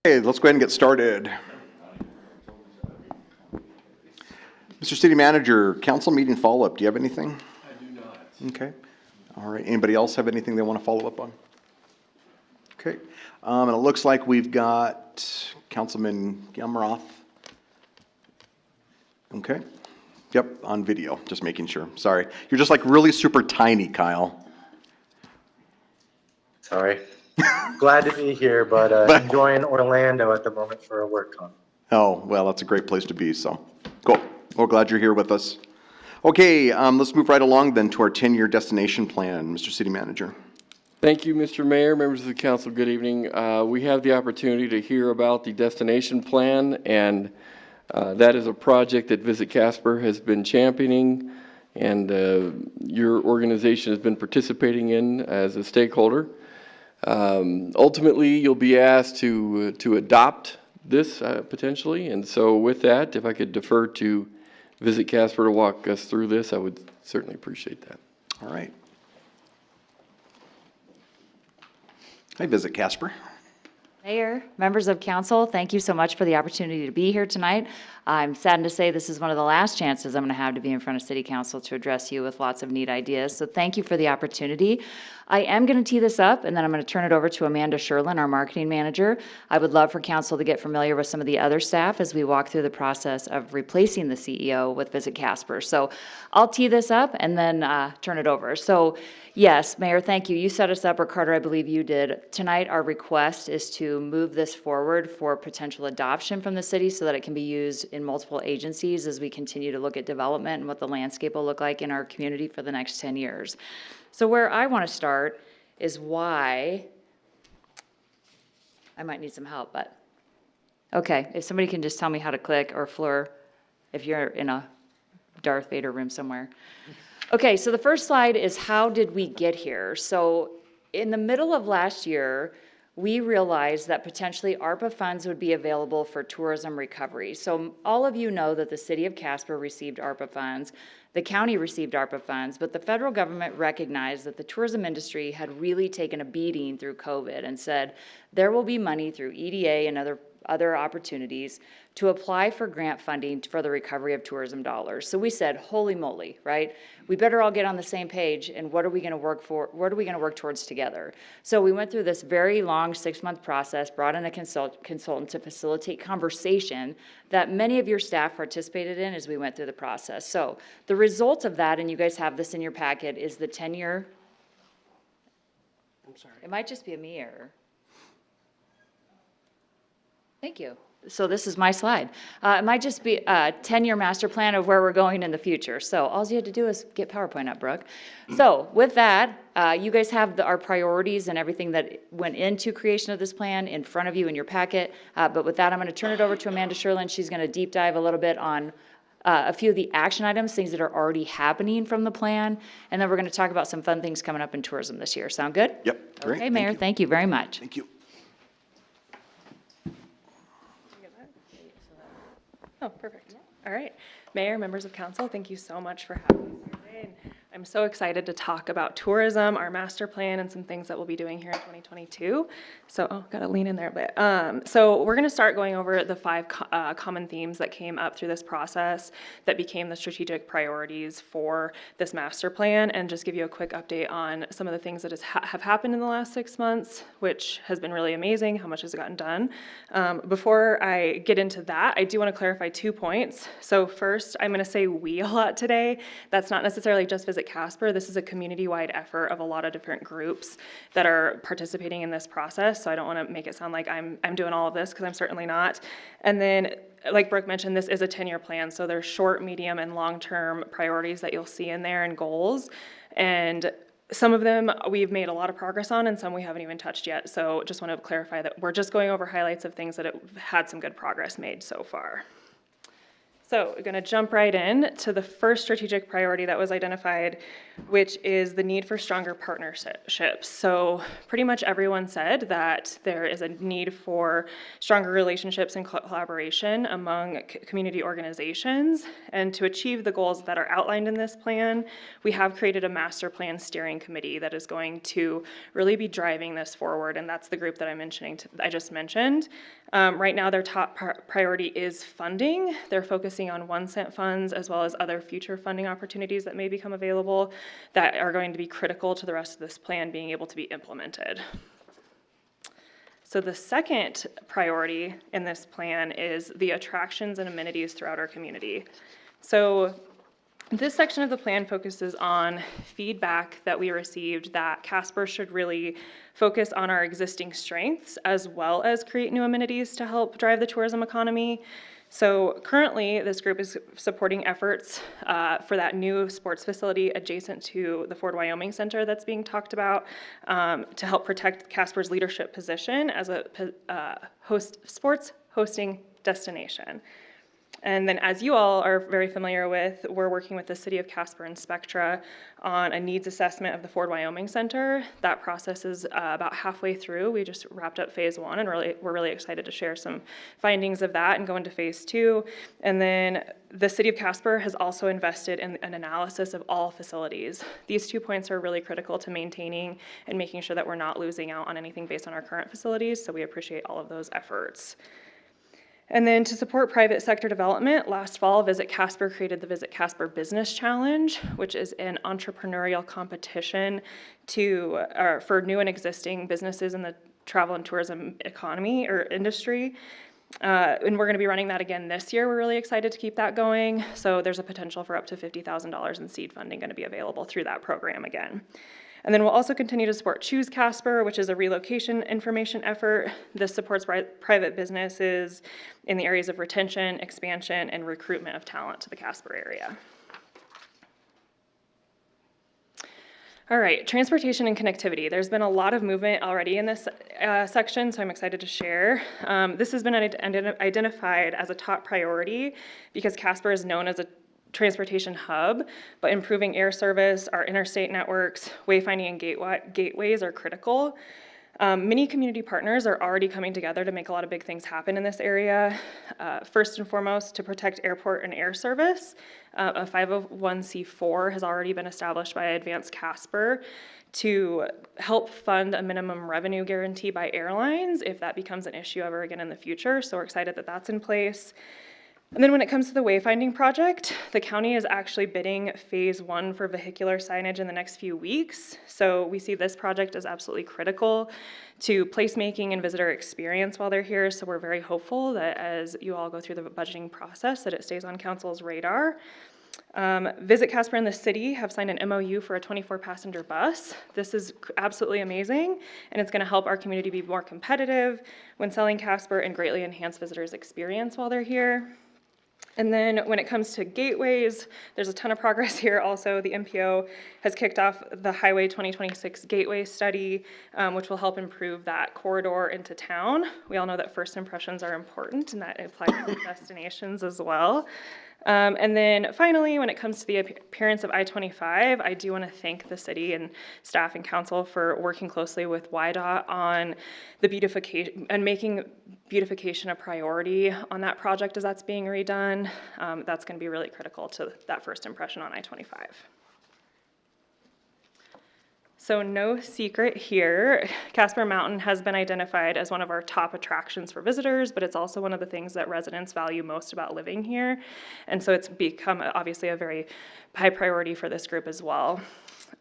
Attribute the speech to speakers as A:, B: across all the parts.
A: Okay, let's go ahead and get started. Mr. City Manager, council meeting follow-up, do you have anything?
B: I do not.
A: Okay, all right. Anybody else have anything they want to follow up on? Okay, and it looks like we've got Councilman Gilmroth. Okay, yep, on video, just making sure. Sorry, you're just like really super tiny, Kyle.
C: Sorry. Glad to be here, but enjoying Orlando at the moment for a work con.
A: Oh, well, that's a great place to be, so, cool. Well, glad you're here with us. Okay, let's move right along then to our 10-year destination plan, Mr. City Manager.
B: Thank you, Mr. Mayor, members of the council, good evening. We have the opportunity to hear about the destination plan, and that is a project that Visit Casper has been championing, and your organization has been participating in as a stakeholder. Ultimately, you'll be asked to adopt this potentially, and so with that, if I could defer to Visit Casper to walk us through this, I would certainly appreciate that.
A: All right. Hi, Visit Casper.
D: Mayor, members of council, thank you so much for the opportunity to be here tonight. I'm saddened to say this is one of the last chances I'm going to have to be in front of City Council to address you with lots of neat ideas, so thank you for the opportunity. I am going to tee this up, and then I'm going to turn it over to Amanda Sherlin, our marketing manager. I would love for council to get familiar with some of the other staff as we walk through the process of replacing the CEO with Visit Casper. So I'll tee this up and then turn it over. So yes, Mayor, thank you. You set us up, or Carter, I believe you did. Tonight, our request is to move this forward for potential adoption from the city so that it can be used in multiple agencies as we continue to look at development and what the landscape will look like in our community for the next 10 years. So where I want to start is why, I might need some help, but, okay, if somebody can just tell me how to click, or Fleur, if you're in a Darth Vader room somewhere. Okay, so the first slide is how did we get here? So in the middle of last year, we realized that potentially ARPA funds would be available for tourism recovery. So all of you know that the city of Casper received ARPA funds, the county received ARPA funds, but the federal government recognized that the tourism industry had really taken a beating through COVID and said there will be money through EDA and other opportunities to apply for grant funding for the recovery of tourism dollars. So we said, holy moly, right? We better all get on the same page, and what are we going to work for? What are we going to work towards together? So we went through this very long 6-month process, brought in a consultant to facilitate conversation that many of your staff participated in as we went through the process. So the result of that, and you guys have this in your packet, is the 10-year. I'm sorry. It might just be a me error. Thank you. So this is my slide. It might just be a 10-year master plan of where we're going in the future. So all you had to do is get PowerPoint up, Brooke. So with that, you guys have our priorities and everything that went into creation of this plan in front of you in your packet. But with that, I'm going to turn it over to Amanda Sherlin. She's going to deep dive a little bit on a few of the action items, things that are already happening from the plan. And then we're going to talk about some fun things coming up in tourism this year. Sound good?
A: Yep, great.
D: Okay, Mayor, thank you very much.
A: Thank you.
E: Oh, perfect. All right. Mayor, members of council, thank you so much for having us here today. And I'm so excited to talk about tourism, our master plan, and some things that we'll be doing here in 2022. So, gotta lean in there a bit. So we're gonna start going over the 5 common themes that came up through this process that became the strategic priorities for this master plan, and just give you a quick update on some of the things that have happened in the last 6 months, which has been really amazing, how much has gotten done. Before I get into that, I do wanna clarify 2 points. So first, I'm gonna say we a lot today. That's not necessarily just Visit Casper. This is a community-wide effort of a lot of different groups that are participating in this process. So I don't want to make it sound like I'm doing all of this, because I'm certainly not. And then, like Brooke mentioned, this is a 10-year plan. So there's short, medium, and long-term priorities that you'll see in there and goals. And some of them we've made a lot of progress on, and some we haven't even touched yet. So just want to clarify that we're just going over highlights of things that have had some good progress made so far. So we're going to jump right in to the first strategic priority that was identified, which is the need for stronger partnerships. So pretty much everyone said that there is a need for stronger relationships and collaboration among community organizations. And to achieve the goals that are outlined in this plan, we have created a master plan steering committee that is going to really be driving this forward. And that's the group that I just mentioned. Right now, their top priority is funding. They're focusing on 1-cent funds as well as other future funding opportunities that may become available that are going to be critical to the rest of this plan being able to be implemented. So the second priority in this plan is the attractions and amenities throughout our community. So this section of the plan focuses on feedback that we received that Casper should really focus on our existing strengths as well as create new amenities to help drive the tourism economy. So currently, this group is supporting efforts for that new sports facility adjacent to the Ford Wyoming Center that's being talked about to help protect Casper's leadership position as a sports hosting destination. And then, as you all are very familiar with, we're working with the City of Casper and Spectra on a needs assessment of the Ford Wyoming Center. That process is about halfway through. We just wrapped up phase 1, and we're really excited to share some findings of that and go into phase 2. And then the City of Casper has also invested in an analysis of all facilities. These 2 points are really critical to maintaining and making sure that we're not losing out on anything based on our current facilities, so we appreciate all of those efforts. And then to support private sector development, last fall, Visit Casper created the Visit Casper Business Challenge, which is an entrepreneurial competition for new and existing businesses in the travel and tourism economy or industry. And we're going to be running that again this year. We're really excited to keep that going. So there's a potential for up to $50,000 in seed funding going to be available through that program again. And then we'll also continue to support Choose Casper, which is a relocation information effort. This supports private businesses in the areas of retention, expansion, and recruitment of talent to the Casper area. All right, transportation and connectivity. There's been a lot of movement already in this section, so I'm excited to share. This has been identified as a top priority because Casper is known as a transportation hub, but improving air service, our interstate networks, wayfinding, and gateways are critical. Many community partners are already coming together to make a lot of big things happen in this area. First and foremost, to protect airport and air service, a 501c4 has already been established by Advanced Casper to help fund a minimum revenue guarantee by airlines if that becomes an issue ever again in the future. So we're excited that that's in place. And then when it comes to the wayfinding project, the county is actually bidding phase 1 for vehicular signage in the next few weeks. So we see this project as absolutely critical to placemaking and visitor experience while they're here. So we're very hopeful that as you all go through the budgeting process, that it stays on council's radar. Visit Casper and the city have signed an MOU for a 24-passenger bus. This is absolutely amazing, and it's going to help our community be more competitive when selling Casper and greatly enhance visitors' experience while they're here. And then when it comes to gateways, there's a ton of progress here also. The MPO has kicked off the Highway 2026 Gateway Study, which will help improve that corridor into town. We all know that first impressions are important, and that applies to destinations as well. And then finally, when it comes to the appearance of I-25, I do want to thank the city and staff and council for working closely with YDOT on the beautification and making beautification a priority on that project as that's being redone. That's going to be really critical to that first impression on I-25. So no secret here, Casper Mountain has been identified as one of our top attractions for visitors, but it's also one of the things that residents value most about living here. And so it's become obviously a very high priority for this group as well.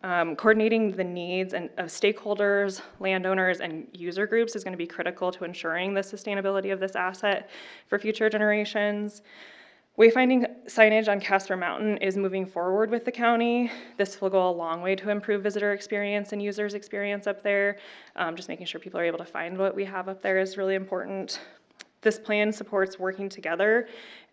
E: Coordinating the needs of stakeholders, landowners, and user groups is going to be critical to ensuring the sustainability of this asset for future generations. Wayfinding signage on Casper Mountain is moving forward with the county. This will go a long way to improve visitor experience and users experience up there. Just making sure people are able to find what we have up there is really important. This plan supports working together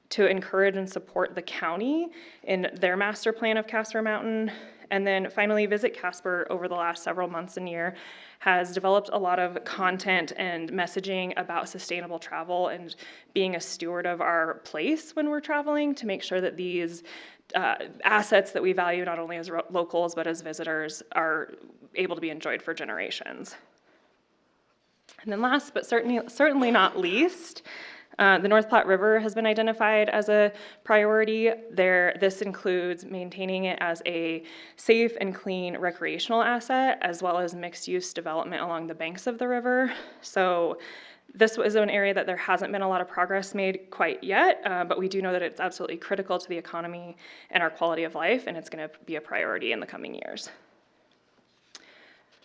E: to encourage and support the county in their master plan of Casper Mountain, And then finally, Visit Casper over the last several months and year has developed a lot of content and messaging about sustainable travel and being a steward of our place when we're traveling to make sure that these assets that we value not only as locals but as visitors are able to be enjoyed for generations. And then last but certainly not least, the North Platte River has been identified as a priority. This includes maintaining it as a safe and clean recreational asset, as well as mixed-use development along the banks of the river. So this is an area that there hasn't been a lot of progress made quite yet, but we do know that it's absolutely critical to the economy and our quality of life, and it's going to be a priority in the coming years.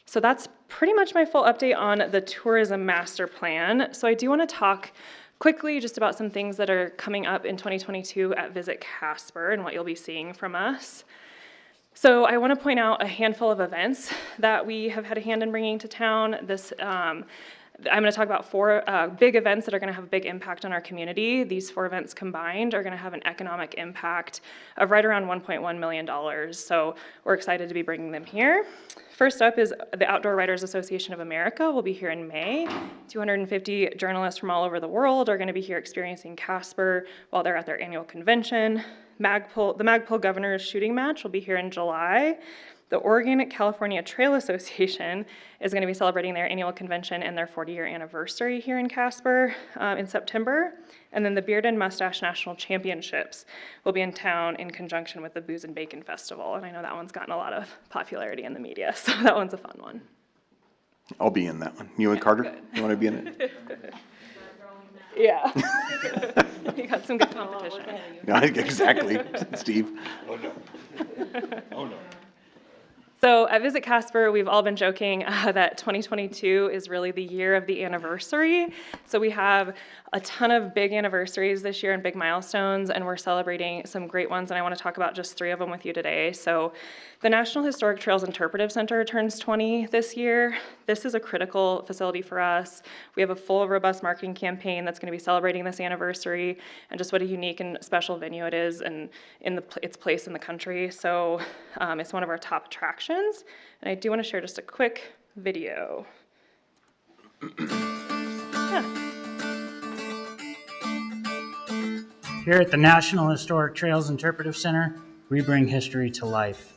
E: So that's pretty much my full update on the tourism master plan. So I do want to talk quickly just about some things that are coming up in 2022 at Visit Casper and what you'll be seeing from us. So I want to point out a handful of events that we have had a hand in bringing to town. I'm going to talk about 4 big events that are going to have a big impact on our community. These 4 events combined are going to have an economic impact of right around $1.1 million. So we're excited to be bringing them here. First up is the Outdoor Writers Association of America will be here in May. 250 journalists from all over the world are going to be here experiencing Casper while they're at their annual convention. The Magpul Governor's Shooting Match will be here in July. The Oregon-California Trail Association is going to be celebrating their annual convention and their 40-year anniversary here in Casper in September. And then the Beard and Mustache National Championships will be in town in conjunction with the Booze and Bacon Festival. And I know that one's gotten a lot of popularity in the media, so that one's a fun one.
A: I'll be in that one. You and Carter, you want to be in it?
E: Yeah. You got some good competition.
A: Yeah, exactly, Steve.
E: So at Visit Casper, we've all been joking that 2022 is really the year of the anniversary. So we have a ton of big anniversaries this year and big milestones, and we're celebrating some great ones, and I want to talk about just 3 of them with you today. So the National Historic Trails Interpretive Center turns 20 this year. This is a critical facility for us. We have a full, robust marketing campaign that's going to be celebrating this anniversary and just what a unique and special venue it is and its place in the country. So it's one of our top attractions. And I do want to share just a quick video.
F: Here at the National Historic Trails Interpretive Center, we bring history to life.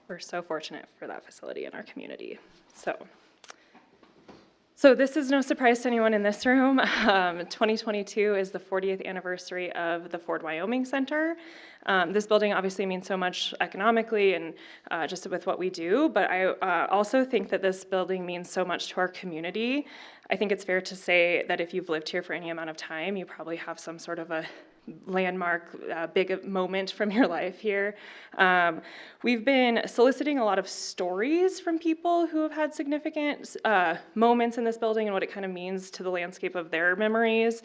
E: We're so fortunate for that facility in our community. So this is no surprise to anyone in this room. 2022 is the 40th anniversary of the Ford Wyoming Center. This building obviously means so much economically and just with what we do, but I also think that this building means so much to our community. I think it's fair to say that if you've lived here for any amount of time, you probably have some sort of a landmark, big moment from your life here. We've been soliciting a lot of stories from people who have had significant moments in this building and what it kind of means to the landscape of their memories.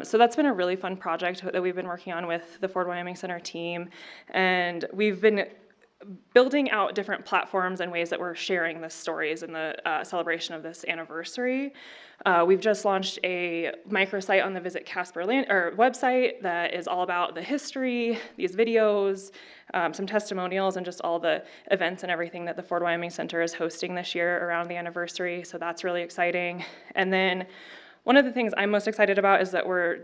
E: So that's been a really fun project that we've been working on with the Ford Wyoming Center team. And we've been building out different platforms and ways that we're sharing the stories in the celebration of this anniversary. We've just launched a microsite on the Visit Casper website that is all about the history, these videos, some testimonials, and just all the events and everything that the Ford Wyoming Center is hosting this year around the anniversary. So that's really exciting. And then one of the things I'm most excited about is that we're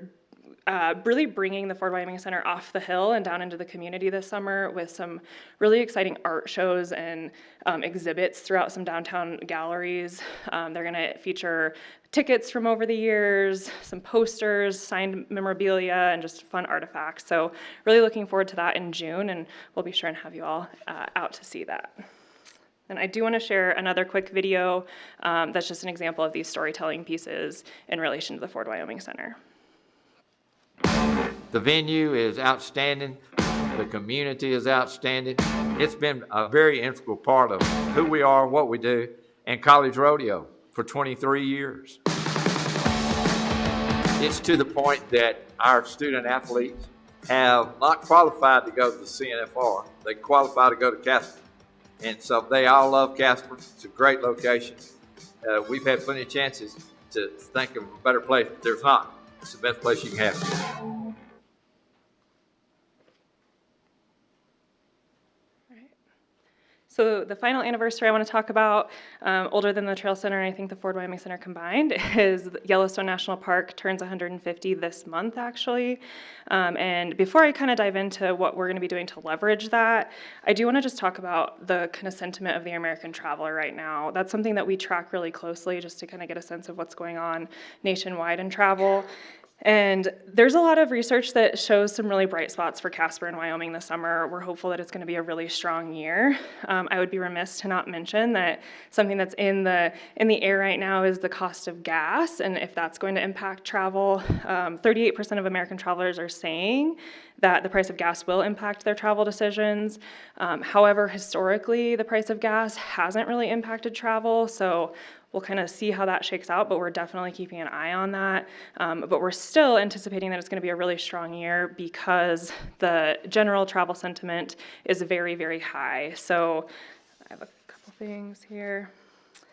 E: really bringing the Ford Wyoming Center off the hill and down into the community this summer with some really exciting art shows and exhibits throughout some downtown galleries. They're going to feature tickets from over the years, some posters, signed memorabilia, and just fun artifacts. So really looking forward to that in June, and we'll be sure and have you all out to see that. And I do want to share another quick video that's just an example of these storytelling pieces in relation to the Ford Wyoming Center.
G: The venue is outstanding. The community is outstanding. It's been a very integral part of who we are, what we do, and College Rodeo for 23 years. It's to the point that our student athletes have not qualified to go to the CNFR. They qualify to go to Casper. And so they all love Casper. It's a great location. We've had plenty of chances to think of a better place, but there's not. It's the best place you can have.
E: So the final anniversary I want to talk about, older than the Trail Center and I think the Ford Wyoming Center combined, is Yellowstone National Park turns 150 this month, actually. And before I kind of dive into what we're going to be doing to leverage that, I do want to just talk about the kind of sentiment of the American traveler right now. That's something that we track really closely just to kind of get a sense of what's going on nationwide in travel. And there's a lot of research that shows some really bright spots for Casper and Wyoming this summer. We're hopeful that it's going to be a really strong year. I would be remiss to not mention that something that's in the air right now is the cost of gas, and if that's going to impact travel. 38% of American travelers are saying that the price of gas will impact their travel decisions. However, historically, the price of gas hasn't really impacted travel, so we'll kind of see how that shakes out, but we're definitely keeping an eye on that. But we're still anticipating that it's going to be a really strong year because the general travel sentiment is very, very high. So I have a couple things here.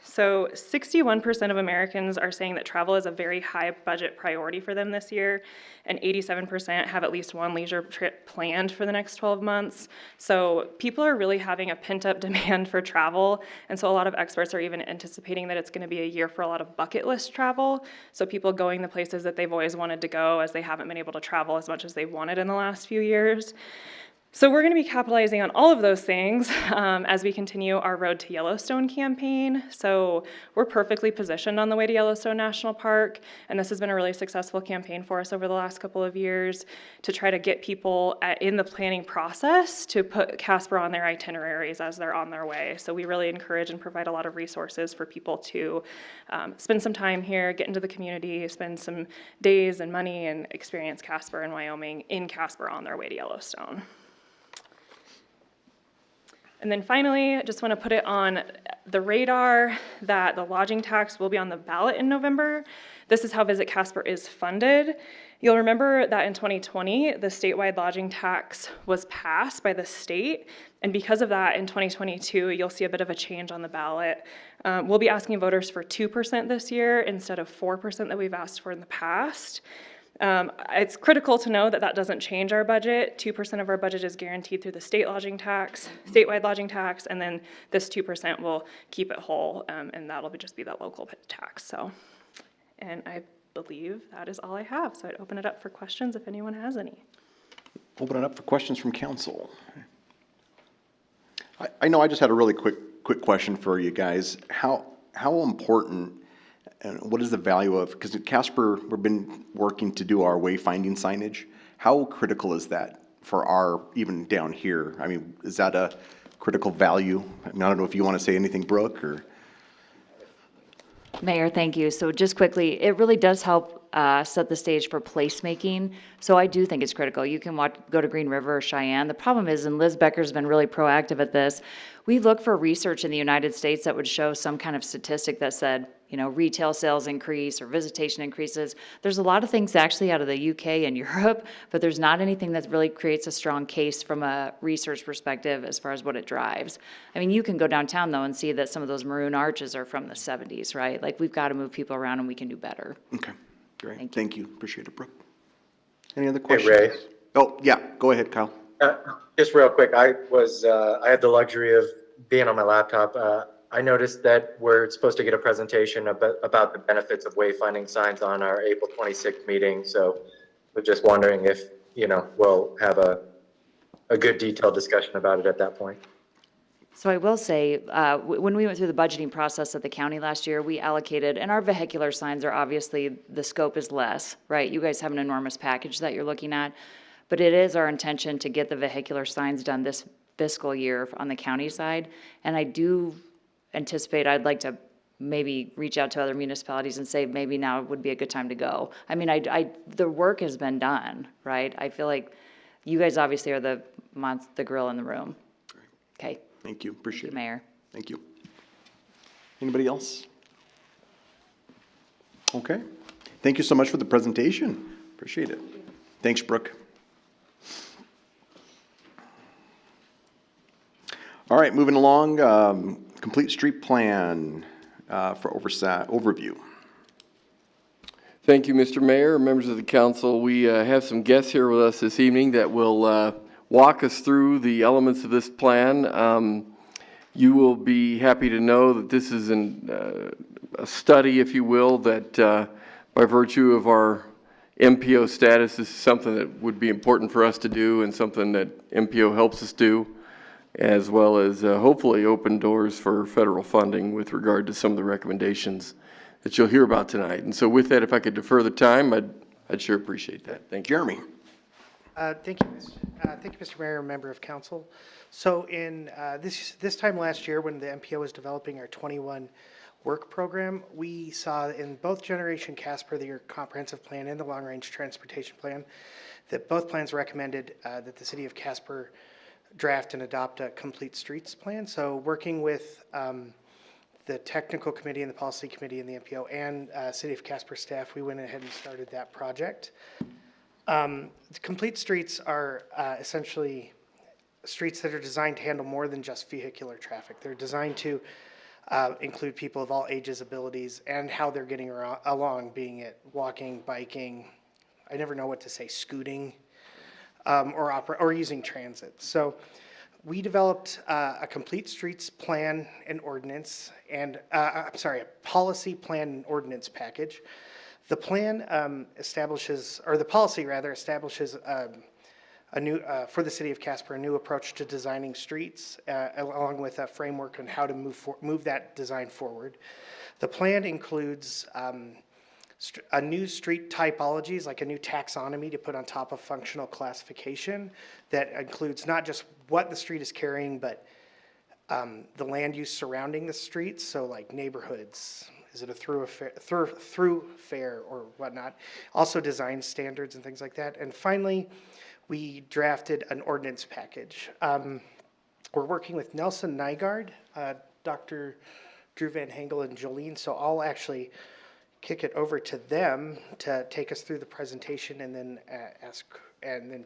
E: So 61% of Americans are saying that travel is a very high budget priority for them this year, and 87% have at least one leisure trip planned for the next 12 months. So people are really having a pent-up demand for travel, and so a lot of experts are even anticipating that it's going to be a year for a lot of bucket list travel. So people going the places that they've always wanted to go as they haven't been able to travel as much as they wanted in the last few years. So we're going to be capitalizing on all of those things as we continue our Road to Yellowstone campaign. So we're perfectly positioned on the way to Yellowstone National Park, and this has been a really successful campaign for us over the last couple of years to try to get people in the planning process to put Casper on their itineraries as they're on their way. So we really encourage and provide a lot of resources for people to spend some time here, get into the community, spend some days and money, and experience Casper and Wyoming in Casper on their way to Yellowstone. And then finally, I just want to put it on the radar that the lodging tax will be on the ballot in November. This is how Visit Casper is funded. You'll remember that in 2020, the statewide lodging tax was passed by the state. And because of that, in 2022, you'll see a bit of a change on the ballot. We'll be asking voters for 2% this year instead of 4% that we've asked for in the past. It's critical to know that that doesn't change our budget. 2% of our budget is guaranteed through the state lodging tax, statewide lodging tax, and then this 2% will keep it whole, and that'll just be that local tax. So, and I believe that is all I have. So I'd open it up for questions if anyone has any.
A: Open it up for questions from council. I know I just had a really quick question for you guys. How important and what is the value of, because at Casper, we've been working to do our wayfinding signage. How critical is that for our, even down here? I mean, is that a critical value? I mean, I don't know if you want to say anything, Brooke, or?
D: Mayor, thank you. So just quickly, it really does help set the stage for placemaking. So I do think it's critical. You can go to Green River or Cheyenne. The problem is, and Liz Becker's been really proactive at this, we look for research in the United States that would show some kind of statistic that said, you know, retail sales increase or visitation increases. There's a lot of things actually out of the UK and Europe, but there's not anything that really creates a strong case from a research perspective as far as what it drives. I mean, you can go downtown though and see that some of those maroon arches are from the 70s, right? Like we've got to move people around and we can do better.
A: Okay, great.
D: Thank you.
A: Thank you. Appreciate it, Brooke. Any other
C: Hey,
A: questions?
C: Ray.
A: Oh, yeah, go ahead, Kyle.
C: Just real quick, I had the luxury of being on my laptop. I noticed that we're supposed to get a presentation about the benefits of wayfinding signs on our April 26th meeting. So we're just wondering if, you know, we'll have a good detailed discussion about it at that point.
D: So I will say, when we went through the budgeting process at the county last year, we allocated, and our vehicular signs are obviously, the scope is less, right? You guys have an enormous package that you're looking at, but it is our intention to get the vehicular signs done this fiscal year on the county side. And I do anticipate I'd like to maybe reach out to other municipalities and say maybe now would be a good time to go. I mean, the work has been done, right? I feel like you guys obviously are the the grill in the room. Okay,
A: Thank you, appreciate it.
D: Mayor.
A: Thank you. Anybody else? Okay. Thank you so much for the presentation. Appreciate it. Thanks, Brooke. All right, moving along, complete street plan for overview.
B: Thank you, Mr. Mayor, members of the council. We have some guests here with us this evening that will walk us through the elements of this plan. You will be happy to know that this is a study, if you will, that by virtue of our MPO status, this is something that would be important for us to do and something that MPO helps us do, as well as hopefully open doors for federal funding with regard to some of the recommendations that you'll hear about tonight. And so with that, if I could defer the time, I'd sure appreciate that. Thank you.
A: Jeremy.
H: Thank you, Mr. Mayor and member of council. So in this time last year, when the MPO was developing our 21 work program, we saw in both Generation Casper, the comprehensive plan, and the long range transportation plan, that both plans recommended that the city of Casper draft and adopt a complete streets plan. So working with the technical committee and the policy committee and the MPO and city of Casper staff, we went ahead and started that project. Complete streets are essentially streets that are designed to handle more than just vehicular traffic. They're designed to include people of all ages, abilities, and how they're getting along, being it walking, biking, I never know what to say, scooting, or using transit. So we developed a complete streets plan and ordinance, and a policy plan and ordinance package. The plan establishes, or the policy rather, establishes a new, for the city of Casper, a new approach to designing streets, along with a framework on how to move that design forward. The plan includes a new street typologies, like a new taxonomy to put on top of functional classification that includes not just what the street is carrying, but the land use surrounding the streets. So like neighborhoods, is it a thoroughfare or whatnot? Also design standards and things like that. And finally, we drafted an ordinance package. We're working with Nelson Nygaard, Dr. Drew Van Hengel, and Jolene. So I'll actually kick it over to them to take us through the presentation and then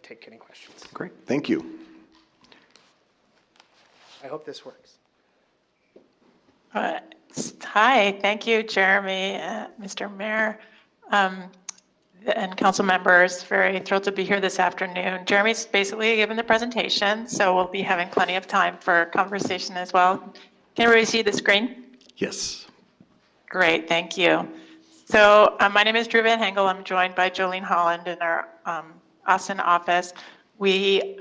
H: take any questions.
A: Great, thank you.
H: I hope this works.
I: Hi, thank you, Jeremy, Mr. Mayor, and council members. Very thrilled to be here this afternoon. Jeremy's basically given the presentation, so we'll be having plenty of time for conversation as well. Can everybody see the screen?
A: Yes.
I: Great, thank you. So my name is Drew Van Hengel. I'm joined by Jolene Holland in our Austin office. We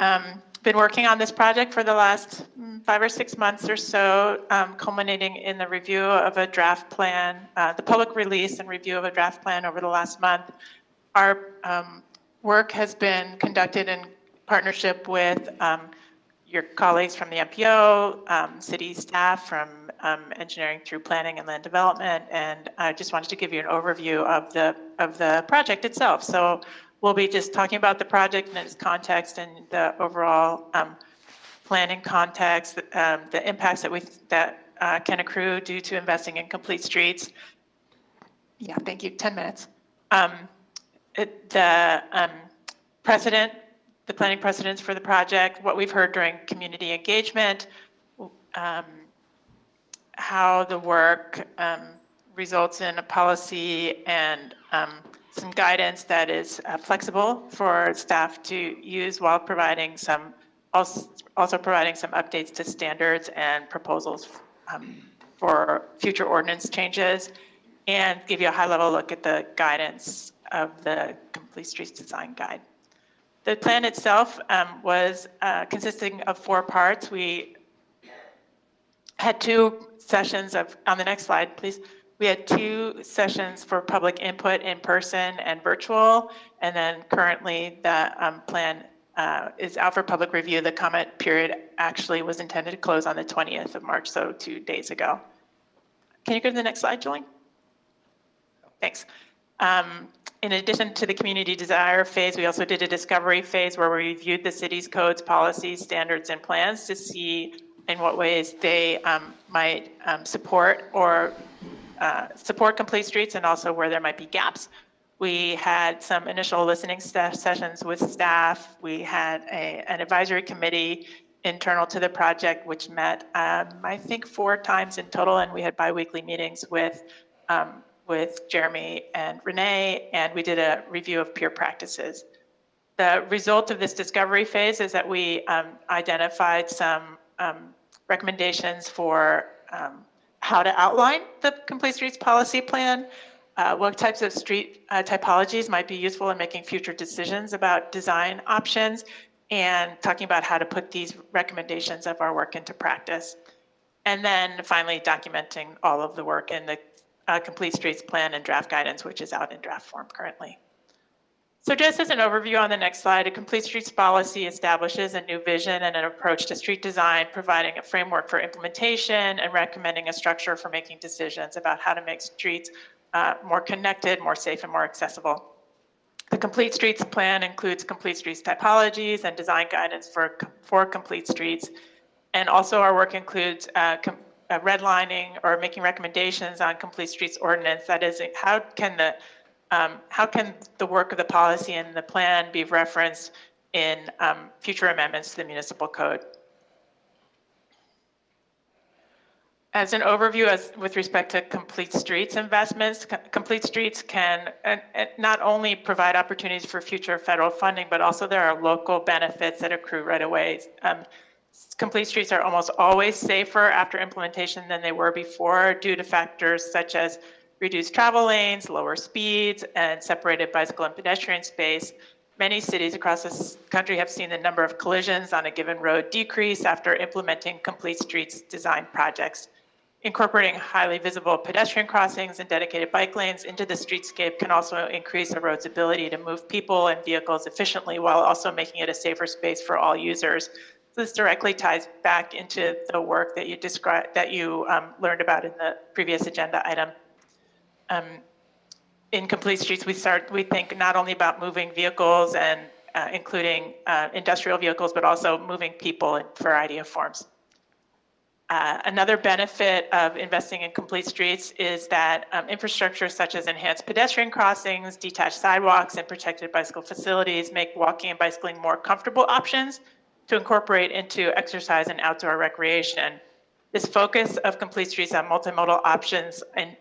I: been working on this project for the last 5 or 6 months or so, culminating in the review of a draft plan, the public release and review of a draft plan over the last month. Our work has been conducted in partnership with your colleagues from the MPO, city staff from engineering through planning and land development, and I just wanted to give you an overview of the project itself. So we'll be just talking about the project and its context and the overall planning context, the impacts that can accrue due to investing in complete streets. Yeah, thank you. 10 minutes. The planning precedents for the project, what we've heard during community engagement, how the work results in a policy and some guidance that is flexible for staff to use while providing also providing some updates to standards and proposals for future ordinance changes, and give you a high-level look at the guidance of the Complete Streets Design Guide. The plan itself was consisting of 4 parts. We had 2 sessions on the next slide, please. We had 2 sessions for public input in person and virtual, and then currently the plan is out for public review. The comment period actually was intended to close on the 20th of March, so 2 days ago. Can you go to the next slide, Julie? Thanks. In addition to the community desire phase, we also did a discovery phase where we reviewed the city's codes, policies, standards, and plans to see in what ways they might support complete streets, and also where there might be gaps. We had some initial listening sessions with staff. We had an advisory committee internal to the project, which met, I think, 4 times in total, and we had biweekly meetings with Jeremy and Renee, and we did a review of peer practices. The result of this discovery phase is that we identified some recommendations for how to outline the Complete Streets policy plan, what types of street typologies might be useful in making future decisions about design options, and talking about how to put these recommendations of our work into practice. And then finally documenting all of the work in the Complete Streets plan and draft guidance, which is out in draft form currently. So just as an overview on the next slide, a Complete Streets policy establishes a new vision and an approach to street design, providing a framework for implementation and recommending a structure for making decisions about how to make streets more connected, more safe, and more accessible. The Complete Streets plan includes Complete Streets typologies and design guidance for complete streets. And also our work includes redlining or making recommendations on Complete Streets Ordinance. That is, how can the work of the policy and the plan be referenced in future amendments to the municipal code? As an overview, with respect to Complete Streets investments, Complete Streets can not only provide opportunities for future federal funding, but also there are local benefits that accrue right away. Complete Streets are almost always safer after implementation than they were before due to factors such as reduced travel lanes, lower speeds, and separated bicycle and pedestrian space. Many cities across this country have seen the number of collisions on a given road decrease after implementing Complete Streets design projects. Incorporating highly visible pedestrian crossings and dedicated bike lanes into the streetscape can also increase a road's ability to move people and vehicles efficiently while also making it a safer space for all users. So this directly ties back into the work that you described, that you learned about in the previous agenda item. In Complete Streets, we think not only about moving vehicles and including industrial vehicles, but also moving people in a variety of forms. Another benefit of investing in Complete Streets is that infrastructure such as enhanced pedestrian crossings, detached sidewalks, and protected bicycle facilities make walking and bicycling more comfortable options to incorporate into exercise and outdoor recreation. This focus of Complete Streets on multimodal options and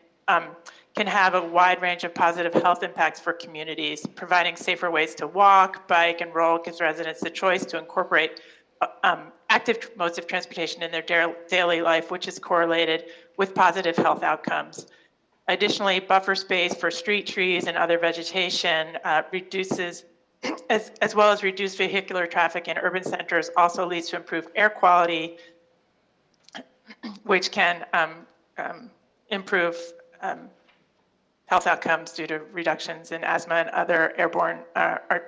I: can have a wide range of positive health impacts for communities. Providing safer ways to walk, bike, and roll gives residents the choice to incorporate active modes of transportation in their daily life, which is correlated with positive health outcomes. Additionally, buffer space for street trees and other vegetation reduces, as well as reduced vehicular traffic in urban centers, also leads to improved air quality, which can improve health outcomes due to reductions in asthma and other airborne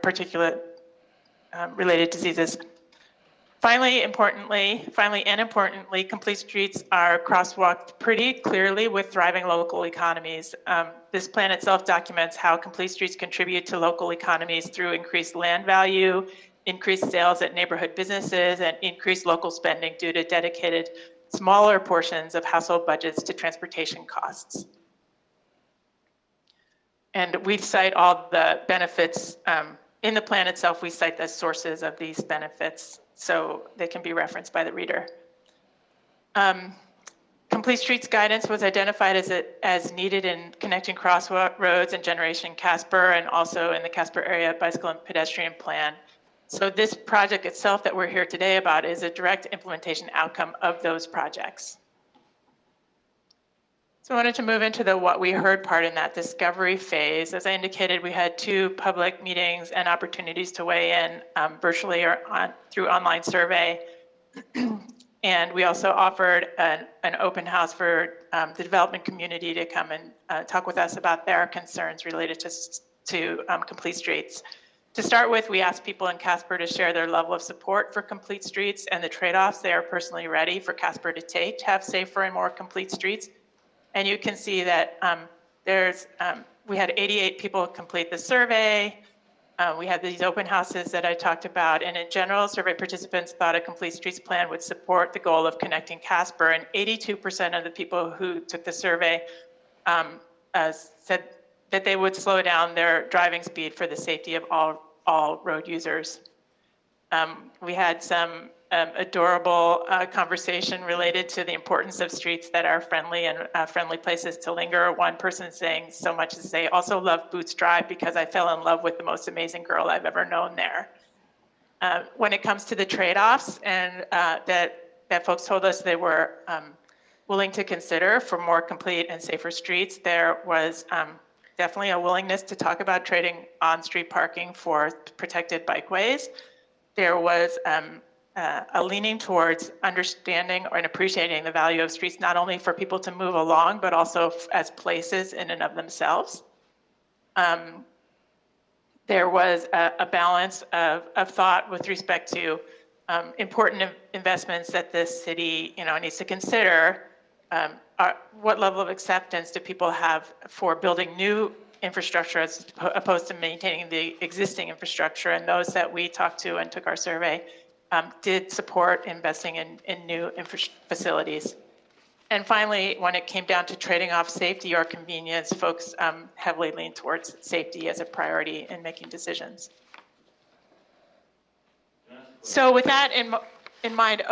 I: particulate related diseases. Finally and importantly, Complete Streets are crosswalked pretty clearly with thriving local economies. This plan itself documents how Complete Streets contribute to local economies through increased land value, increased sales at neighborhood businesses, and increased local spending due to dedicated smaller portions of household budgets to transportation costs. And we cite all the benefits in the plan itself. We cite the sources of these benefits so they can be referenced by the reader. Complete Streets guidance was identified as needed in connecting crossroads and Generation Casper, and also in the Casper area bicycle and pedestrian plan. So this project itself that we're here today about is a direct implementation outcome of those projects. So I wanted to move into the what we heard part in that discovery phase. As I indicated, we had 2 public meetings and opportunities to weigh in virtually or through online survey. And we also offered an open house for the development community to come and talk with us about their concerns related to Complete Streets. To start with, we asked people in Casper to share their level of support for Complete Streets and the trade-offs they are personally ready for Casper to take to have safer and more complete streets. And you can see that there's we had 88 people complete the survey. We had these open houses that I talked about, and in general, survey participants thought a complete streets plan would support the goal of connecting Casper, and 82% of the people who took the survey said that they would slow down their driving speed for the safety of all road users. We had some adorable conversation related to the importance of streets that are friendly and friendly places to linger. One person saying so much as they also love Boots Drive because I fell in love with the most amazing girl I've ever known there. When it comes to the trade-offs and that folks told us they were willing to consider for more complete and safer streets, there was definitely a willingness to talk about trading on-street parking for protected bikeways. There was a leaning towards understanding and appreciating the value of streets, not only for people to move along, but also as places in and of themselves. There was a balance of thought with respect to important investments that this city, needs to consider. What level of acceptance do people have for building new infrastructure as opposed to maintaining the existing infrastructure? And those that we talked to and took our survey did support investing in new facilities. And finally, when it came down to trading off safety or convenience, folks heavily leaned towards safety as a priority in making decisions. So with that in mind,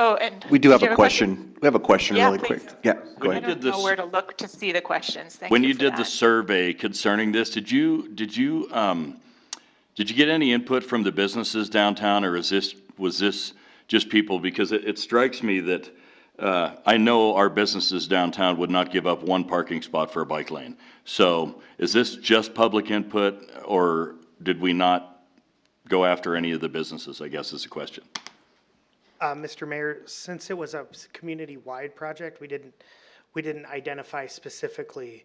A: We do have a question. We have a question
I: Yeah,
A: really
I: please.
A: quick. Yeah, go
I: I
A: ahead.
I: don't know where to look to see the questions. Thank
J: When
I: you
J: you
I: for
J: did the
I: that.
J: survey concerning this, did you get any input from the businesses downtown, or was this just people? Because it strikes me that I know our businesses downtown would not give up one parking spot for a bike lane. So is this just public input, or did we not go after any of the businesses, I guess is the question.
H: Mr. Mayor, since it was a community-wide project, we didn't identify specifically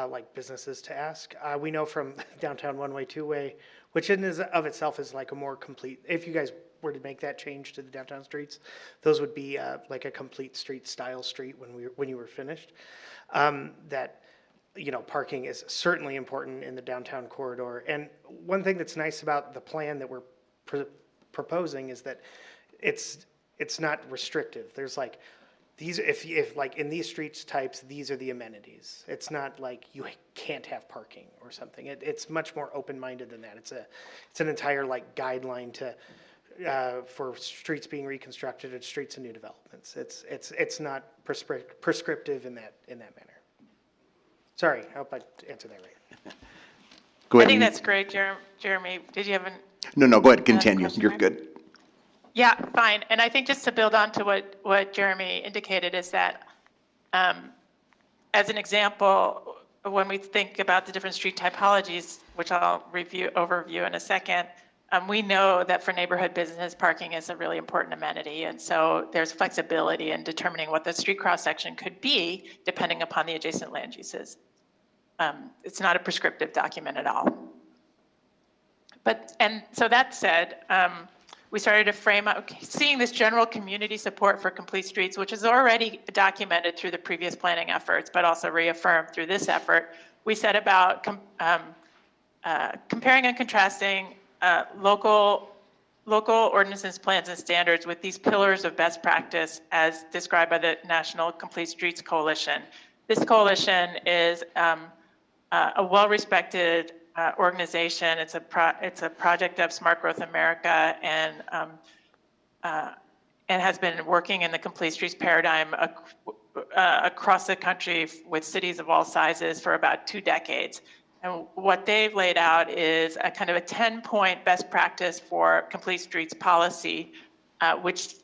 H: like businesses to ask. We know from downtown one-way, two-way, which in of itself is like a more complete, if you guys were to make that change to the downtown streets, those would be like a complete street style street when you were finished. That, parking is certainly important in the downtown corridor. And one thing that's nice about the plan that we're proposing is that it's not restrictive. There's like these, if like in these streets types, these are the amenities. It's not like you can't have parking or something. It's much more open-minded than that. It's an entire like guideline to for streets being reconstructed and streets and new developments. It's not prescriptive in that manner. Sorry, I hope I answered that right.
A: Go
I: I
A: ahead.
I: think that's great, Jeremy. Did you have an?
A: No, go ahead, continue.
I: question,
A: You're
I: right?
A: good.
I: Yeah, fine. And I think just to build on to what Jeremy indicated is that, as an example, when we think about the different street typologies, which I'll overview in a second, we know that for neighborhood business, parking is a really important amenity. And so there's flexibility in determining what the street cross-section could be, depending upon the adjacent land uses. It's not a prescriptive document at all. And so that said, we started to frame up, seeing this general community support for complete streets, which is already documented through the previous planning efforts, but also reaffirmed through this effort. We set about comparing and contrasting local ordinances, plans, and standards with these pillars of best practice as described by the National Complete Streets Coalition. This coalition is a well-respected organization. It's a project of Smart Growth America and has been working in the complete streets paradigm across the country with cities of all sizes for about 2 decades. And what they've laid out is a kind of a 10-point best practice for complete streets policy, which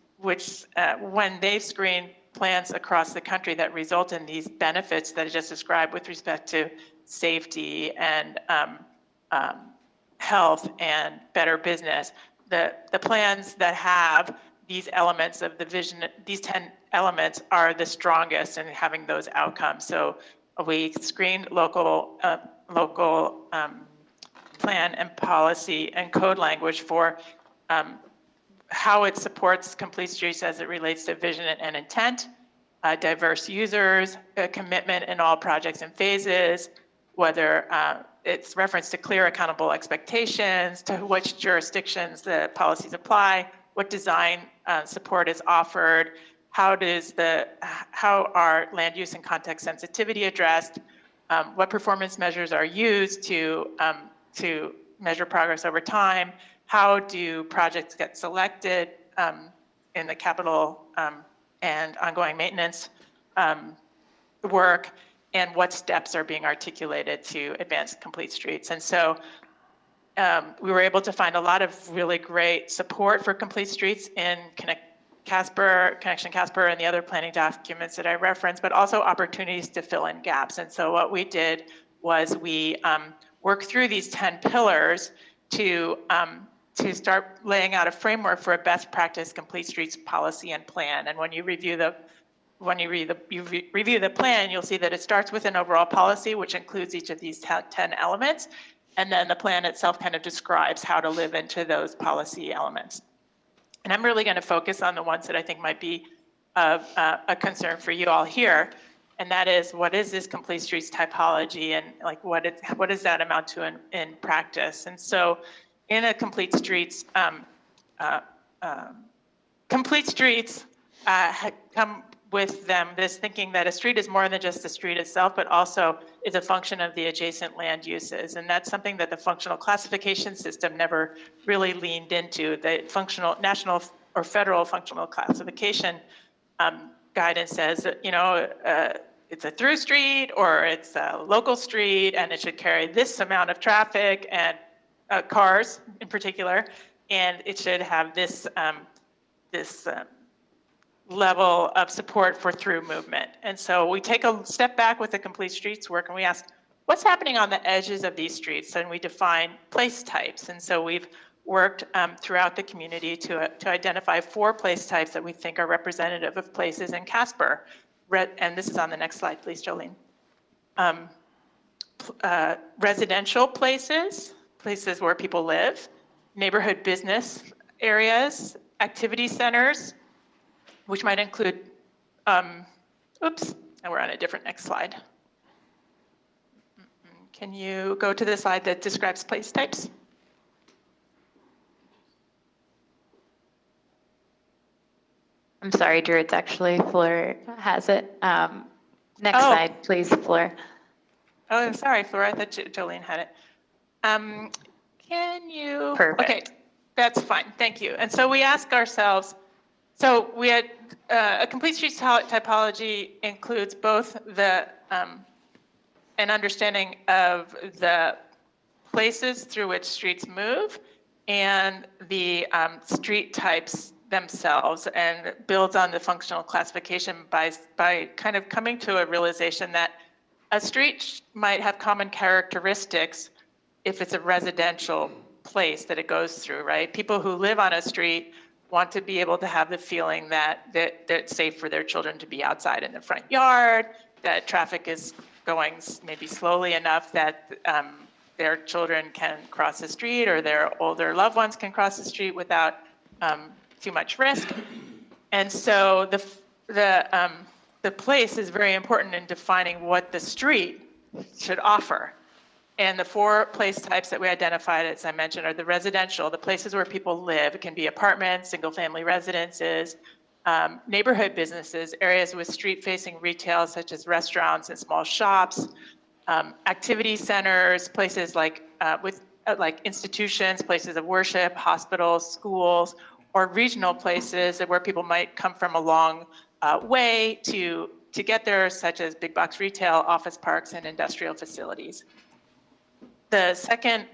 I: when they've screened plans across the country that result in these benefits that I just described with respect to safety and health and better business, the plans that have these elements of the vision, these 10 elements are the strongest in having those outcomes. So we screened local plan and policy and code language for how it supports complete streets as it relates to vision and intent, diverse users, a commitment in all projects and phases, whether it's reference to clear accountable expectations, to which jurisdictions the policies apply, what design support is offered, how are land use and context sensitivity addressed, what performance measures are used to measure progress over time, how do projects get selected in the capital and ongoing maintenance work, and what steps are being articulated to advance complete streets. And so we were able to find a lot of really great support for complete streets in Connection Casper and the other planning documents that I referenced, but also opportunities to fill in gaps. And so what we did was we worked through these 10 pillars to start laying out a framework for a best practice complete streets policy and plan. And when you review the plan, you'll see that it starts with an overall policy, which includes each of these 10 elements. And then the plan itself kind of describes how to live into those policy elements. And I'm really going to focus on the ones that I think might be of a concern for you all here. And that is, what is this complete streets typology, and like what does that amount to in practice? And so in a complete streets, complete streets come with them this thinking that a street is more than just the street itself, but also is a function of the adjacent land uses. And that's something that the functional classification system never really leaned into. The functional, national or federal functional classification guidance says that, it's a through street or it's a local street, and it should carry this amount of traffic and cars in particular, and it should have this level of support for through movement. And so we take a step back with the complete streets work and we ask, what's happening on the edges of these streets? And we define place types. And so we've worked throughout the community to identify 4 place types that we think are representative of places in Casper. And this is on the next slide, please, Jolene. Residential places where people live, neighborhood business areas, activity centers, which might include, oops, and we're on a different next slide. Can you go to the slide that describes place types?
K: I'm sorry, Drew, it's actually Fleur has it. Next slide, please, Fleur.
I: Oh, I'm sorry, Fleur, I thought Jolene had it. Can you?
K: Perfect.
I: Okay, that's fine, thank you. And so we ask ourselves, so we had a complete streets typology includes both the an understanding of the places through which streets move and the street types themselves, and builds on the functional classification by kind of coming to a realization that a street might have common characteristics if it's a residential place that it goes through, right? People who live on a street want to be able to have the feeling that it's safe for their children to be outside in the front yard, that traffic is going maybe slowly enough that their children can cross the street, or their older loved ones can cross the street without too much risk. And so the place is very important in defining what the street should offer. And the 4 place types that we identified, as I mentioned, are the residential, the places where people live. It can be apartments, single-family residences, neighborhood businesses, areas with street-facing retail, such as restaurants and small shops, activity centers, places like institutions, places of worship, hospitals, schools, or regional places where people might come from a long way to get there, such as big box retail, office parks, and industrial facilities. The second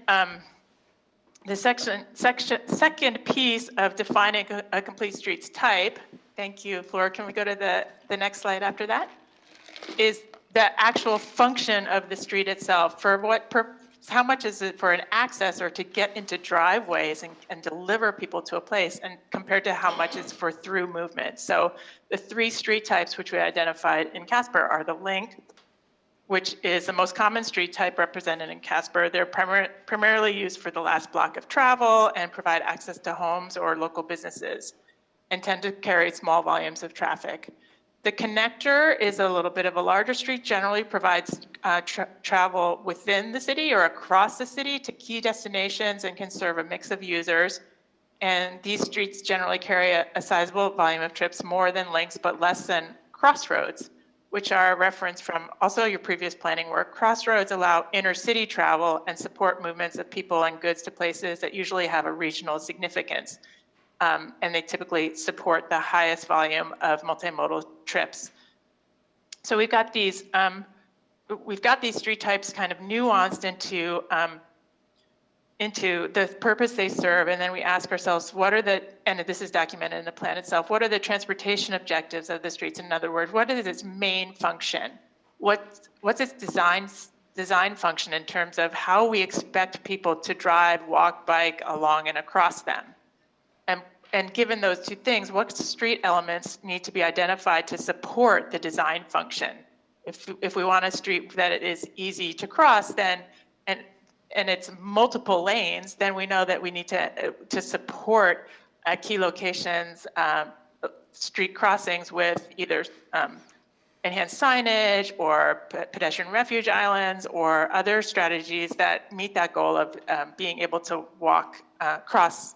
I: piece of defining a complete streets type, thank you, Flora, can we go to the next slide after that, is the actual function of the street itself. For what purpose? How much is it for an access or to get into driveways and deliver people to a place, and compared to how much is for through movement. So the 3 street types which we identified in Casper are the link, which is the most common street type represented in Casper. They're primarily used for the last block of travel and provide access to homes or local businesses, and tend to carry small volumes of traffic. The connector is a little bit of a larger street, generally provides travel within the city or across the city to key destinations and can serve a mix of users. And these streets generally carry a sizable volume of trips, more than links, but less than crossroads, which are a reference from also your previous planning work. Crossroads allow intercity travel and support movements of people and goods to places that usually have a regional significance. And they typically support the highest volume of multimodal trips. So we've got these street types kind of nuanced into the purpose they serve, and then we ask ourselves, what are the, and this is documented in the plan itself, what are the transportation objectives of the streets? In other words, what is its main function? What's its design function in terms of how we expect people to drive, walk, bike along and across them? And given those two things, what street elements need to be identified to support the design function? If we want a street that it is easy to cross, then and it's multiple lanes, then we know that we need to support key locations, street crossings with either enhanced signage or pedestrian refuge islands or other strategies that meet that goal of being able to walk, cross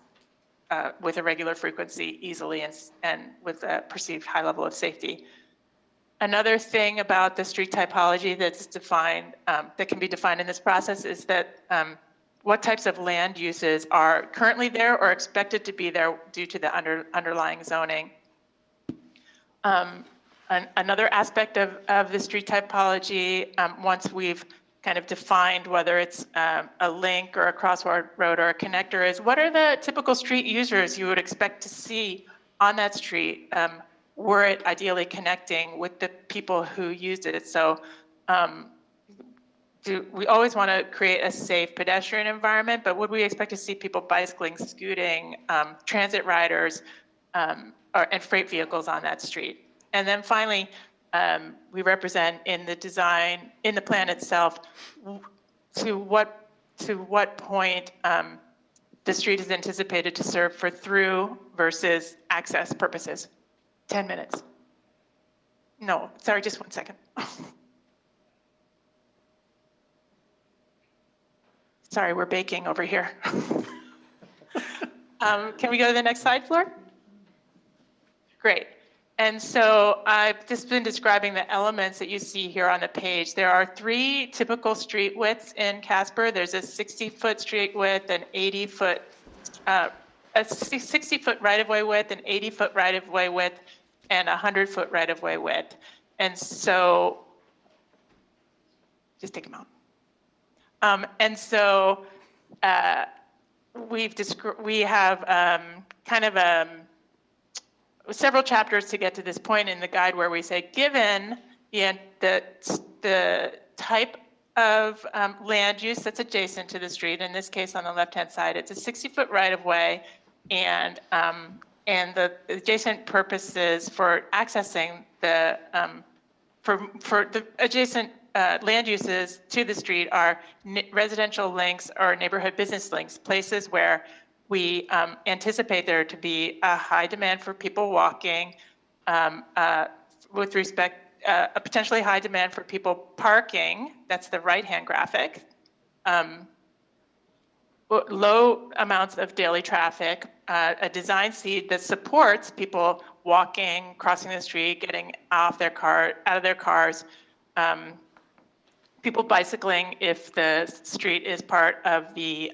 I: with a regular frequency easily and with a perceived high level of safety. Another thing about the street typology that's defined, that can be defined in this process is that what types of land uses are currently there or expected to be there due to the underlying zoning. Another aspect of the street typology, once we've kind of defined whether it's a link or a crossroad road or a connector, is what are the typical street users you would expect to see on that street, were it ideally connecting with the people who used it. So we always want to create a safe pedestrian environment, but would we expect to see people bicycling, scooting, transit riders, and freight vehicles on that street? And then finally, we represent in the design, in the plan itself, to what point the street is anticipated to serve for through versus access purposes. 10 minutes. No, sorry, just 1 second. Sorry, we're baking over here. Can we go to the next slide, Flor? Great. And so I've just been describing the elements that you see here on the page. There are 3 typical street widths in Casper. There's a 60-foot street width, an 80-foot, a 60-foot right-of-way width, an 80-foot right-of-way width, and a 100-foot right-of-way width. And so, just take them out. And so we have kind of several chapters to get to this point in the guide where we say, given the type of land use that's adjacent to the street, in this case on the left-hand side, it's a 60-foot right-of-way, and the adjacent purposes for accessing the for the adjacent land uses to the street are residential links or neighborhood business links, places where we anticipate there to be a high demand for people walking, with respect, a potentially high demand for people parking, that's the right-hand graphic, low amounts of daily traffic, a design seed that supports people walking, crossing the street, getting out of their cars, people bicycling if the street is part of the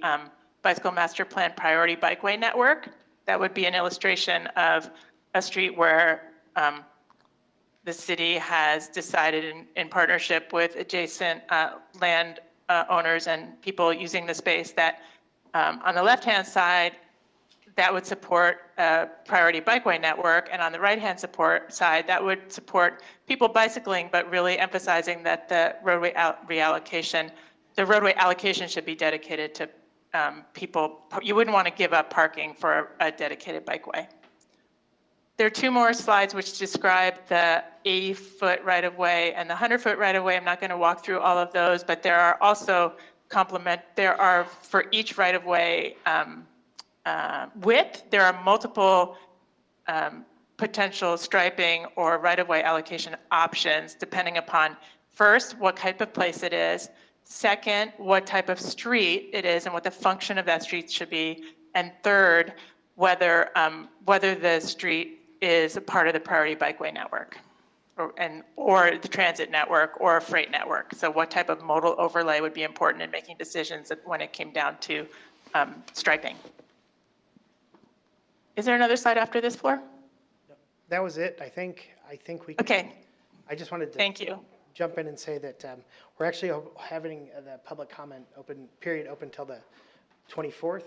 I: Bicycle Master Plan Priority Bikeway Network. That would be an illustration of a street where the city has decided in partnership with adjacent land owners and people using the space that on the left-hand side, that would support a priority bikeway network, and on the right-hand side, that would support people bicycling, but really emphasizing that the roadway allocation should be dedicated to people. You wouldn't want to give up parking for a dedicated bikeway. There are 2 more slides which describe the 80-foot right-of-way and the 100-foot right-of-way. I'm not going to walk through all of those, but there are also there are for each right-of-way width, there are multiple potential striping or right-of-way allocation options, depending upon, first, what type of place it is, second, what type of street it is and what the function of that street should be, and third, whether the street is a part of the priority bikeway network or the transit network or a freight network. So what type of modal overlay would be important in making decisions when it came down to striping. Is there another slide after this, Fleur?
H: That was it. I think we.
I: Okay.
H: I just wanted to.
I: Thank you.
H: Jump in and say that we're actually having the public comment period open till the 24th,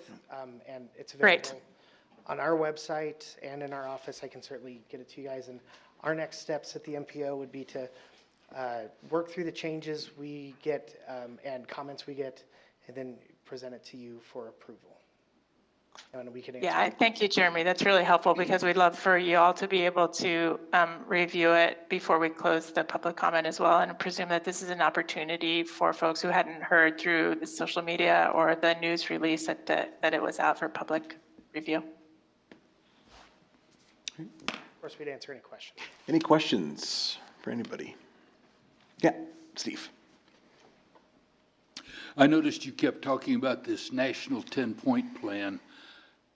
H: and it's available
I: Great.
H: on our website and in our office. I can certainly get it to you guys. And our next steps at the MPO would be to work through the changes we get and comments we get, and then present it to you for approval. And we can answer.
I: Yeah, thank you, Jeremy. That's really helpful because we'd love for you all to be able to review it before we close the public comment as well, and presume that this is an opportunity for folks who hadn't heard through the social media or the news release that it was out for public review.
H: Of course, we'd answer any questions.
A: Any questions for anybody? Yeah, Steve.
L: I noticed you kept talking about this national 10-point plan.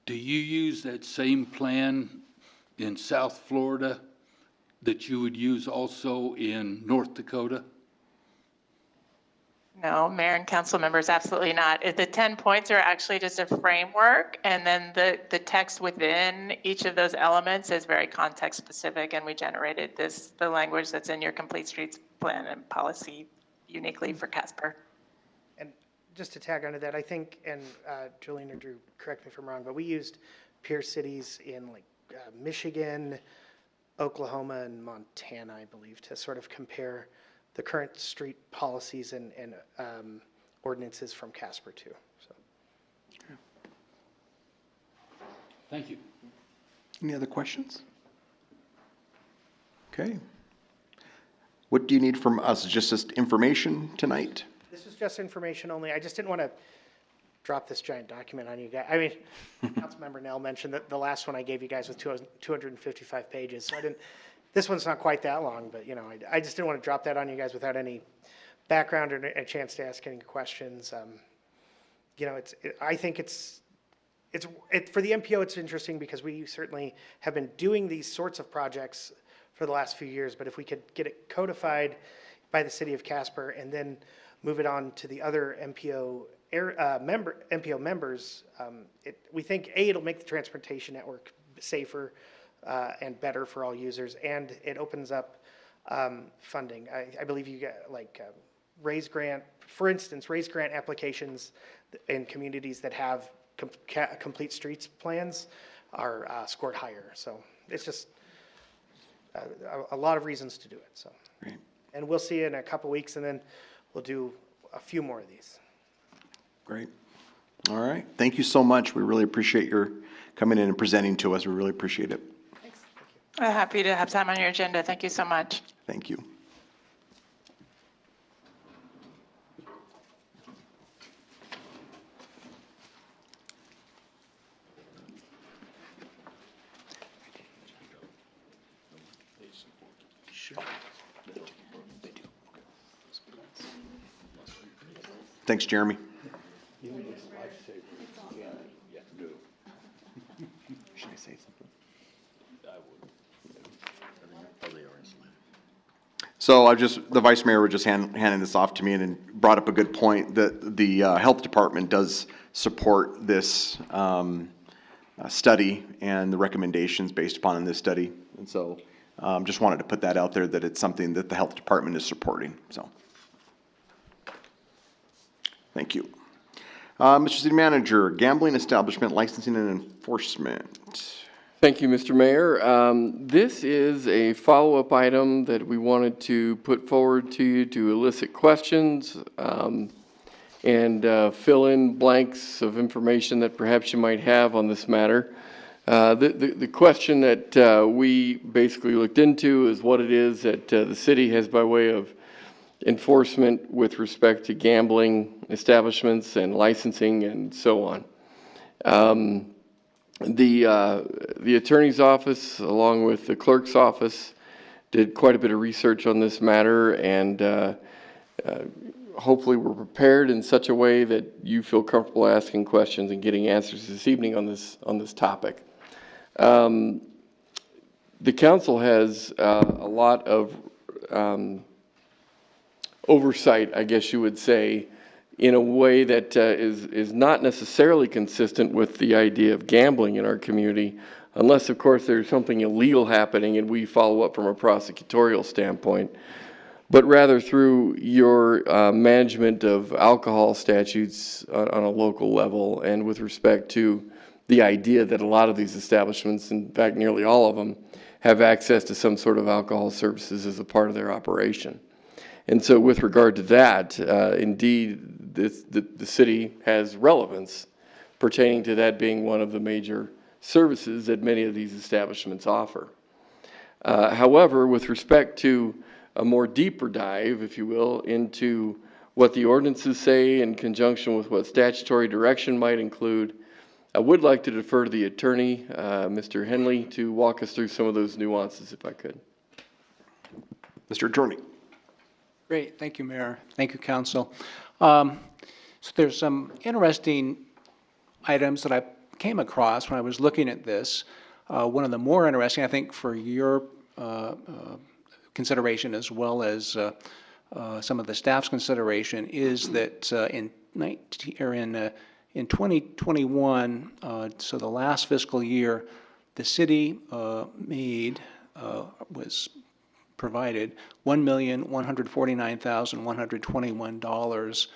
L: Do you use that same plan in South Florida that you would use also in North Dakota?
I: No, Mayor and council members, absolutely not. The 10 points are actually just a framework, and then the text within each of those elements is very context specific, and we generated the language that's in your Complete Streets Plan and policy uniquely for Casper.
H: Just to tag onto that, I think, and Julian or Drew, correct me if I'm wrong, but we used peer cities in like Michigan, Oklahoma, and Montana, I believe, to sort of compare the current street policies and ordinances from Casper too. So.
L: Thank you.
A: Any other questions? Okay. What do you need from us? Just this information tonight?
H: This is just information only. I just didn't want to drop this giant document on you guys. I mean, Councilmember Nell mentioned that the last one I gave you guys was 255 pages. So this one's not quite that long, but you know, I just didn't want to drop that on you guys without any background or a chance to ask any questions. You know, I think it's for the MPO, it's interesting because we certainly have been doing these sorts of projects for the last few years, but if we could get it codified by the city of Casper and then move it on to the other MPO members, we think, it'll make the transportation network safer and better for all users, and it opens up funding. I believe you get like raise grant, for instance, raise grant applications in communities that have complete streets plans are scored higher. So it's just a lot of reasons to do it. So,
A: Great.
H: And we'll see you in a couple weeks, and then we'll do a few more of these.
A: Great. All right. Thank you so much. We really appreciate your coming in and presenting to us. We really appreciate it.
H: Thanks.
I: I'm happy to have time on your agenda. Thank you so much.
A: Thank you. Thanks, Jeremy. Should I say something? So the vice mayor was just handing this off to me and brought up a good point that the health department does support this study and the recommendations based upon this study. And so just wanted to put that out there that it's something that the health department is supporting. So thank you. Mr. City Manager, gambling establishment licensing and enforcement.
B: Thank you, Mr. Mayor. This is a follow-up item that we wanted to put forward to you to elicit questions and fill in blanks of information that perhaps you might have on this matter. The question that we basically looked into is what it is that the city has by way of enforcement with respect to gambling establishments and licensing and so on. The attorney's office, along with the clerk's office, did quite a bit of research on this matter, and hopefully we're prepared in such a way that you feel comfortable asking questions and getting answers this evening on this topic. The council has a lot of oversight, I guess you would say, in a way that is not necessarily consistent with the idea of gambling in our community, unless, of course, there's something illegal happening and we follow up from a prosecutorial standpoint, but rather through your management of alcohol statutes on a local level, and with respect to the idea that a lot of these establishments, in fact nearly all of them, have access to some sort of alcohol services as a part of their operation. And so with regard to that, indeed, the city has relevance pertaining to that being one of the major services that many of these establishments offer. However, with respect to a more deeper dive, if you will, into what the ordinances say in conjunction with what statutory direction might include, I would like to defer to the attorney, Mr. Henley, to walk us through some of those nuances, if I could.
A: Mr. Attorney.
M: Great, thank you, Mayor. Thank you, Council. So there's some interesting items that I came across when I was looking at this. One of the more interesting, I think, for your consideration as well as some of the staff's consideration, is that in 2021, so the last fiscal year, the city was provided $1,149,121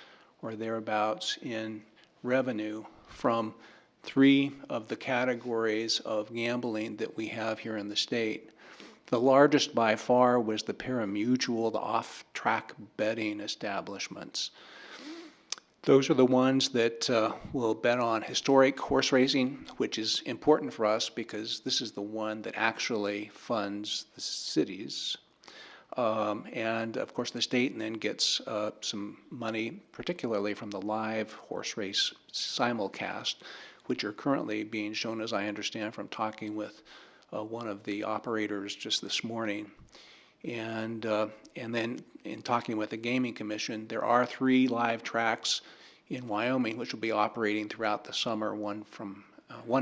M: or thereabouts in revenue from 3 of the categories of gambling that we have here in the state. The largest by far was the pari-mutuel, the off-track betting establishments. Those are the ones that will bet on historic horse racing, which is important for us because this is the one that actually funds the cities. And of course the state then gets some money, particularly from the live horse race simulcast, which are currently being shown, as I understand from talking with one of the operators just this morning. And then in talking with the Gaming Commission, there are 3 live tracks in Wyoming which will be operating throughout the summer, one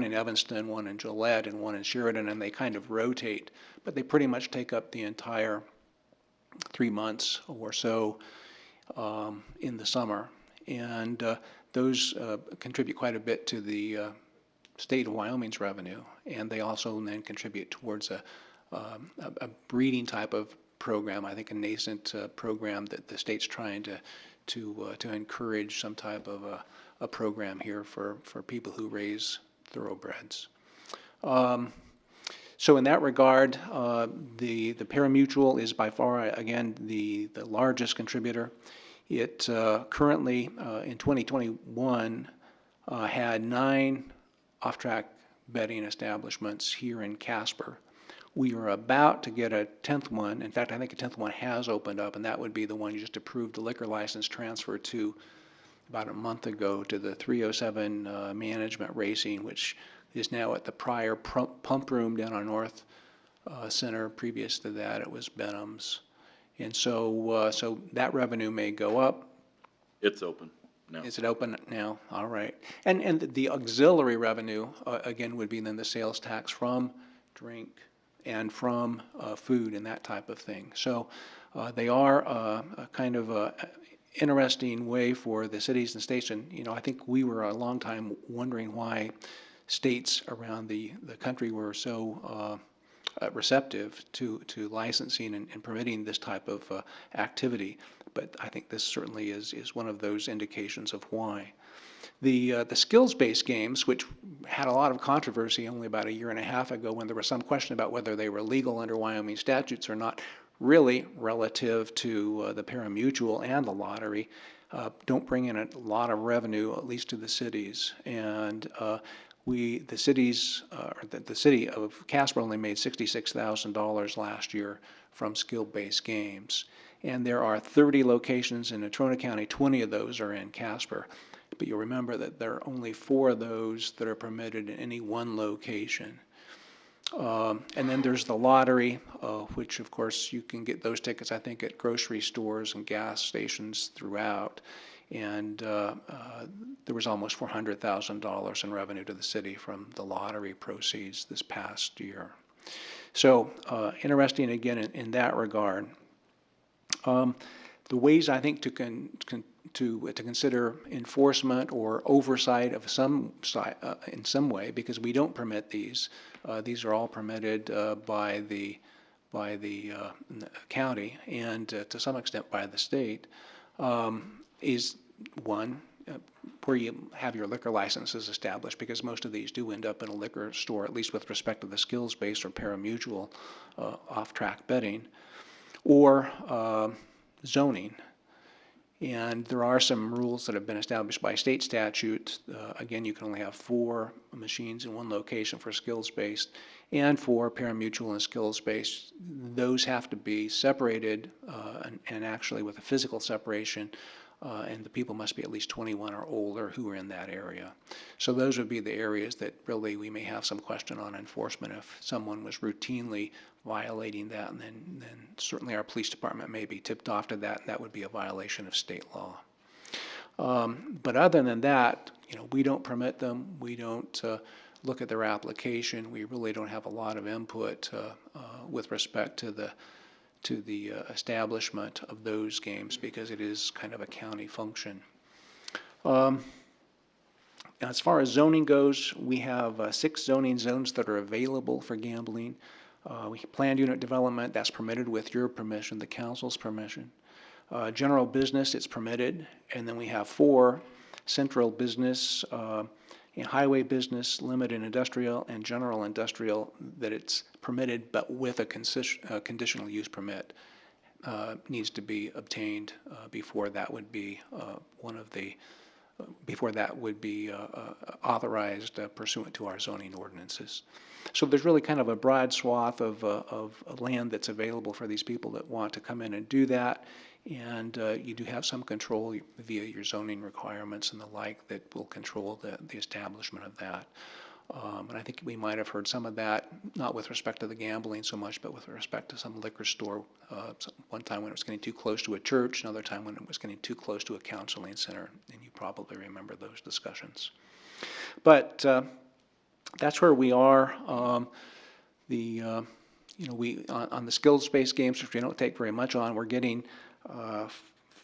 M: in Evanston, one in Gillette, and one in Sheridan, and they kind of rotate, but they pretty much take up the entire 3 months or so in the summer. And those contribute quite a bit to the state of Wyoming's revenue, and they also then contribute towards a breeding type of program, I think a nascent program that the state's trying to encourage some type of a program here for people who raise thoroughbreds. So in that regard, the pari-mutuel is by far, again, the largest contributor. It currently, in 2021, had 9 off-track betting establishments here in Casper. We are about to get a 10th one. In fact, I think a 10th one has opened up, and that would be the one you just approved the liquor license transfer to about a month ago to the 307 Management Racing, which is now at the prior pump room down on North Center. Previous to that, it was Benham's. And so so that revenue may go up.
J: It's open now.
M: Is it open now? All right. And the auxiliary revenue, again, would be then the sales tax from drink and from food and that type of thing. So they are a kind of a interesting way for the cities and states. And, you know, I think we were a long time wondering why states around the country were so receptive to licensing and permitting this type of activity. But I think this certainly is one of those indications of why. The skills-based games, which had a lot of controversy only about 1.5 years ago when there was some question about whether they were legal under Wyoming statutes or not, really relative to the pari-mutuel and the lottery, don't bring in a lot of revenue, at least to the cities. And the city of Casper only made $66,000 last year from skill-based games. And there are 30 locations in Natrona County, 20 of those are in Casper. But you'll remember that there are only 4 of those that are permitted in any one location. And then there's the lottery, which of course you can get those tickets, I think, at grocery stores and gas stations throughout. And there was almost $400,000 in revenue to the city from the lottery proceeds this past year. So interesting again in that regard. The ways I think to consider enforcement or oversight of in some way, because we don't permit these. These are all permitted by the county and to some extent by the state. Is one where you have your liquor licenses established, because most of these do end up in a liquor store, at least with respect to the skills-based or pari-mutuel off-track betting, or zoning. And there are some rules that have been established by state statute. Again, you can only have 4 machines in one location for skills-based, and for pari-mutuel and skills-based, those have to be separated and actually with a physical separation, and the people must be at least 21 or older who are in that area. So those would be the areas that really we may have some question on enforcement if someone was routinely violating that, and then certainly our police department may be tipped off to that, and that would be a violation of state law. But other than that, we don't permit them. We don't look at their application. We really don't have a lot of input with respect to the establishment of those games, because it is kind of a county function. As far as zoning goes, we have 6 zoning zones that are available for gambling. We have planned unit development, that's permitted with your permission, the council's permission. General business, it's permitted. And then we have 4, central business, and highway business, limited industrial, and general industrial, that it's permitted, but with a conditional use permit needs to be obtained before that would be authorized pursuant to our zoning ordinances. So there's really kind of a broad swath of land that's available for these people that want to come in and do that. And you do have some control via your zoning requirements and the like that will control the establishment of that. And I think we might have heard some of that, not with respect to the gambling so much, but with respect to some liquor store. One time when it was getting too close to a church, another time when it was getting too close to a counseling center, and you probably remember those discussions. But that's where we are. On the skills-based games, which we don't take very much on, we're getting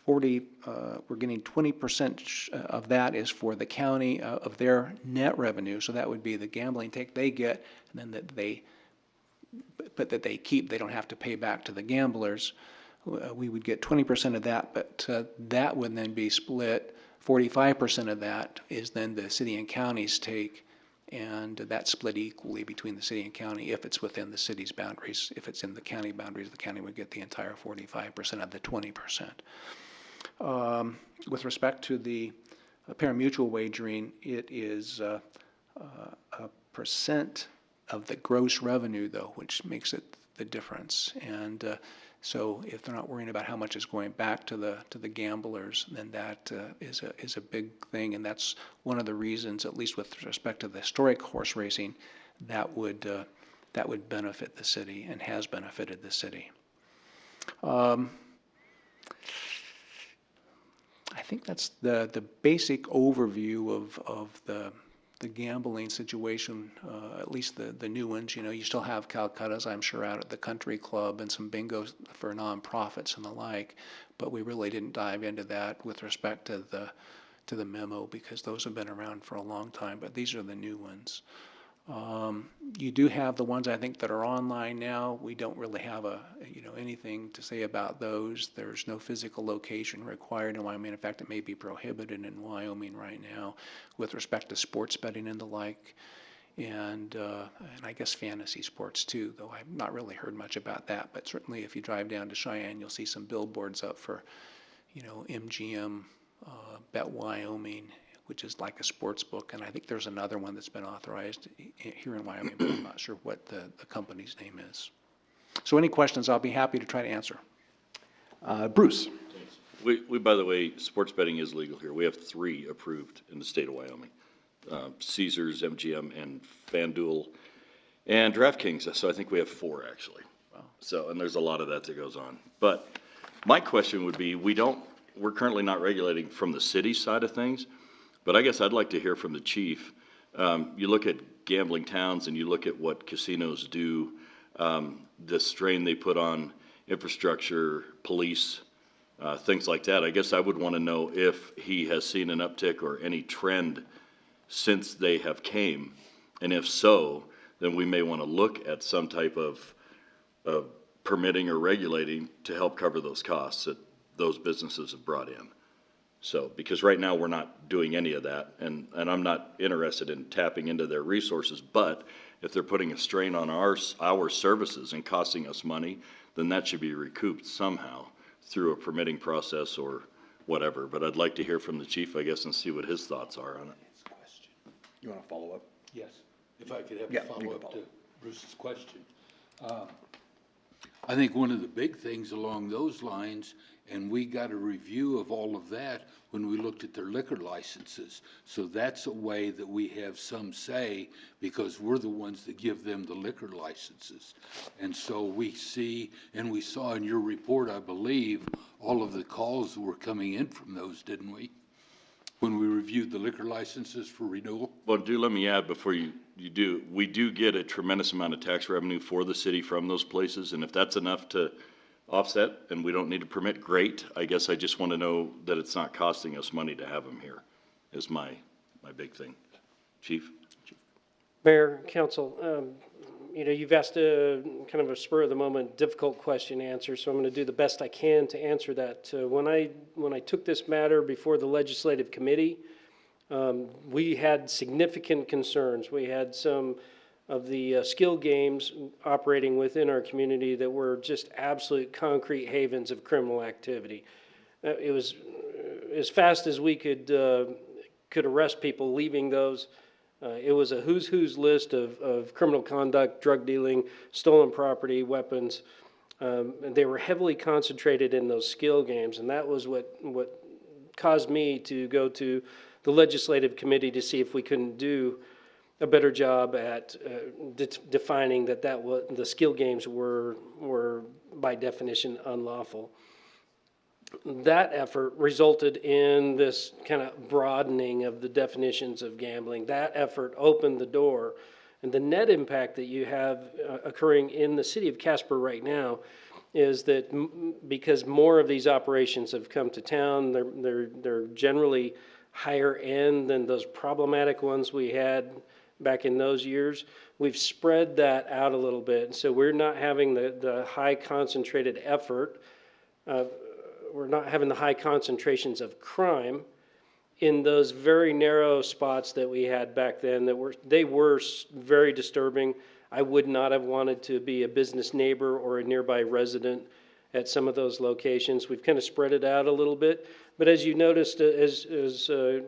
M: 20% of that is for the county of their net revenue. So that would be the gambling take they get, and then that they keep. They don't have to pay back to the gamblers. We would get 20% of that, but that would then be split. 45% of that is then the city and county's take, and that's split equally between the city and county if it's within the city's boundaries. If it's in the county boundaries, the county would get the entire 45% of the 20%. With respect to the pari-mutuel wagering, it is a percent of the gross revenue, though, which makes it the difference. And so if they're not worrying about how much is going back to the gamblers, then that is a big thing, and that's one of the reasons, at least with respect to the historic horse racing, that would benefit the city and has benefited the city. I think that's the basic overview of the gambling situation, at least the new ones. You still have Calcuttas, I'm sure, out at the country club and some bingos for nonprofits and the like, but we really didn't dive into that with respect to the memo, because those have been around for a long time, but these are the new ones. You do have the ones, I think, that are online now. We don't really have anything to say about those. There's no physical location required in Wyoming. In fact, it may be prohibited in Wyoming right now with respect to sports betting and the like, and I guess fantasy sports too, though I've not really heard much about that. But certainly if you drive down to Cheyenne, you'll see some billboards up for, MGM, Bet Wyoming, which is like a sports book, and I think there's another one that's been authorized here in Wyoming, but I'm not sure what the company's name is. So any questions, I'll be happy to try to answer.
A: Bruce.
J: We, by the way, sports betting is legal here. We have 3 approved in the state of Wyoming. Caesars, MGM, and FanDuel, and DraftKings. So I think we have 4 actually. So, and there's a lot of that goes on. But my question would be, we're currently not regulating from the city side of things, but I guess I'd like to hear from the chief. You look at gambling towns and you look at what casinos do, the strain they put on infrastructure, police, things like that. I guess I would want to know if he has seen an uptick or any trend since they have came, and if so, then we may want to look at some type of permitting or regulating to help cover those costs that those businesses have brought in. So, because right now we're not doing any of that, and I'm not interested in tapping into their resources, but if they're putting a strain on our services and costing us money, then that should be recouped somehow through a permitting process or whatever. But I'd like to hear from the chief, I guess, and see what his thoughts are on it.
A: You want to follow up?
L: Yes, if I could have
A: Yeah,
L: a
A: you can
L: follow-up
A: follow
L: to Bruce's question. I think one of the big things along those lines, and we got a review of all of that when we looked at their liquor licenses. So that's a way that we have some say, because we're the ones that give them the liquor licenses. And so we see, and we saw in your report, I believe, all of the calls that were coming in from those, didn't we? When we reviewed the liquor licenses for renewal?
J: Well, let me add before you do, we do get a tremendous amount of tax revenue for the city from those places, and if that's enough to offset and we don't need a permit, great. I guess I just want to know that it's not costing us money to have them here, is my big thing. Chief?
N: Mayor, council, you've asked a kind of a spur of the moment, difficult question to answer, so I'm going to do the best I can to answer that. When I took this matter before the legislative committee, we had significant concerns. We had some of the skill games operating within our community that were just absolute concrete havens of criminal activity. It was as fast as we could arrest people leaving those. It was a who's list of criminal conduct, drug dealing, stolen property, weapons. And they were heavily concentrated in those skill games, and that was what caused me to go to the legislative committee to see if we couldn't do a better job at defining that the skill games were by definition unlawful. That effort resulted in this kind of broadening of the definitions of gambling. That effort opened the door, and the net impact that you have occurring in the city of Casper right now is that because more of these operations have come to town, they're generally higher end than those problematic ones we had back in those years. We've spread that out a little bit, so we're not having the high concentrated effort. We're not having the high concentrations of crime in those very narrow spots that we had back then. They were very disturbing. I would not have wanted to be a business neighbor or a nearby resident at some of those locations. We've kind of spread it out a little bit. But as you noticed, as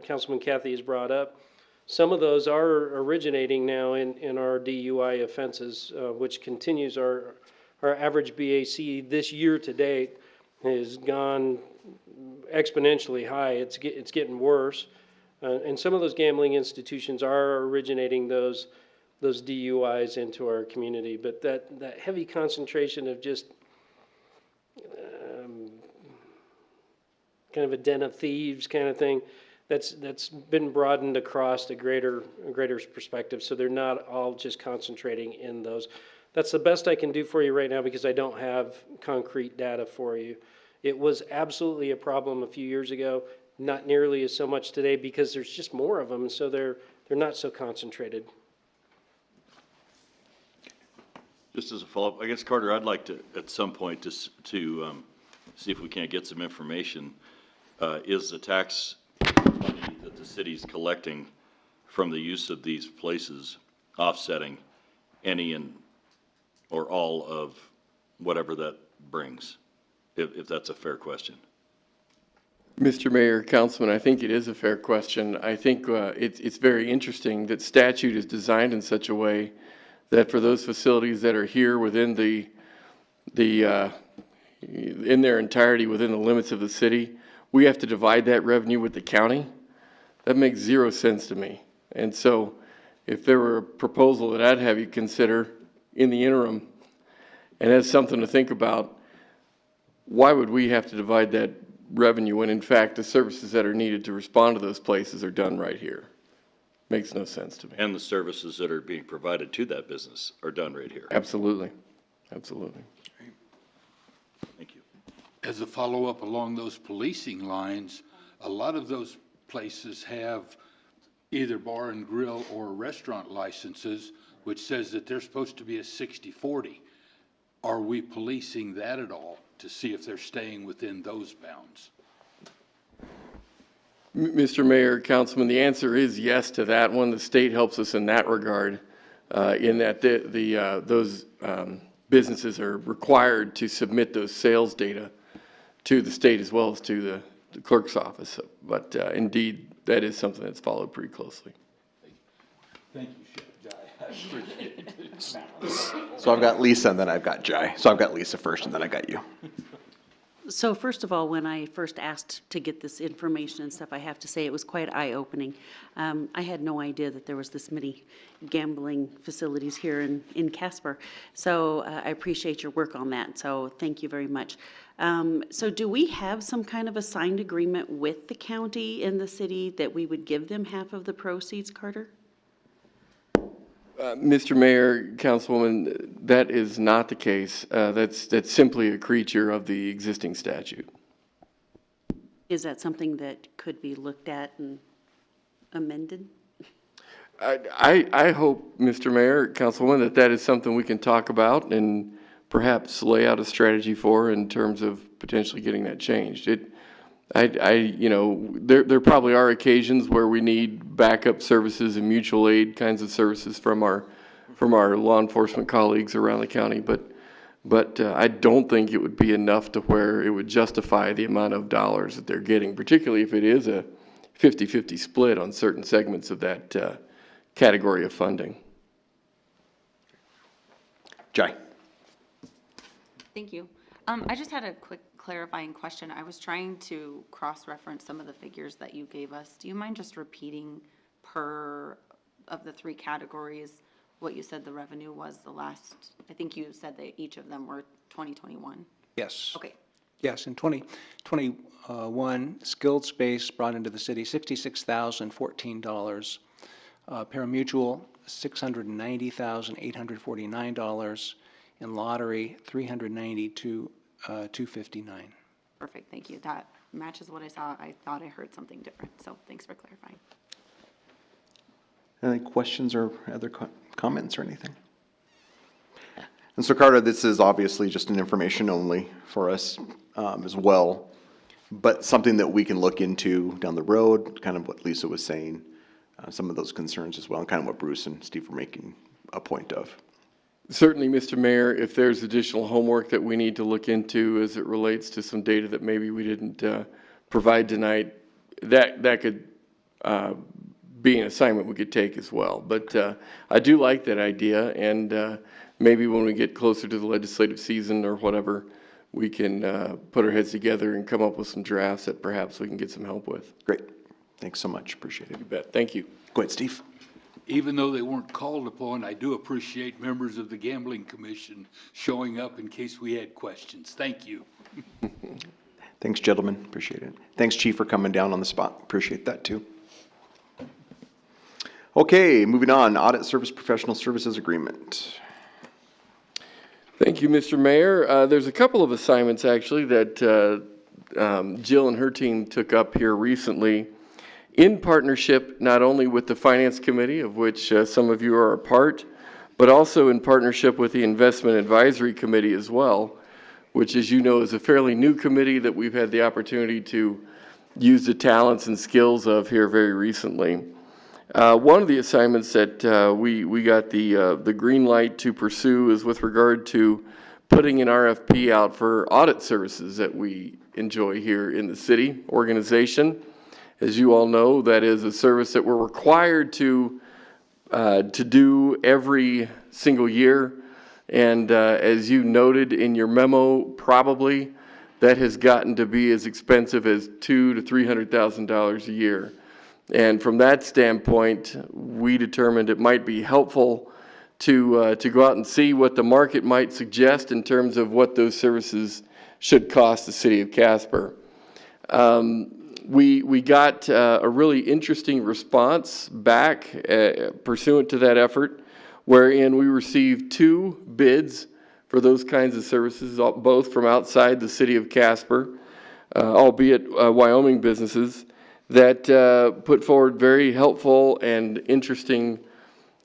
N: Councilman Cathy has brought up, some of those are originating now in our DUI offenses, which continues our average BAC this year to date has gone exponentially high. It's getting worse. And some of those gambling institutions are originating those DUIs into our community. But that heavy concentration of just kind of a den of thieves kind of thing, that's been broadened across a greater perspective. So they're not all just concentrating in those. That's the best I can do for you right now because I don't have concrete data for you. It was absolutely a problem a few years ago, not nearly as so much today because there's just more of them, so they're not so concentrated.
J: Just as a follow-up, I guess, Carter, I'd like to, at some point, to see if we can't get some information. Is the tax money that the city's collecting from the use of these places offsetting any or all of whatever that brings, if that's a fair question?
B: Mr. Mayor, Councilman, I think it is a fair question. I think it's very interesting that statute is designed in such a way that for those facilities that are here within in their entirety within the limits of the city, we have to divide that revenue with the county. That makes zero sense to me. And so if there were a proposal that I'd have you consider in the interim, and as something to think about, why would we have to divide that revenue when in fact the services that are needed to respond to those places are done right here? Makes no sense to me.
J: And the services that are being provided to that business are done right here.
B: Absolutely, absolutely.
J: Thank you.
L: As a follow-up along those policing lines, a lot of those places have either bar and grill or restaurant licenses, which says that they're supposed to be a 60/40. Are we policing that at all to see if they're staying within those bounds?
B: Mr. Mayor, Councilman, the answer is yes to that one. The state helps us in that regard, in that those businesses are required to submit those sales data to the state as well as to the clerk's office. But indeed, that is something that's followed pretty closely.
L: Thank you, Chef Jai. I appreciate it.
A: So I've got Lisa and then I've got Jai. So I've got Lisa first and then I got you.
O: So first of all, when I first asked to get this information and stuff, I have to say it was quite eye-opening. I had no idea that there was this many gambling facilities here in Casper. So I appreciate your work on that. So thank you very much. So do we have some kind of a signed agreement with the county and the city that we would give them half of the proceeds, Carter?
B: Mr. Mayor, Councilwoman, that is not the case. That's simply a creature of the existing statute.
O: Is that something that could be looked at and amended?
B: I hope, Mr. Mayor, Councilwoman, that is something we can talk about and perhaps lay out a strategy for in terms of potentially getting that changed. You know, there probably are occasions where we need backup services and mutual aid kinds of services from our law enforcement colleagues around the county, but I don't think it would be enough to where it would justify the amount of dollars that they're getting, particularly if it is a 50-50 split on certain segments of that category of funding.
A: Jai.
P: Thank you. I just had a quick clarifying question. I was trying to cross-reference some of the figures that you gave us. Do you mind just repeating per of the three categories what you said the revenue was the last? I think you said that each of them were 2021.
M: Yes.
P: Okay.
M: Yes, in 2021, skilled space brought into the city $66,014. Parimutuel, $690,849. And lottery, $392,259.
P: Perfect, thank you. That matches what I saw. I thought I heard something different, so thanks for clarifying.
A: Any questions or other comments or anything? And so Carter, this is obviously just an information only for us as well, but something that we can look into down the road, kind of what Lisa was saying, some of those concerns as well, and kind of what Bruce and Steve were making a point of.
B: Certainly, Mr. Mayor, if there's additional homework that we need to look into as it relates to some data that maybe we didn't provide tonight, that could be an assignment we could take as well. But I do like that idea, and maybe when we get closer to the legislative season or whatever, we can put our heads together and come up with some drafts that perhaps we can get some help with.
A: Great. Thanks so much. Appreciate it.
B: You bet. Thank you.
A: Go ahead, Steve.
L: Even though they weren't called upon, I do appreciate members of the Gambling Commission showing up in case we had questions. Thank you.
A: Thanks, gentlemen. Appreciate it. Thanks, Chief, for coming down on the spot. Appreciate that, too. Okay, moving on. Audit Service Professional Services Agreement.
B: Thank you, Mr. Mayor. There's a couple of assignments, actually, that Jill and her team took up here recently in partnership not only with the Finance Committee, of which some of you are a part, but also in partnership with the Investment Advisory Committee as well, which, as you know, is a fairly new committee that we've had the opportunity to use the talents and skills of here very recently. One of the assignments that we got the green light to pursue is with regard to putting an RFP out for audit services that we enjoy here in the city organization. As you all know, that is a service that we're required to do every single year. And as you noted in your memo, probably that has gotten to be as expensive as $200,000 to $300,000 a year. And from that standpoint, we determined it might be helpful to go out and see what the market might suggest in terms of what those services should cost the city of Casper. We got a really interesting response back pursuant to that effort, wherein we received 2 bids for those kinds of services, both from outside the city of Casper, albeit Wyoming businesses, that put forward very helpful and interesting,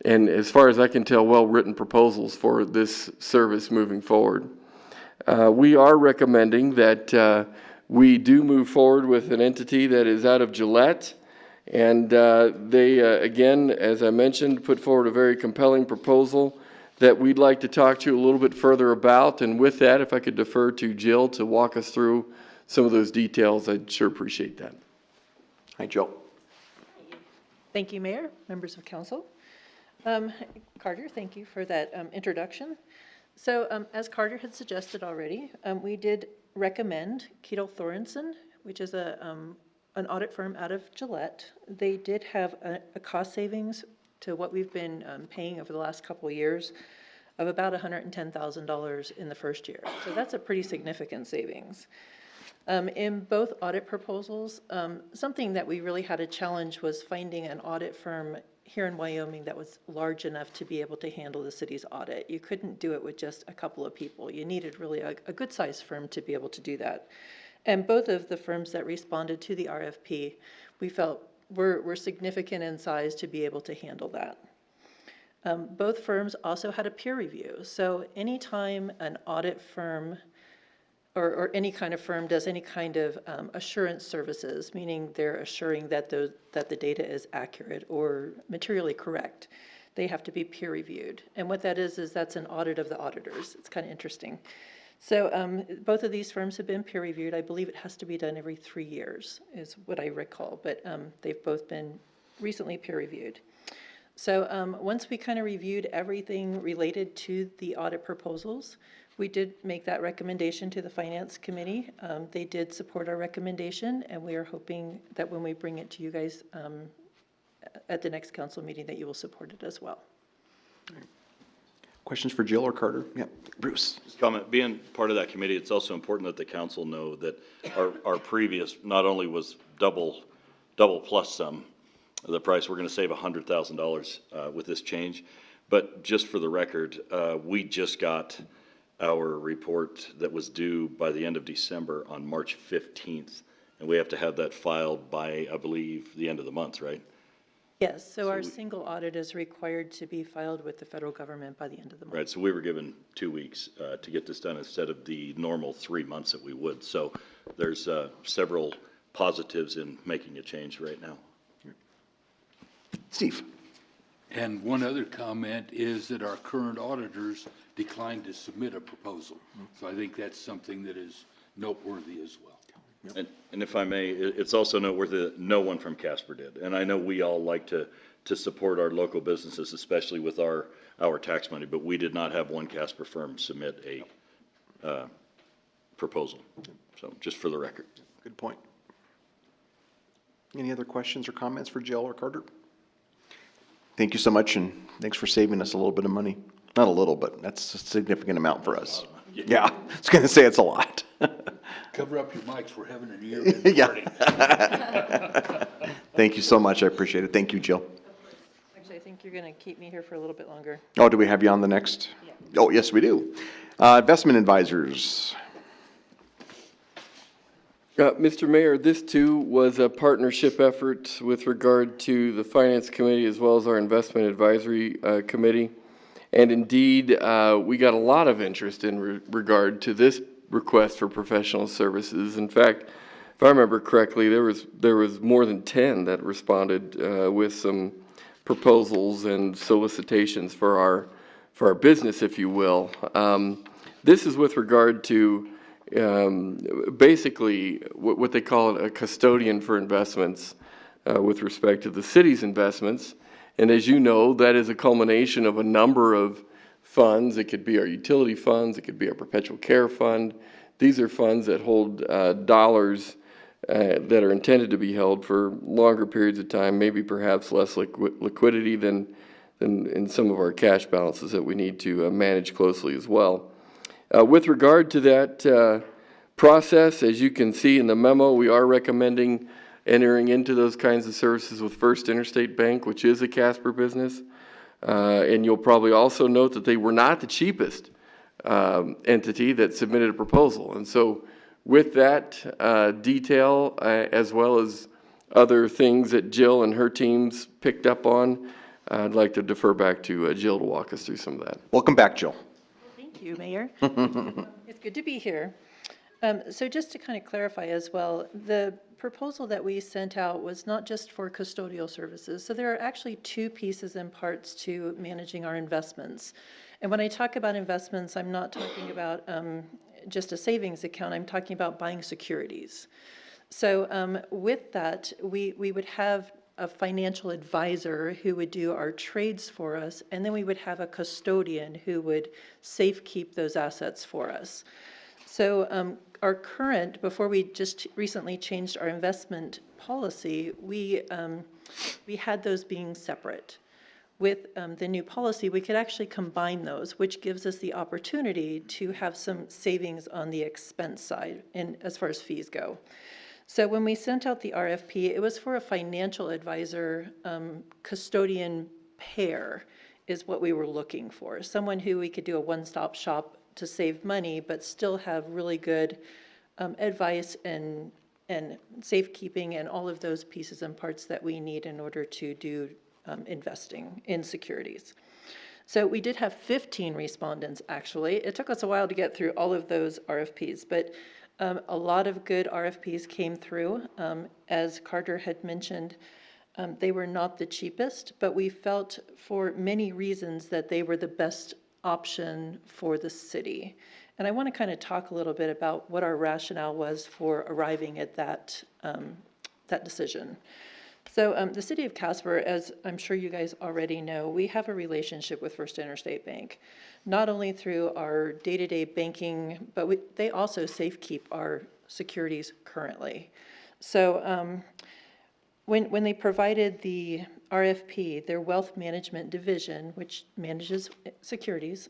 B: and as far as I can tell, well-written proposals for this service moving forward. We are recommending that we do move forward with an entity that is out of Gillette, and they, again, as I mentioned, put forward a very compelling proposal that we'd like to talk to you a little bit further about. And with that, if I could defer to Jill to walk us through some of those details, I'd sure appreciate that.
A: Hi, Jill.
Q: Thank you, Mayor, members of council. Carter, thank you for that introduction. So as Carter had suggested already, we did recommend Ketel Thorensen, which is an audit firm out of Gillette. They did have a cost savings to what we've been paying over the last couple of years of about $110,000 in the first year. So that's a pretty significant savings. In both audit proposals, something that we really had a challenge was finding an audit firm here in Wyoming that was large enough to be able to handle the city's audit. You couldn't do it with just a couple of people. You needed really a good sized firm to be able to do that. And both of the firms that responded to the RFP, we felt were significant in size to be able to handle that. Both firms also had a peer review. So anytime an audit firm or any kind of firm does any kind of assurance services, meaning they're assuring that the data is accurate or materially correct, they have to be peer reviewed. And what that is that's an audit of the auditors. It's kind of interesting. So both of these firms have been peer reviewed. I believe it has to be done every 3 years is what I recall, but they've both been recently peer reviewed. So once we kind of reviewed everything related to the audit proposals, we did make that recommendation to the Finance Committee. They did support our recommendation, and we are hoping that when we bring it to you guys at the next council meeting that you will support it as well.
A: Questions for Jill or Carter? Yeah, Bruce.
J: Just comment, being part of that committee, it's also important that the council know that our previous not only was double plus some the price, we're going to save $100,000 with this change, but just for the record, we just got our report that was due by the end of December on March 15th, and we have to have that filed by, I believe, the end of the month, right?
Q: Yes, so our single audit is required to be filed with the federal government by the end of the month.
J: Right, so we were given 2 weeks to get this done instead of the normal 3 months that we would. So there's several positives in making a change right now.
A: Steve.
L: And one other comment is that our current auditors declined to submit a proposal. So I think that's something that is noteworthy as well.
J: And if I may, it's also noteworthy that no one from Casper did. And I know we all like to support our local businesses, especially with our tax money, but we did not have one Casper firm submit a proposal. So just for the record.
A: Good point. Any other questions or comments for Jill or Carter? Thank you so much, and thanks for saving us a little bit of money. Not a little, but that's a significant amount for us. Yeah, I was going to say it's a lot.
L: Cover up your mics, we're having an ear.
A: Yeah. Thank you so much, I appreciate it. Thank you, Jill.
Q: Actually, I think you're going to keep me here for a little bit longer.
A: Oh, do we have you on the next? Yeah. Oh, yes, we do. Investment advisors.
B: Mr. Mayor, this too was a partnership effort with regard to the Finance Committee as well as our Investment Advisory Committee. And indeed, we got a lot of interest in regard to this request for professional services. In fact, if I remember correctly, there was more than 10 that responded with some proposals and solicitations for our business, if you will. This is with regard to basically what they call a custodian for investments with respect to the city's investments. And as you know, that is a culmination of a number of funds. It could be our utility funds, it could be our perpetual care fund, These are funds that hold dollars that are intended to be held for longer periods of time, maybe perhaps less liquidity than in some of our cash balances that we need to manage closely as well. With regard to that process, as you can see in the memo, we are recommending entering into those kinds of services with First Interstate Bank, which is a Casper business. And you'll probably also note that they were not the cheapest entity that submitted a proposal. And so with that detail, as well as other things that Jill and her teams picked up on, I'd like to defer back to Jill to walk us through some of that.
A: Welcome back, Jill.
Q: Thank you, Mayor. It's good to be here. So just to kind of clarify as well, the proposal that we sent out was not just for custodial services. So there are actually two pieces and parts to managing our investments. And when I talk about investments, I'm not talking about just a savings account. I'm talking about buying securities. So with that, we would have a financial advisor who would do our trades for us, and then we would have a custodian who would safekeep those assets for us. So our current, before we just recently changed our investment policy, we had those being separate. With the new policy, we could actually combine those, which gives us the opportunity to have some savings on the expense side and as far as fees go. So when we sent out the RFP, it was for a financial advisor custodian pair is what we were looking for. Someone who we could do a one-stop shop to save money, but still have really good advice and safekeeping and all of those pieces and parts that we need in order to do investing in securities. So we did have 15 respondents, actually. It took us a while to get through all of those RFPs, but a lot of good RFPs came through. As Carter had mentioned, they were not the cheapest, but we felt for many reasons that they were the best option for the city. And I want to kind of talk a little bit about what our rationale was for arriving at that, that decision. So the city of Casper, as I'm sure you guys already know, we have a relationship with First Interstate Bank, not only through our day-to-day banking, but they also safekeep our securities currently. So when they provided the RFP, their wealth management division, which manages securities,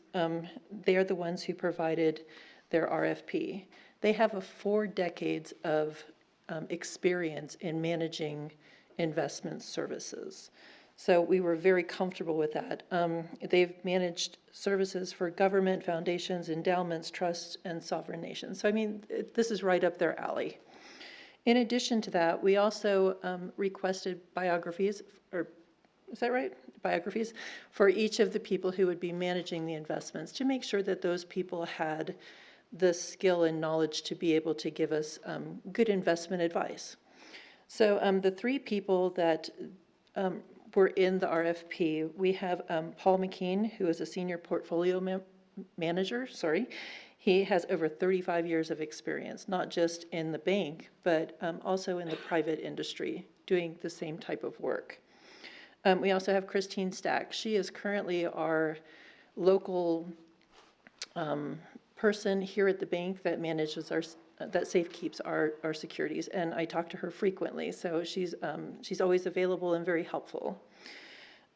Q: they are the ones who provided their RFP. They have 4 decades of experience in managing investment services. So we were very comfortable with that. They've managed services for government, foundations, endowments, trusts, and sovereign nations. So I mean, this is right up their alley. In addition to that, we also requested biographies, or is that right? Biographies for each of the people who would be managing the investments to make sure that those people had the skill and knowledge to be able to give us good investment advice. So the 3 people that were in the RFP, we have Paul McKean, who is a senior portfolio manager, He has over 35 years of experience, not just in the bank, but also in the private industry, doing the same type of work. We also have Christine Stack. She is currently our local person here at the bank that manages our, that safekeeps our securities, and I talk to her frequently, so she's always available and very helpful.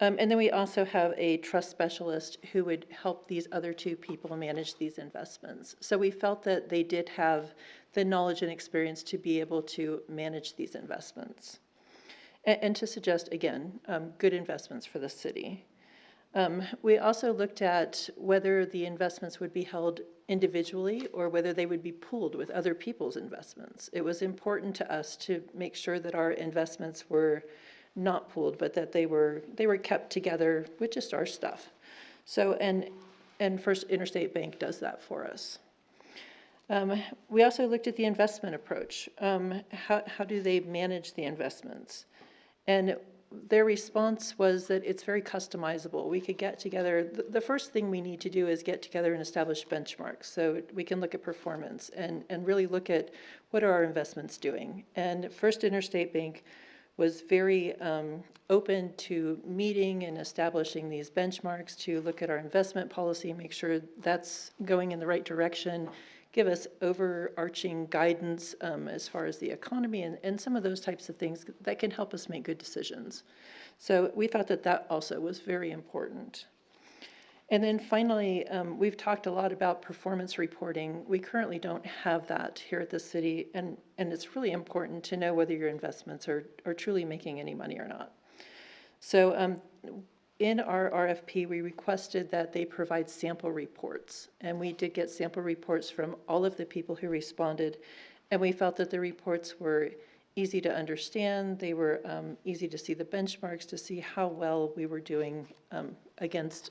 Q: And then we also have a trust specialist who would help these other 2 people manage these investments. So we felt that they did have the knowledge and experience to be able to manage these investments. And to suggest, again, good investments for the city. We also looked at whether the investments would be held individually or whether they would be pooled with other people's investments. It was important to us to make sure that our investments were not pooled, but that they were kept together with just our stuff. So, and First Interstate Bank does that for us. We also looked at the investment approach. How do they manage the investments? And their response was that it's very customizable. We could get together, the first thing we need to do is get together and establish benchmarks so we can look at performance and really look at what are our investments doing. And First Interstate Bank was very open to meeting and establishing these benchmarks to look at our investment policy, make sure that's going in the right direction, give us overarching guidance as far as the economy and some of those types of things that can help us make good decisions. So we thought that that also was very important. And then finally, we've talked a lot about performance reporting. We currently don't have that here at the city, and it's really important to know whether your investments are truly making any money or not. So in our RFP, we requested that they provide sample reports, and we did get sample reports from all of the people who responded, and we felt that the reports were easy to understand. They were easy to see the benchmarks, to see how well we were doing against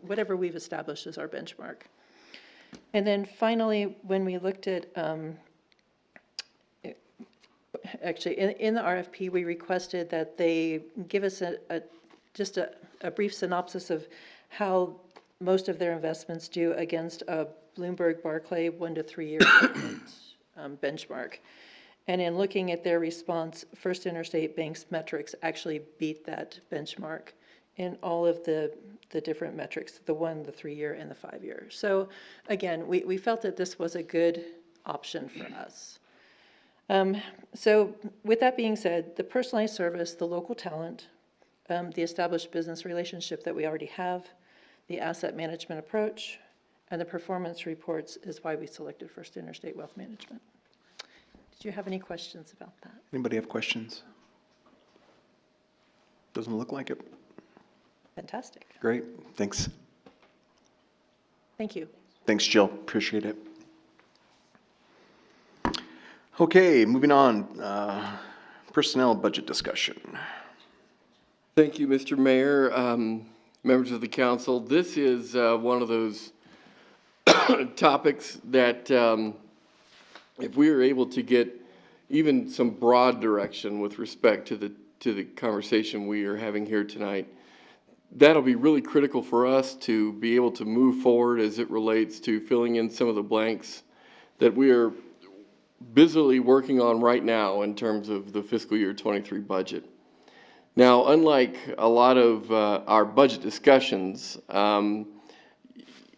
Q: whatever we've established as our benchmark. And then finally, when we looked at, actually in the RFP, we requested that they give us just a brief synopsis of how most of their investments do against a Bloomberg Barclay 1 to 3 year benchmark. And in looking at their response, First Interstate Bank's metrics actually beat that benchmark in all of the different metrics, the 1, the 3 year, and the 5 year. So again, we felt that this was a good option for us. So with that being said, the personalized service, the local talent, the established business relationship that we already have, the asset management approach, and the performance reports is why we selected First Interstate Wealth Management. Did you have any questions about that?
A: Anybody have questions? Doesn't look like it.
Q: Fantastic.
A: Great, thanks.
Q: Thank you.
A: Thanks, Jill, appreciate it. Okay, moving on, personnel budget discussion.
B: Thank you, Mr. Mayor, members of the council. This is one of those topics that if we are able to get even some broad direction with respect to the conversation we are having here tonight, that'll be really critical for us to be able to move forward as it relates to filling in some of the blanks that we are busily working on right now in terms of the fiscal year 23 budget. Now, unlike a lot of our budget discussions,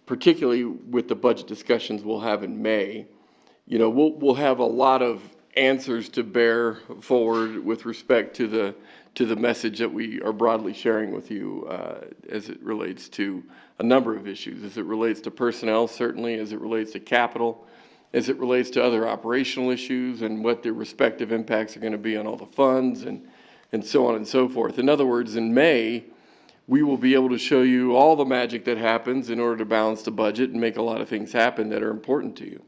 B: particularly with the budget discussions we'll have in May, you know, we'll have a lot of answers to bear forward with respect to the message that we are broadly sharing with you as it relates to a number of issues, as it relates to personnel, certainly, as it relates to capital, as it relates to other operational issues and what their respective impacts are going to be on all the funds and so on and so forth. In other words, in May, we will be able to show you all the magic that happens in order to balance the budget and make a lot of things happen that are important to you.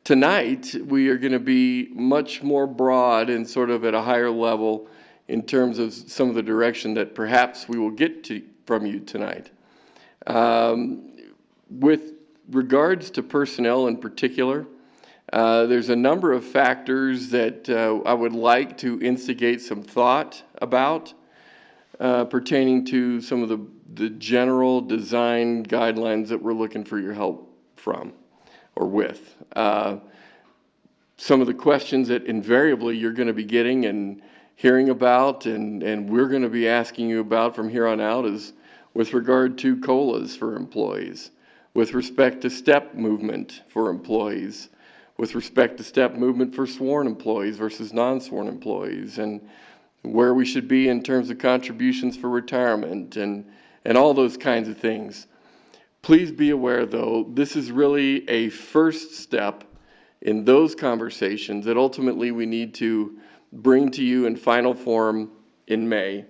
B: Tonight, we are going to be much more broad and sort of at a higher level in terms of some of the direction that perhaps we will get to from you tonight. With regards to personnel in particular, there's a number of factors that I would like to instigate some thought about pertaining to some of the general design guidelines that we're looking for your help from or with. Some of the questions that invariably you're going to be getting and hearing about and we're going to be asking you about from here on out is with regard to COLAs for employees, with respect to step movement for employees, with respect to step movement for sworn employees versus non-sworn employees, and where we should be in terms of contributions for retirement and all those kinds of things. Please be aware, though, this is really a first step in those conversations that ultimately we need to bring to you in final form in May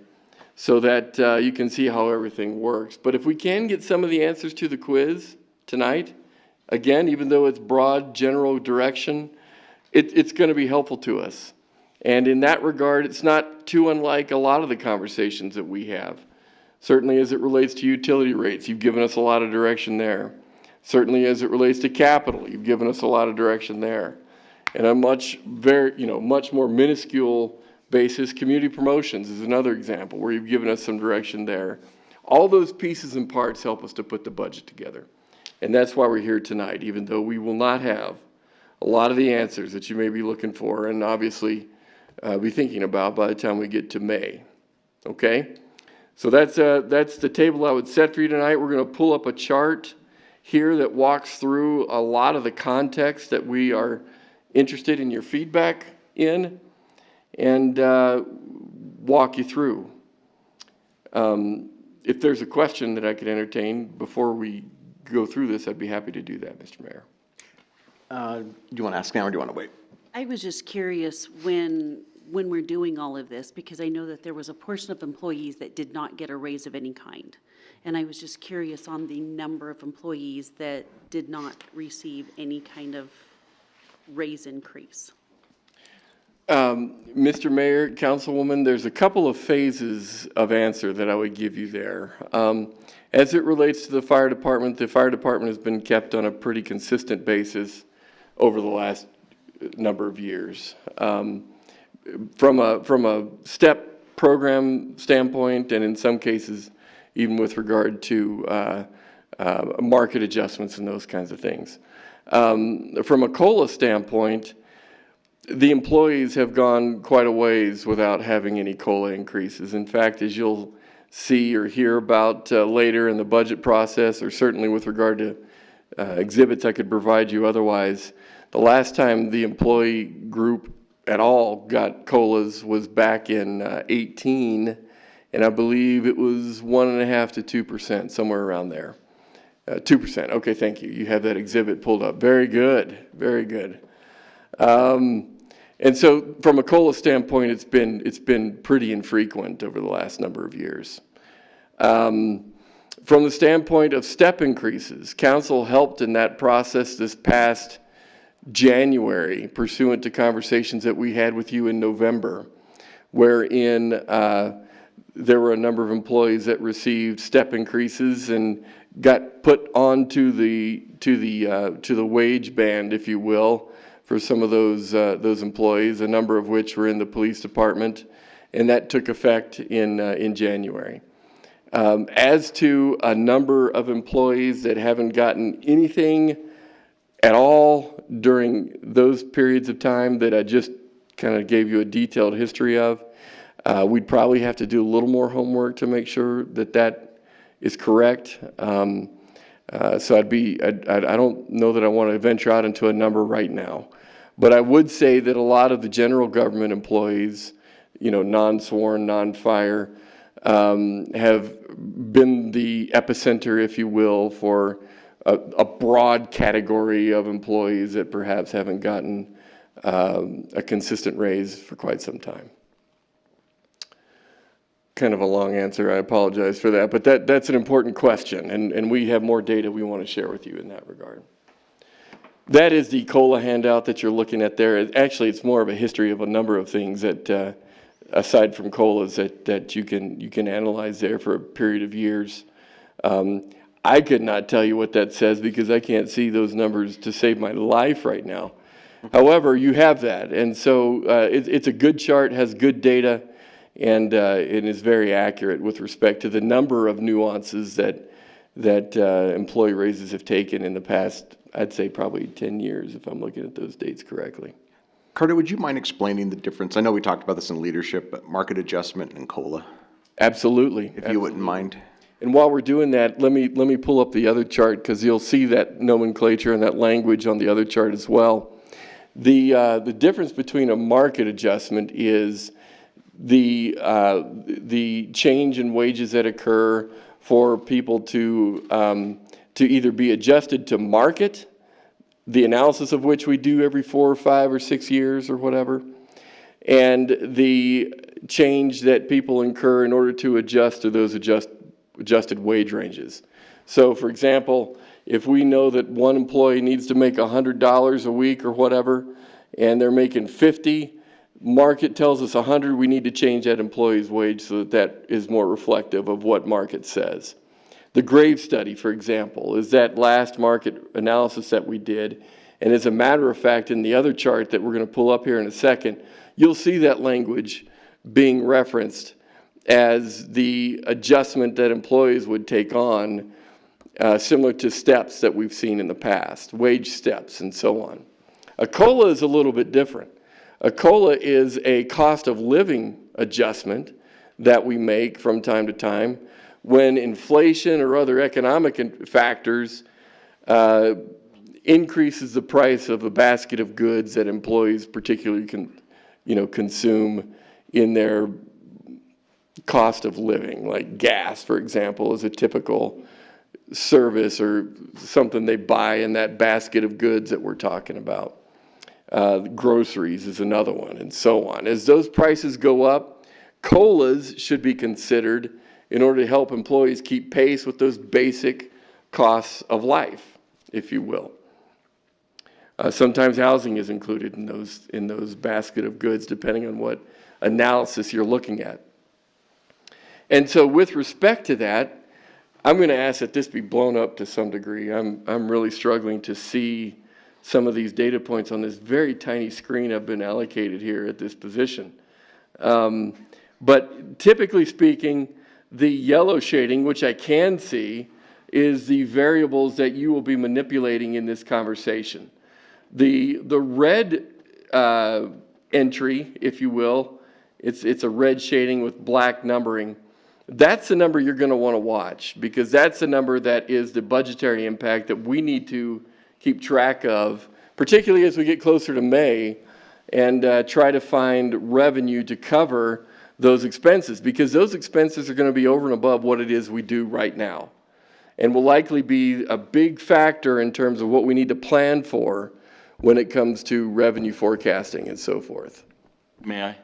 B: so that you can see how everything works. But if we can get some of the answers to the quiz tonight, again, even though it's broad, general direction, it's going to be helpful to us. And in that regard, it's not too unlike a lot of the conversations that we have. Certainly as it relates to utility rates, you've given us a lot of direction there. Certainly as it relates to capital, you've given us a lot of direction there. And a much more minuscule basis, community promotions is another example where you've given us some direction there. All those pieces and parts help us to put the budget together. And that's why we're here tonight, even though we will not have a lot of the answers that you may be looking for and obviously be thinking about by the time we get to May. Okay? So that's the table I would set for you tonight. We're going to pull up a chart here that walks through a lot of the context that we are interested in your feedback in, and walk you through. If there's a question that I could entertain before we go through this, I'd be happy to do that, Mr. Mayor.
A: Do you want to ask now or do you want to wait?
O: I was just curious when we're doing all of this, because I know that there was a portion of employees that did not get a raise of any kind. And I was just curious on the number of employees that did not receive any kind of raise increase.
B: Mr. Mayor, Councilwoman, there's a couple of phases of answer that I would give you there. As it relates to the fire department has been kept on a pretty consistent basis over the last number of years. From a STEP program standpoint, and in some cases, even with regard to market adjustments and those kinds of things. From a COLA standpoint, the employees have gone quite a ways without having any COLA increases. In fact, as you'll see or hear about later in the budget process, or certainly with regard to exhibits I could provide you otherwise, the last time the employee group at all got COLAs was back in 18, and I believe it was 1.5% to 2%, somewhere around there. 2%, okay, thank you. You have that exhibit pulled up. Very good, very good. And so from a COLA standpoint, it's been pretty infrequent over the last number of years. From the standpoint of step increases, council helped in that process this past January, pursuant to conversations that we had with you in November, wherein there were a number of employees that received step increases and got put onto the wage band, if you will, for some of those employees, a number of which were in the police department, and that took effect in January. As to a number of employees that haven't gotten anything at all during those periods of time that I just kind of gave you a detailed history of, we'd probably have to do a little more homework to make sure that that is correct. So I don't know that I want to venture out into a number right now. But I would say that a lot of the general government employees, you know, non-sworn, non-fire, have been the epicenter, if you will, for a broad category of employees that perhaps haven't gotten a consistent raise for quite some time. Kind of a long answer, I apologize for that, but that's an important question, and we have more data we want to share with you in that regard. That is the COLA handout that you're looking at there. Actually, it's more of a history of a number of things that, aside from COLAs, that you can analyze there for a period of years. I could not tell you what that says because I can't see those numbers to save my life right now. However, you have that, and so it's a good chart, has good data, and it is very accurate with respect to the number of nuances that employee raises have taken in the past, I'd say probably 10 years, if I'm looking at those dates correctly.
A: Carter, would you mind explaining the difference? I know we talked about this in leadership, but market adjustment and COLA.
B: Absolutely.
A: If you wouldn't mind.
B: And while we're doing that, let me pull up the other chart, because you'll see that nomenclature and that language on the other chart as well. The difference between a market adjustment is the change in wages that occur for people to either be adjusted to market, the analysis of which we do every 4 or 5 or 6 years or whatever, and the change that people incur in order to adjust to those adjusted wage ranges. So for example, if we know that one employee needs to make $100 a week or whatever, and they're making 50, market tells us 100, we need to change that employee's wage so that that is more reflective of what market says. The Grave study, for example, is that last market analysis that we did. And as a matter of fact, in the other chart that we're going to pull up here in a second, you'll see that language being referenced as the adjustment that employees would take on, similar to steps that we've seen in the past, wage steps and so on. A COLA is a little bit different. A COLA is a cost of living adjustment that we make from time to time when inflation or other economic factors increases the price of a basket of goods that employees particularly consume in their cost of living, like gas, for example, is a typical service or something they buy in that basket of goods that we're talking about. Groceries is another one, and so on. As those prices go up, COLAs should be considered in order to help employees keep pace with those basic costs of life, if you will. Sometimes housing is included in those basket of goods, depending on what analysis you're looking at. And so with respect to that, I'm going to ask that this be blown up to some degree. I'm really struggling to see some of these data points on this very tiny screen I've been allocated here at this position. But typically speaking, the yellow shading, which I can see, is the variables that you will be manipulating in this conversation. The red entry, if you will, it's a red shading with black numbering. That's the number you're going to want to watch, because that's the number that is the budgetary impact that we need to keep track of, particularly as we get closer to May, and try to find revenue to cover those expenses, because those expenses are going to be over and above what it is we do right now, and will likely be a big factor in terms of what we need to plan for when it comes to revenue forecasting and so forth.
J: May I?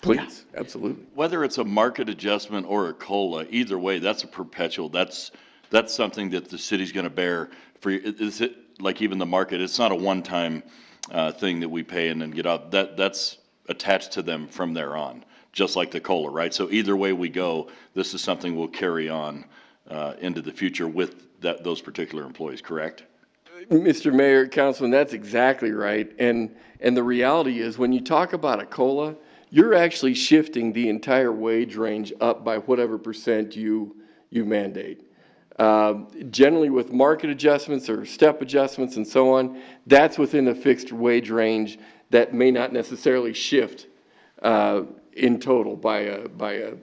B: Please, absolutely.
J: Whether it's a market adjustment or a COLA, either way, that's a perpetual. That's something that the city's going to bear for. Is it like even the market? It's not a one-time thing that we pay and then get out. That's attached to them from there on, just like the COLA, right? So either way we go, this is something we'll carry on into the future with those particular employees. Correct?
B: Mr. Mayor, Councilman, that's exactly right. And the reality is, when you talk about a COLA, you're actually shifting the entire wage range up by whatever percent you mandate. Generally with market adjustments or step adjustments and so on, that's within a fixed wage range that may not necessarily shift in total by a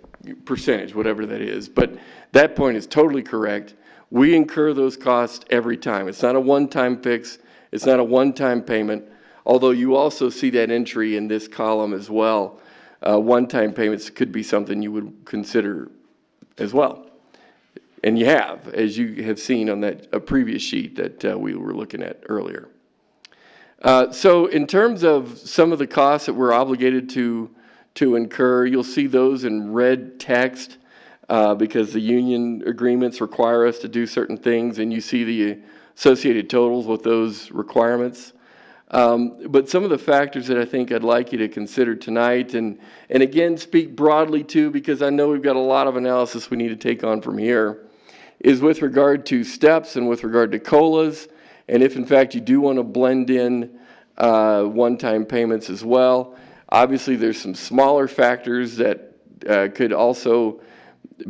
B: percentage, whatever that is. But that point is totally correct. We incur those costs every time. It's not a one-time fix. It's not a one-time payment, although you also see that entry in this column as well. One-time payments could be something you would consider as well. And you have, as you have seen on that previous sheet that we were looking at earlier. So in terms of some of the costs that we're obligated to incur, you'll see those in red text because the union agreements require us to do certain things, and you see the associated totals with those requirements. But some of the factors that I think I'd like you to consider tonight, and again speak broadly to, because I know we've got a lot of analysis we need to take on from here, is with regard to steps and with regard to COLAs, and if in fact you do want to blend in one-time payments as well. Obviously there's some smaller factors that could also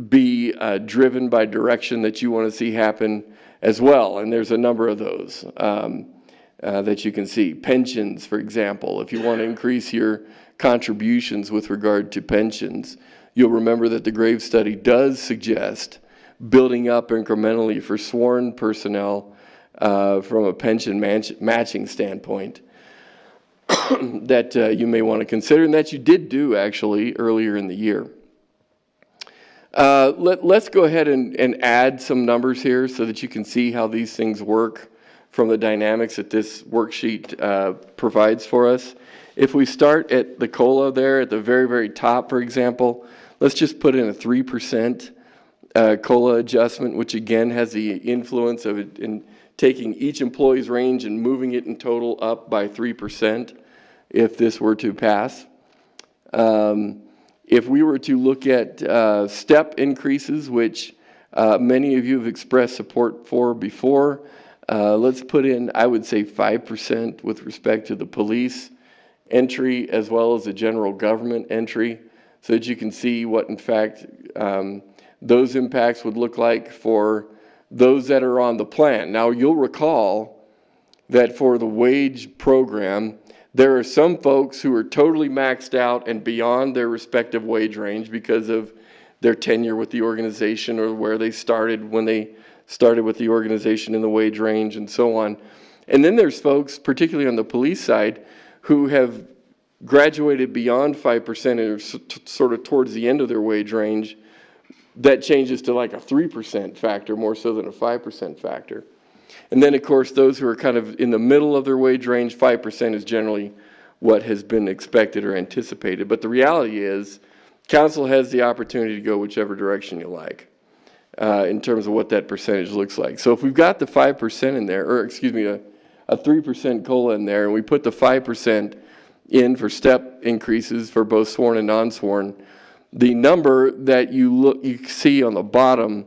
B: be driven by direction that you want to see happen as well, and there's a number of those that you can see. Pensions, for example, if you want to increase your contributions with regard to pensions, you'll remember that the Graves study does suggest building up incrementally for sworn personnel from a pension matching standpoint that you may want to consider, and that you did do actually earlier in the year. Let's go ahead and add some numbers here so that you can see how these things work from the dynamics that this worksheet provides for us. If we start at the COLA there at the very, very top, for example, let's just put in a 3% COLA adjustment, which again has the influence of it in taking each employee's range and moving it in total up by 3% if this were to pass. If we were to look at step increases, which many of you have expressed support for before, let's put in, I would say, 5% with respect to the police entry as well as the general government entry, so that you can see what, in fact, those impacts would look like for those that are on the plan. Now, you'll recall that for the wage program, there are some folks who are totally maxed out and beyond their respective wage range because of their tenure with the organization or where they started when they started with the organization in the wage range and so on. And then there's folks, particularly on the police side, who have graduated beyond 5% and are sort of towards the end of their wage range. That changes to like a 3% factor more so than a 5% factor. And then, of course, those who are kind of in the middle of their wage range, 5% is generally what has been expected or anticipated. But the reality is, council has the opportunity to go whichever direction you like in terms of what that percentage looks like. So if we've got the 5% in there, or excuse me, a 3% COLA in there, and we put the 5% in for step increases for both sworn and non-sworn, the number that you see on the bottom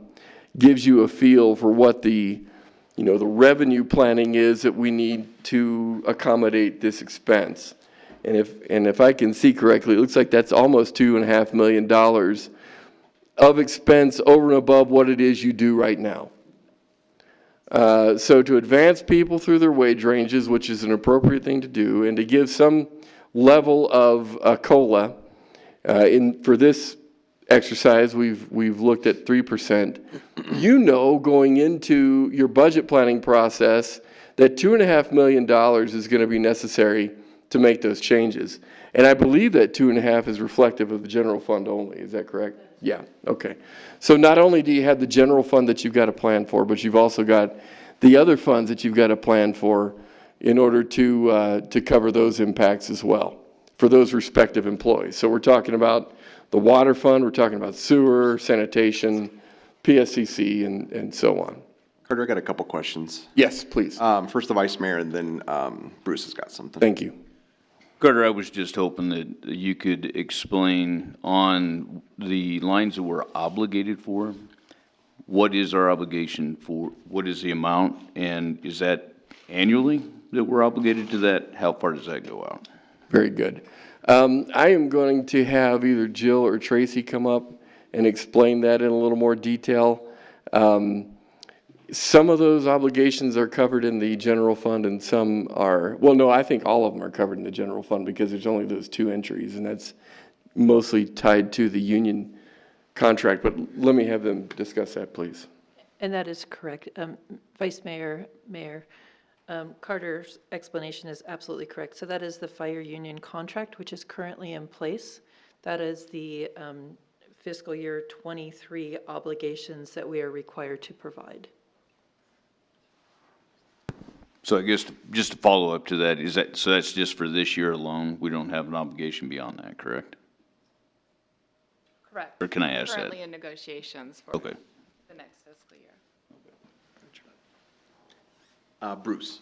B: gives you a feel for what the revenue planning is that we need to accommodate this expense. And if I can see correctly, it looks like that's almost $2.5 million of expense over and above what it is you do right now. So to advance people through their wage ranges, which is an appropriate thing to do, and to give some level of COLA, for this exercise, we've looked at 3%. Going into your budget planning process that $2.5 million is going to be necessary to make those changes. And I believe that 2.5 is reflective of the general fund only. Is that correct? Yeah, okay. So not only do you have the general fund that you've got to plan for, but you've also got the other funds that you've got to plan for in order to cover those impacts as well for those respective employees. So we're talking about the water fund, we're talking about sewer, sanitation, PSCC, and so on.
A: Carter, I got a couple questions.
B: Yes, please.
A: First the Vice Mayor, and then Bruce has got something.
B: Thank you.
R: Carter, I was just hoping that you could explain on the lines that we're obligated for, what is our obligation for, what is the amount, and is that annually that we're obligated to that? How far does that go out?
B: Very good. I am going to have either Jill or Tracy come up and explain that in a little more detail. Some of those obligations are covered in the general fund and some are, well, no, I think all of them are covered in the general fund because there's only those 2 entries, and that's mostly tied to the union contract. But let me have them discuss that, please.
Q: And that is correct. Vice Mayor, Carter's explanation is absolutely correct. So that is the fire union contract, which is currently in place. That is the fiscal year 23 obligations that we are required to provide.
R: So I guess just to follow up to that, so that's just for this year alone? We don't have an obligation beyond that, correct?
S: Correct.
R: Or can I ask that?
S: Currently in negotiations for the next fiscal year.
A: Bruce.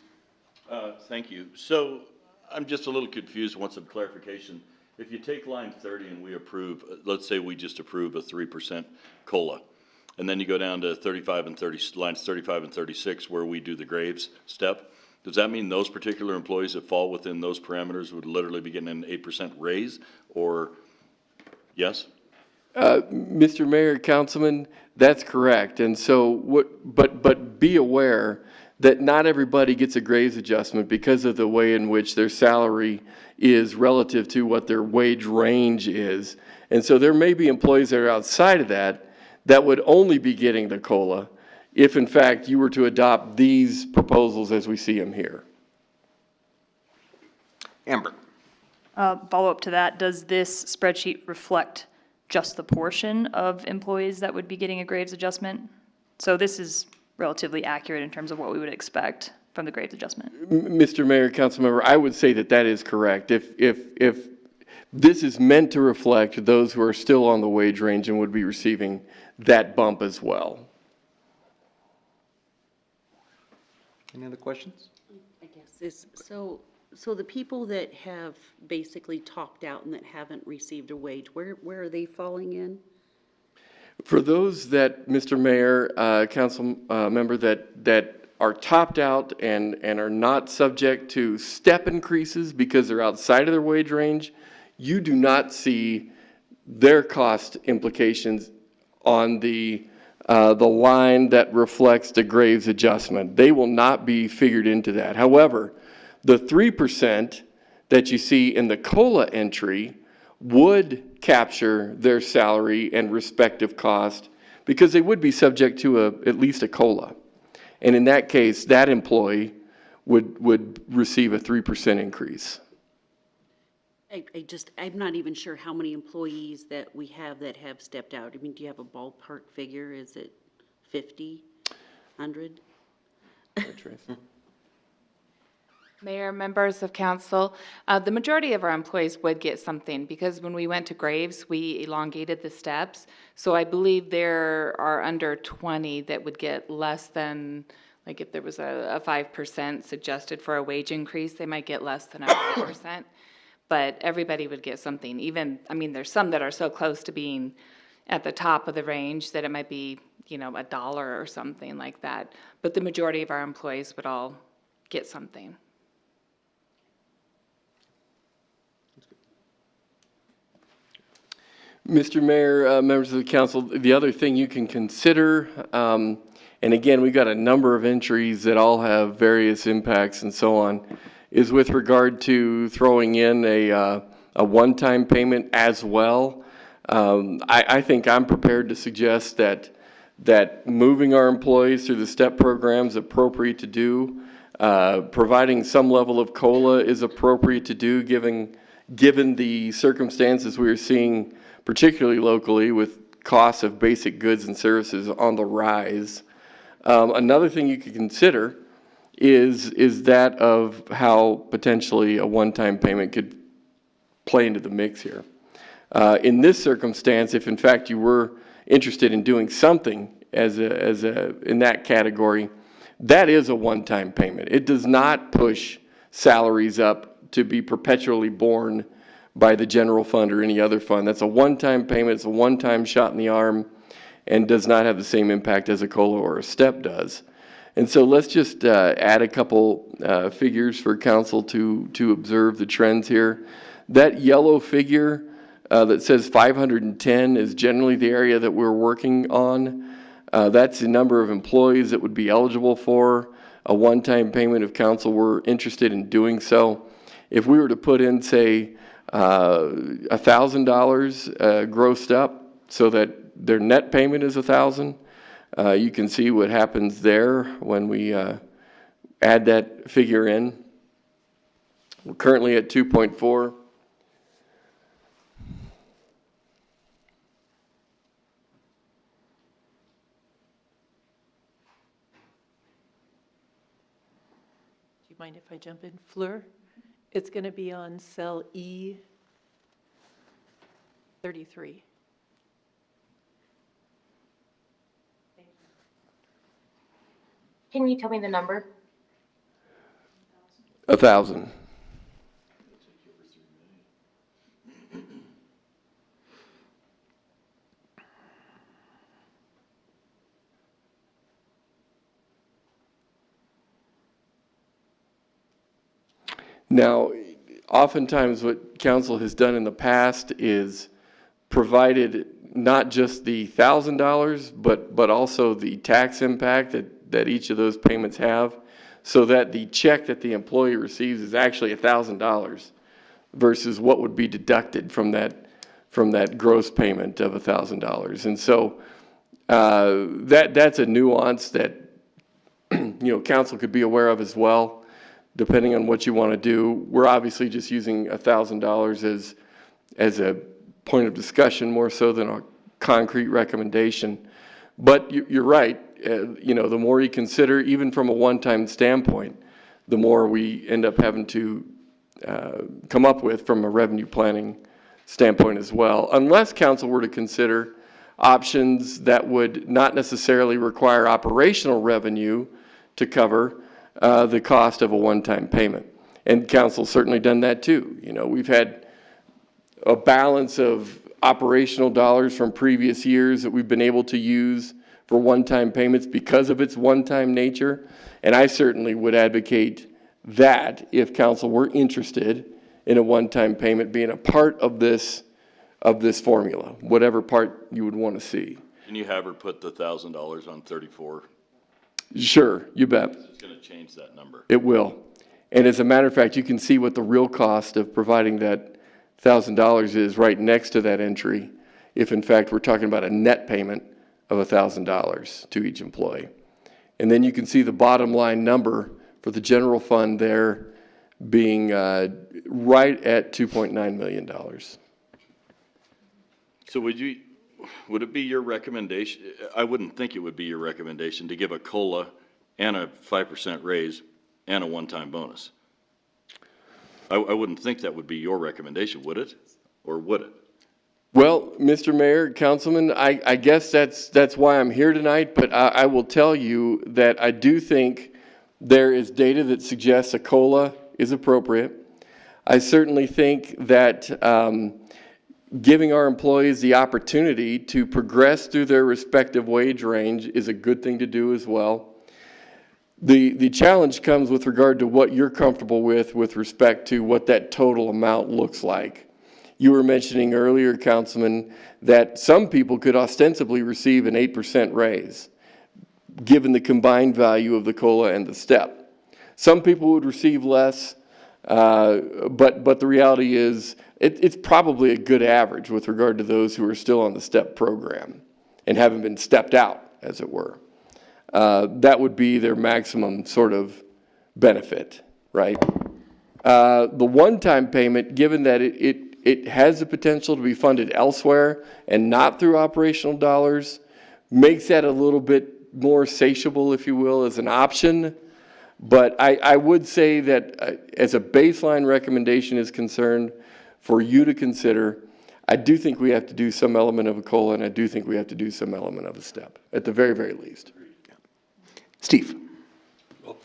J: Thank you. So I'm just a little confused, want some clarification. If you take line 30 and we approve, let's say we just approve a 3% COLA, and then you go down to lines 35 and 36 where we do the Graves step, does that mean those particular employees that fall within those parameters would literally be getting an 8% raise, or yes?
B: Mr. Mayor, Councilman, that's correct. And so but be aware that not everybody gets a Graves adjustment because of the way in which their salary is relative to what their wage range is. And so there may be employees that are outside of that would only be getting the COLA if in fact you were to adopt these proposals as we see them here.
A: Amber.
D: Follow up to that, does this spreadsheet reflect just the portion of employees that would be getting a Graves adjustment? So this is relatively accurate in terms of what we would expect from the Graves adjustment.
B: Mr. Mayor, Councilmember, I would say that is correct. If this is meant to reflect those who are still on the wage range and would be receiving that bump as well.
A: Any other questions?
O: I guess so the people that have basically topped out and that haven't received a wage, where are they falling in?
B: For those that, Mr. Mayor, council member, that are topped out and are not subject to step increases because they're outside of their wage range, you do not see their cost implications on the line that reflects the Graves adjustment. They will not be figured into that. However, the 3% that you see in the COLA entry would capture their salary and respective cost because they would be subject to at least a COLA. And in that case, that employee would receive a 3% increase.
O: I'm not even sure how many employees that we have that have stepped out. I mean, do you have a ballpark figure? Is it 50, 100?
S: Mayor, members of council, the majority of our employees would get something because when we went to Graves, we elongated the steps. So I believe there are under 20 that would get less than, like if there was a 5% suggested for a wage increase, they might get less than a 5%. But everybody would get something. Even, I mean, there's some that are so close to being at the top of the range that it might be, you know, $1 or something like that. But the majority of our employees would all get something.
B: Mr. Mayor, members of the council, the other thing you can consider, and again, we've got a number of entries that all have various impacts and so on, is with regard to throwing in a one-time payment as well. I think I'm prepared to suggest that moving our employees through the STEP program is appropriate to do. Providing some level of COLA is appropriate to do, given the circumstances we are seeing, particularly locally, with costs of basic goods and services on the rise. Another thing you could consider is that of how potentially a one-time payment could play into the mix here. In this circumstance, if in fact you were interested in doing something in that category, that is a one-time payment. It does not push salaries up to be perpetually borne by the general fund or any other fund. That's a one-time payment, it's a one-time shot in the arm, and does not have the same impact as a COLA or a STEP does. And so let's just add a couple figures for council to observe the trends here. That yellow figure that says 510 is generally the area that we're working on. That's the number of employees that would be eligible for a one-time payment if council were interested in doing so. If we were to put in, say, $1,000 grossed up so that their net payment is $1,000, you can see what happens there when we add that figure in. We're currently at 2.4.
Q: Do you mind if I jump in? Fleur, it's going to be on cell E33.
T: Can you tell me the number?
B: 1,000. Now, oftentimes what council has done in the past is provided not just the $1,000, but also the tax impact that each of those payments have, so that the check that the employee receives is actually $1,000 versus what would be deducted from that gross payment of $1,000. And so that's a nuance that council could be aware of as well, depending on what you want to do. We're obviously just using $1,000 as a point of discussion more so than a concrete recommendation. But you're right. The more you consider, even from a one-time standpoint, the more we end up having to come up with from a revenue planning standpoint as well, unless council were to consider options that would not necessarily require operational revenue to cover the cost of a one-time payment. And council's certainly done that too. We've had a balance of operational dollars from previous years that we've been able to use for one-time payments because of its one-time nature. And I certainly would advocate that if council were interested in a one-time payment being a part of this formula, whatever part you would want to see.
J: Can you have her put the $1,000 on 34?
B: Sure, you bet.
J: It's going to change that number.
B: It will. And as a matter of fact, you can see what the real cost of providing that $1,000 is right next to that entry, if in fact we're talking about a net payment of $1,000 to each employee. And then you can see the bottom line number for the general fund there being right at $2.9 million.
J: So would it be your recommendation, I wouldn't think it would be your recommendation to give a COLA and a 5% raise and a one-time bonus? I wouldn't think that would be your recommendation, would it? Or would it?
B: Well, Mr. Mayor, Councilman, I guess that's why I'm here tonight, but I will tell you that I do think there is data that suggests a COLA is appropriate. I certainly think that giving our employees the opportunity to progress through their respective wage range is a good thing to do as well. The challenge comes with regard to what you're comfortable with respect to what that total amount looks like. You were mentioning earlier, Councilman, that some people could ostensibly receive an 8% raise, given the combined value of the COLA and the STEP. Some people would receive less, but the reality is it's probably a good average with regard to those who are still on the STEP program and haven't been stepped out, as it were. That would be their maximum sort of benefit, right? The one-time payment, given that it has the potential to be funded elsewhere and not through operational dollars, makes that a little bit more satiable, if you will, as an option. But I would say that as a baseline recommendation is concerned, for you to consider, I do think we have to do some element of a COLA, and I do think we have to do some element of a STEP, at the very, very least.
A: Steve.
L: Well,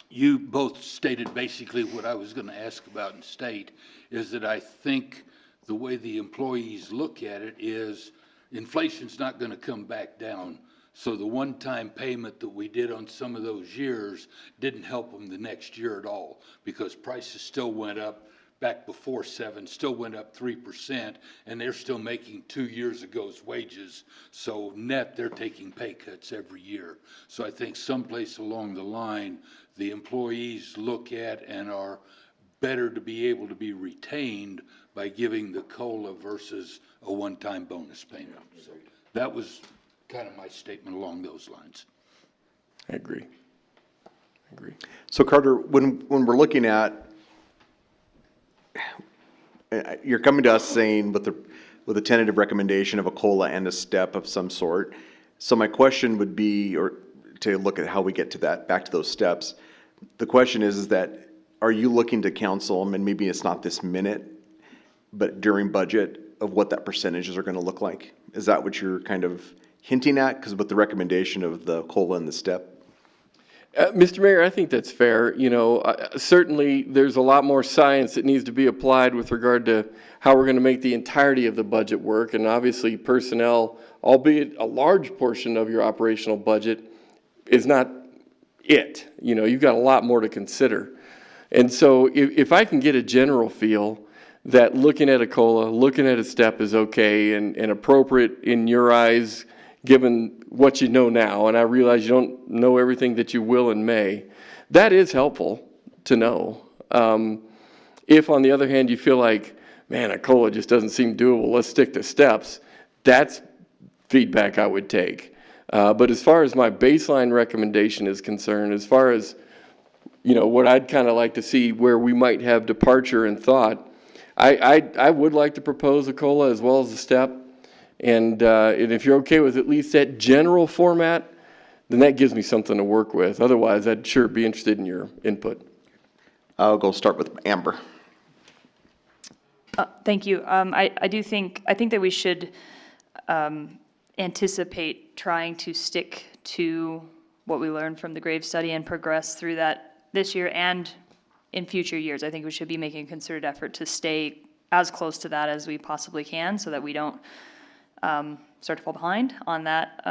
L: you both stated basically what I was going to ask about in state, is that I think the way the employees look at it is inflation's not going to come back down. So the one-time payment that we did on some of those years didn't help them the next year at all, because prices still went up. Back before 7, still went up 3%, and they're still making 2 years ago's wages. So net, they're taking pay cuts every year. So I think someplace along the line, the employees look at and are better to be able to be retained by giving the COLA versus a one-time bonus payment. So that was kind of my statement along those lines.
B: I agree.
A: So Carter, when we're looking at, you're coming to us saying with a tentative recommendation of a COLA and a STEP of some sort. So my question would be, or to look at how we get to that, back to those steps. The question is that, are you looking to council, and maybe it's not this minute, but during budget, of what that percentages are going to look like? Is that what you're kind of hinting at? Because with the recommendation of the COLA and the STEP?
B: Mr. Mayor, I think that's fair. You know, certainly there's a lot more science that needs to be applied with regard to how we're going to make the entirety of the budget work. And obviously personnel, albeit a large portion of your operational budget, is not it. You know, you've got a lot more to consider. And so if I can get a general feel that looking at a COLA, looking at a STEP is okay and appropriate in your eyes, given what you know now, and I realize you don't know everything that you will and may, that is helpful to know. If, on the other hand, you feel like, man, a COLA just doesn't seem doable, let's stick to steps, that's feedback I would take. But as far as my baseline recommendation is concerned, as far as, you know, what I'd kind of like to see where we might have departure in thought, I would like to propose a COLA as well as a STEP. And if you're okay with at least that general format, then that gives me something to work with. Otherwise, I'd sure be interested in your input.
A: I'll go start with Amber.
D: Thank you. I think that we should anticipate trying to stick to what we learned from the Graves study and progress through that this year and in future years. I think we should be making a concerted effort to stay as close to that as we possibly can, so that we don't start to fall behind on that,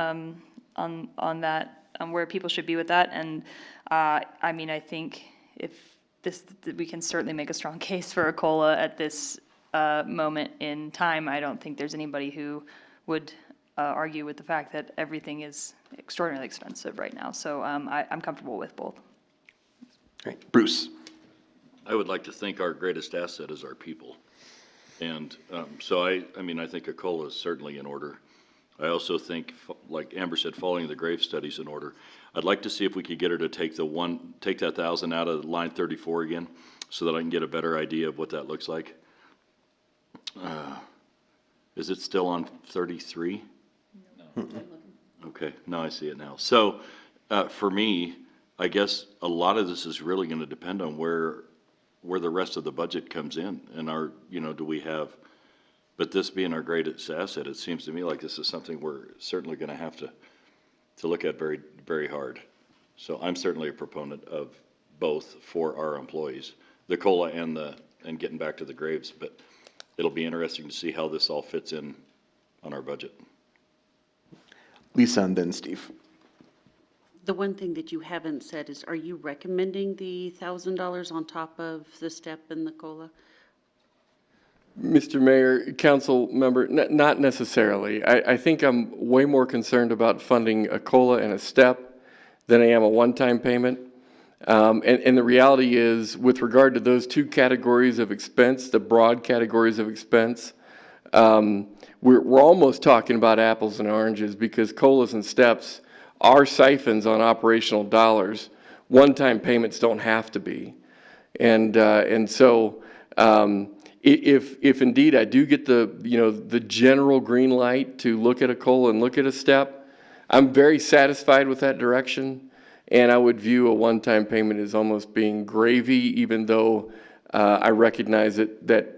D: on where people should be with that. And I mean, I think we can certainly make a strong case for a COLA at this moment in time. I don't think there's anybody who would argue with the fact that everything is extraordinarily expensive right now. So I'm comfortable with both.
A: Okay. Bruce.
J: I would like to think our greatest asset is our people. And so I mean, I think a COLA is certainly in order. I also think, like Amber said, following the grave studies in order. I'd like to see if we could get her to take that 1,000 out of line 34 again, so that I can get a better idea of what that looks like. Is it still on 33? No. Okay, now I see it now. So, for me, I guess a lot of this is really gonna depend on where the rest of the budget comes in, and do we have, but this being our greatest asset, it seems to me like this is something we're certainly gonna have to look at very, very hard. So I'm certainly a proponent of both for our employees, the COLA and getting back to the graves, but it'll be interesting to see how this all fits in on our budget.
A: Lisa and then Steve.
O: The one thing that you haven't said is, are you recommending the $1,000 on top of the step and the COLA?
B: Mr. Mayor, council member, not necessarily. I think I'm way more concerned about funding a COLA and a step than I am a one-time payment. And the reality is, with regard to those two categories of expense, the broad categories of expense, we're almost talking about apples and oranges, because COLAs and steps are siphons on operational dollars. One-time payments don't have to be. And so if indeed I do get the general green light to look at a COLA and look at a step, I'm very satisfied with that direction. And I would view a one-time payment as almost being gravy, even though I recognize that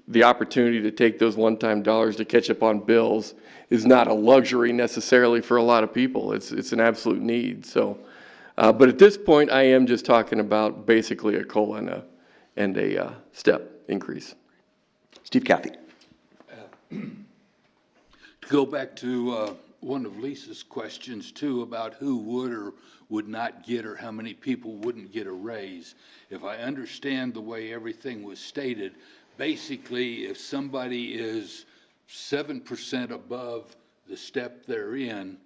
B: the opportunity to take those one-time dollars to catch up on bills is not a luxury necessarily for a lot of people. It's an absolute need. So, but at this point, I am just talking about basically a COLA and a step increase.
A: Steve Cathy.
L: To go back to one of Lisa's questions too, about who would or would not get, or how many people wouldn't get a raise. If I understand the way everything was stated, basically if somebody is 7% above the step they're in,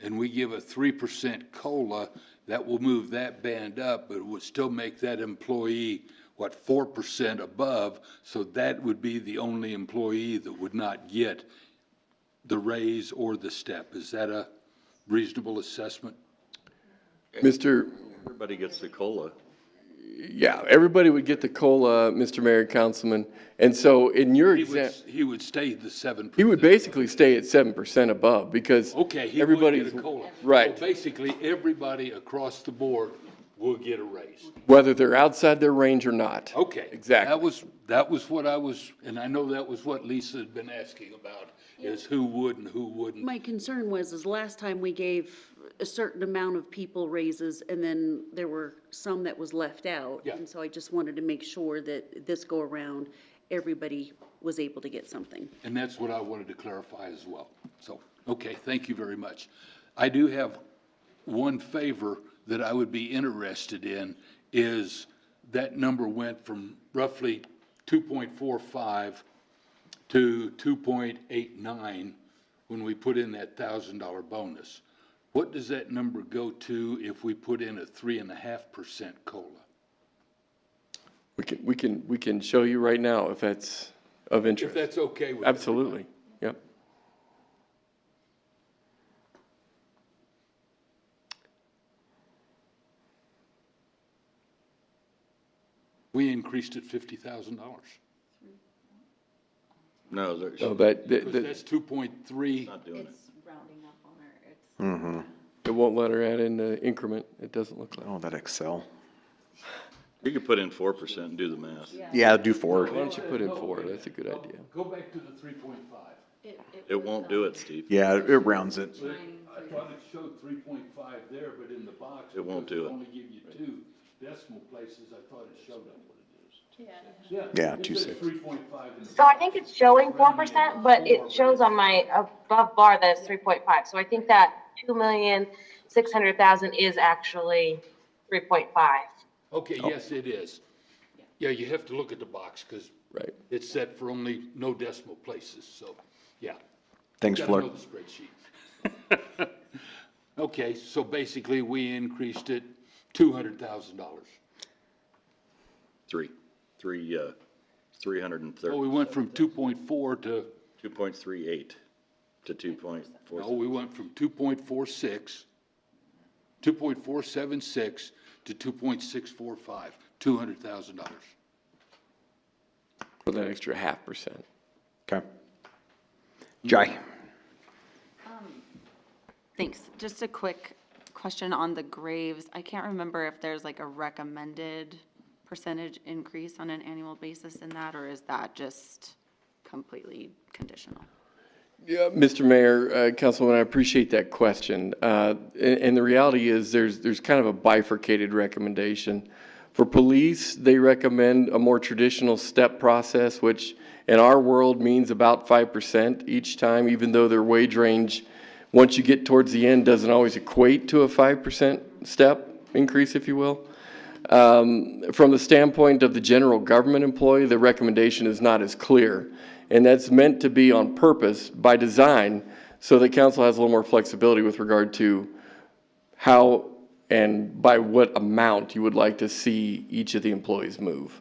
L: and we give a 3% COLA, that will move that band up, but it would still make that employee, 4% above, so that would be the only employee that would not get the raise or the step. Is that a reasonable assessment?
J: Everybody gets the COLA.
B: Yeah, everybody would get the COLA, Mr. Mayor, Councilman. And so in your example,
L: he would stay the 7%.
B: He would basically stay at 7% above, because
L: he
B: everybody's
L: would get a COLA.
B: right.
L: So basically, everybody across the board will get a raise.
B: Whether they're outside their range or not.
L: Okay.
B: Exactly.
L: That was what I was, and I know that was what Lisa had been asking about, is who would and who wouldn't.
O: My concern was last time we gave a certain amount of people raises, and then there were some that was left out.
L: Yeah.
O: And so I just wanted to make sure that this go around, everybody was able to get something.
L: And that's what I wanted to clarify as well. So, okay, thank you very much. I do have one favor that I would be interested in, is that number went from roughly 2.45 to 2.89 when we put in that $1,000 bonus. What does that number go to if we put in a 3.5% COLA?
B: We can show you right now if that's of interest.
L: If that's okay with
B: Absolutely. Yep.
L: We increased it $50,000.
J: No,
L: That's 2.3.
J: Not doing it.
P: Rounding up on her.
A: Mm-hmm.
B: It won't let her add in the increment. It doesn't look like.
A: Oh, that Excel.
J: You could put in 4% and do the math.
A: Yeah, do 4.
B: Why don't you put in 4? That's a good idea.
L: Go back to the 3.5.
J: It won't do it, Steve.
A: Yeah, it rounds it.
L: I thought it showed 3.5 there, but in the box.
J: It won't do it.
L: Only give you 2 decimal places. I thought it showed up what it is.
A: Yeah,
L: it
A: 2.6.
L: says 3.5 in the
T: So I think it's showing 4%, but it shows on my above bar that it's 3.5. So I think that 2,600,000 is actually 3.5.
L: Okay, yes, it is. Yeah, you have to look at the box because it's set for only no decimal places, so, yeah.
A: Thanks,
L: Gotta
A: Fleur.
L: know the spreadsheet. Okay, so basically we increased it $200,000.
J: 330.
L: Oh, we went from 2.4 to
J: 2.38 to 2.4.
L: No, we went from 2.46, 2.476 to 2.645, $200,000.
B: With an extra 0.5%.
A: Okay. Jai?
P: Thanks. Just a quick question on the graves. I can't remember if there's like a recommended percentage increase on an annual basis in that, or is that just completely conditional?
B: Yeah, Mr. Mayor, Councilman, I appreciate that question. And the reality is there's kind of a bifurcated recommendation. For police, they recommend a more traditional step process, which in our world means about 5% each time, even though their wage range, once you get towards the end, doesn't always equate to a 5% step increase, if you will. From the standpoint of the general government employee, the recommendation is not as clear. And that's meant to be on purpose, by design, so that council has a little more flexibility with regard to how and by what amount you would like to see each of the employees move.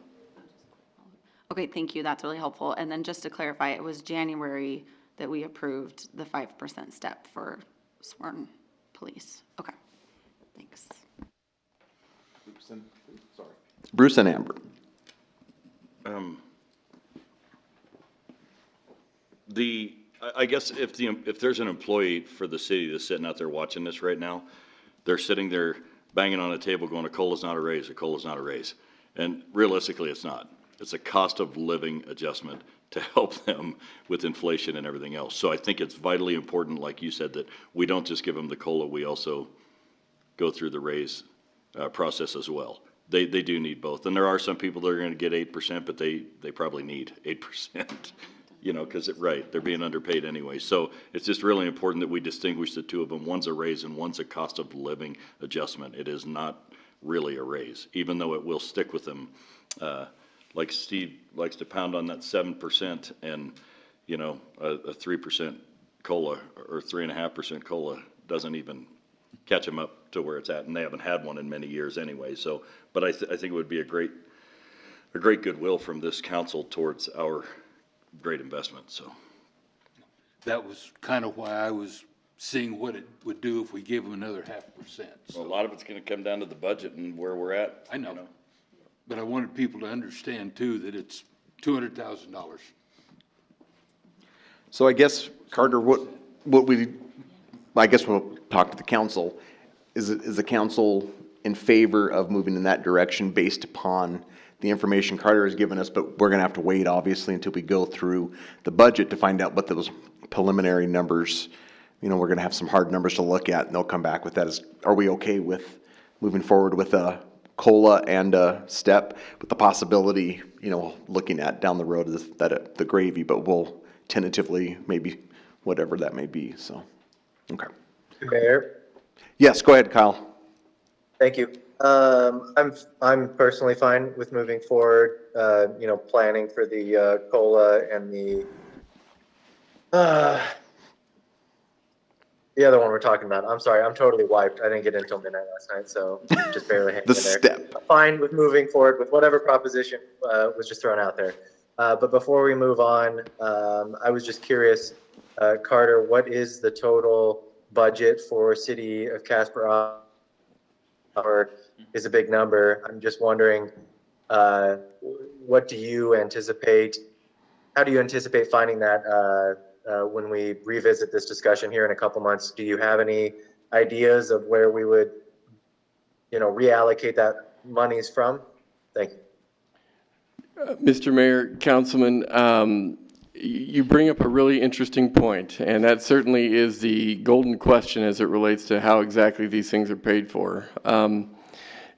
P: Okay, thank you. That's really helpful. And then just to clarify, it was January that we approved the 5% step for sworn police. Okay, thanks.
A: Bruce and Amber.
J: I guess if there's an employee for the city that's sitting out there watching this right now, they're sitting there banging on a table going, a COLA's not a raise, a COLA's not a raise. And realistically, it's not. It's a cost of living adjustment to help them with inflation and everything else. So I think it's vitally important, like you said, that we don't just give them the COLA, we also go through the raise process as well. They do need both. And there are some people that are going to get 8%, but they probably need 8%. You know, because they're being underpaid anyway. So it's just really important that we distinguish the two of them. One's a raise and one's a cost of living adjustment. It is not really a raise, even though it will stick with them. Like Steve likes to pound on that 7% and, you know, a 3% COLA or 3.5% COLA doesn't even catch them up to where it's at. And they haven't had one in many years anyway. So, but I think it would be a great goodwill from this council towards our great investment. So
L: that was kind of why I was seeing what it would do if we gave them another 0.5%.
J: Well, a lot of it's going to come down to the budget and where we're at.
L: I know, but I wanted people to understand too that it's $200,000.
A: So I guess, Carter, I guess we'll talk to the council. Is the council in favor of moving in that direction based upon the information Carter has given us, but we're going to have to wait, obviously, until we go through the budget to find out what those preliminary numbers, you know, we're going to have some hard numbers to look at, and they'll come back with that. Are we okay with moving forward with a COLA and a step, with the possibility, you know, looking at down the road that the gravy, but we'll tentatively, maybe, whatever that may be, so, okay.
C: Mayor?
A: Yes, go ahead, Kyle.
C: Thank you. I'm personally fine with moving forward, you know, planning for the COLA and the other one we're talking about. I'm sorry, I'm totally wiped. I didn't get in until midnight last night, so just barely hanging in there.
A: Step.
C: I'm fine with moving forward with whatever proposition was just thrown out there. But before we move on, I was just curious, Carter, what is the total budget for City of Kasparov? Is a big number. I'm just wondering, what do you anticipate? How do you anticipate finding that when we revisit this discussion here in a couple months? Do you have any ideas of where we would, you know, reallocate that monies from? Thank you.
B: Mr. Mayor, Councilman, you bring up a really interesting point, and that certainly is the golden question as it relates to how exactly these things are paid for.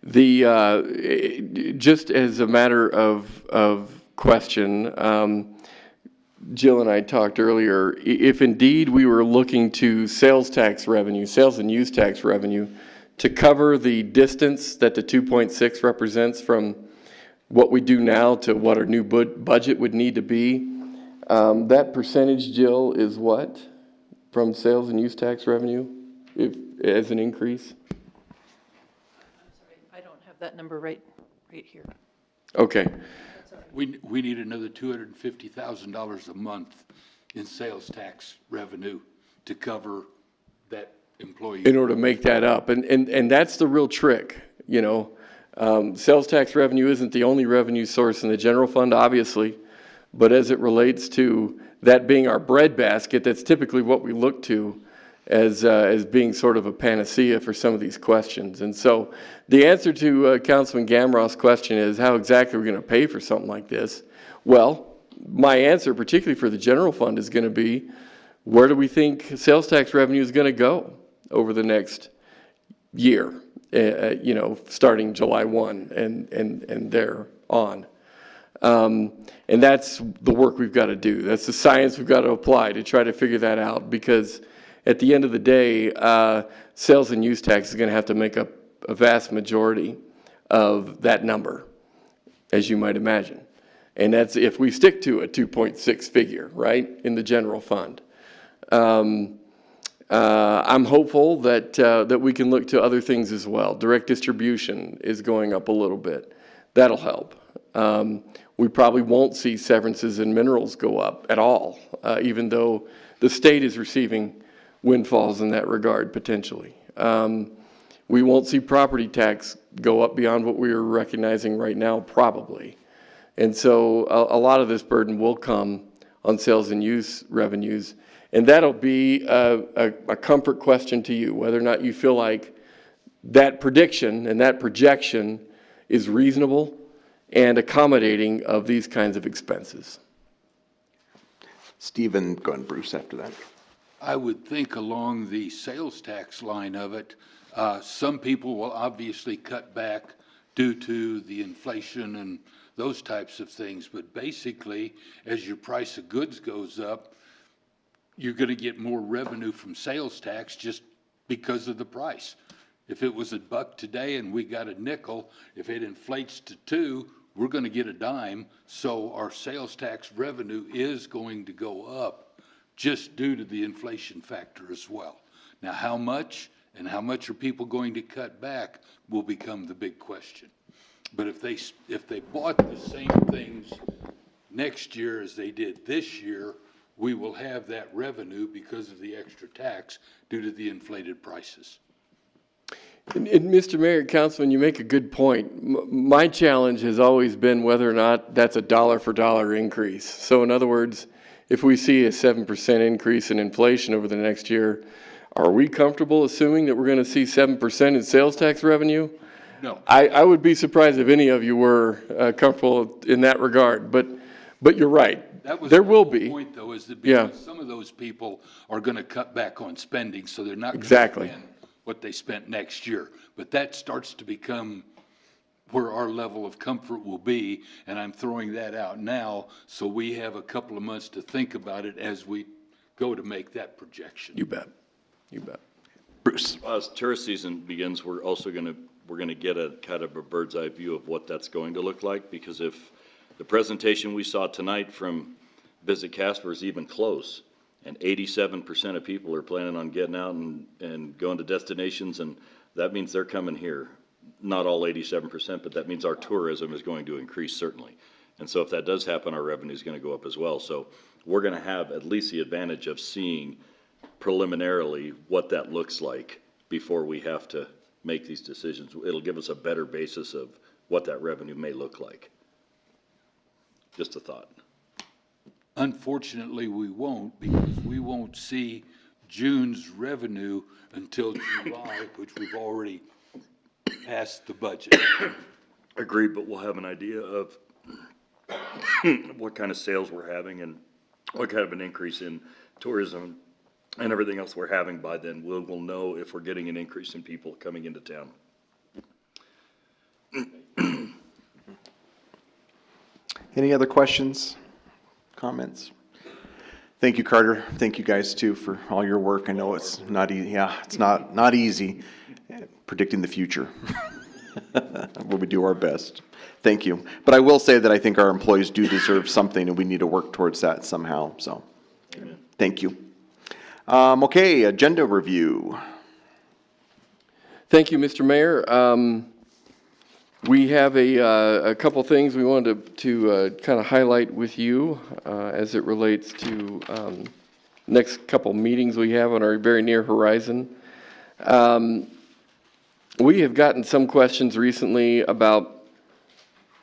B: Just as a matter of question, Jill and I talked earlier, if indeed we were looking to sales and use tax revenue, to cover the distance that the 2.6 represents from what we do now to what our new budget would need to be, that percentage, Jill, is what from sales and use tax revenue as an increase?
Q: I don't have that number right here.
B: Okay.
L: We need another $250,000 a month in sales tax revenue to cover that employee.
B: In order to make that up. And that's the real trick, you know. Sales tax revenue isn't the only revenue source in the general fund, obviously, but as it relates to that being our bread basket, that's typically what we look to as being sort of a panacea for some of these questions. And so the answer to Councilman Gamrot's question is, how exactly are we going to pay for something like this? Well, my answer, particularly for the general fund, is going to be, where do we think sales tax revenue is going to go over the next year, you know, starting July 1 and there on. And that's the work we've got to do. That's the science we've got to apply to try to figure that out, because at the end of the day, sales and use tax is going to have to make up a vast majority of that number, as you might imagine. And that's if we stick to a 2.6 figure, right, in the general fund. I'm hopeful that we can look to other things as well. Direct distribution is going up a little bit. That'll help. We probably won't see severances and minerals go up at all, even though the state is receiving windfalls in that regard, potentially. We won't see property tax go up beyond what we are recognizing right now, probably. And so a lot of this burden will come on sales and use revenues. And that'll be a comfort question to you, whether or not you feel like that prediction and that projection is reasonable and accommodating of these kinds of expenses.
A: Stephen, go ahead, Bruce, after that.
L: I would think along the sales tax line of it, some people will obviously cut back due to the inflation and those types of things. But basically, as your price of goods goes up, you're going to get more revenue from sales tax just because of the price. If it was $1 today and we got a nickel, if it inflates to 2, we're going to get a dime. So our sales tax revenue is going to go up just due to the inflation factor as well. Now, how much and how much are people going to cut back will become the big question. But if they bought the same things next year as they did this year, we will have that revenue because of the extra tax due to the inflated prices.
B: And Mr. Mayor, Councilman, you make a good point. My challenge has always been whether or not that's a dollar for dollar increase. So in other words, if we see a 7% increase in inflation over the next year, are we comfortable assuming that we're going to see 7% in sales tax revenue?
L: No.
B: I would be surprised if any of you were comfortable in that regard, but you're right. There will be.
L: The point, though, is that because some of those people are going to cut back on spending, so they're not going to spend what they spent next year. But that starts to become where our level of comfort will be, and I'm throwing that out now, so we have a couple of months to think about it as we go to make that projection.
B: You bet. You bet.
A: Bruce.
J: As tourist season begins, we're going to get a kind of a bird's eye view of what that's going to look like, because if the presentation we saw tonight from Visit Casper is even close, and 87% of people are planning on getting out and going to destinations, and that means they're coming here. Not all 87%, but that means our tourism is going to increase, certainly. And so if that does happen, our revenue is going to go up as well. So we're going to have at least the advantage of seeing preliminarily what that looks like before we have to make these decisions. It'll give us a better basis of what that revenue may look like. Just a thought.
L: Unfortunately, we won't, because we won't see June's revenue until July, which we've already passed the budget.
J: Agreed, but we'll have an idea of what kind of sales we're having and what kind of an increase in tourism and everything else we're having by then. We'll know if we're getting an increase in people coming into town.
A: Any other questions, comments? Thank you, Carter. Thank you guys too for all your work. I know it's not easy. Yeah, it's not easy predicting the future. But we do our best. Thank you. But I will say that I think our employees do deserve something, and we need to work towards that somehow. So, thank you. Okay, agenda review.
B: Thank you, Mr. Mayor. We have a couple things we wanted to kind of highlight with you as it relates to next couple meetings we have on our very near horizon. We have gotten some questions recently about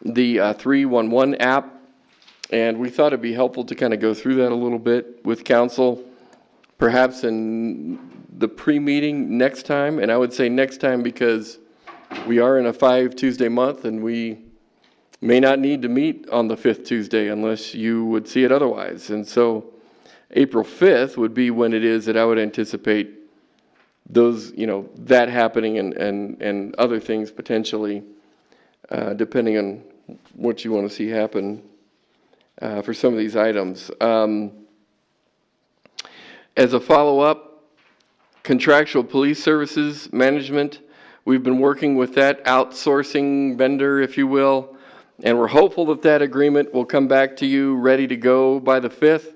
B: the 311 app, and we thought it'd be helpful to kind of go through that a little bit with council, perhaps in the pre-meeting next time. And I would say next time because we are in a 5 Tuesday month, and we may not need to meet on the 5th Tuesday unless you would see it otherwise. And so April 5th would be when it is that I would anticipate those, that happening and other things potentially, depending on what you want to see happen for some of these items. As a follow-up, contractual police services management, we've been working with that outsourcing vendor, if you will, and we're hopeful that that agreement will come back to you ready to go by the 5th.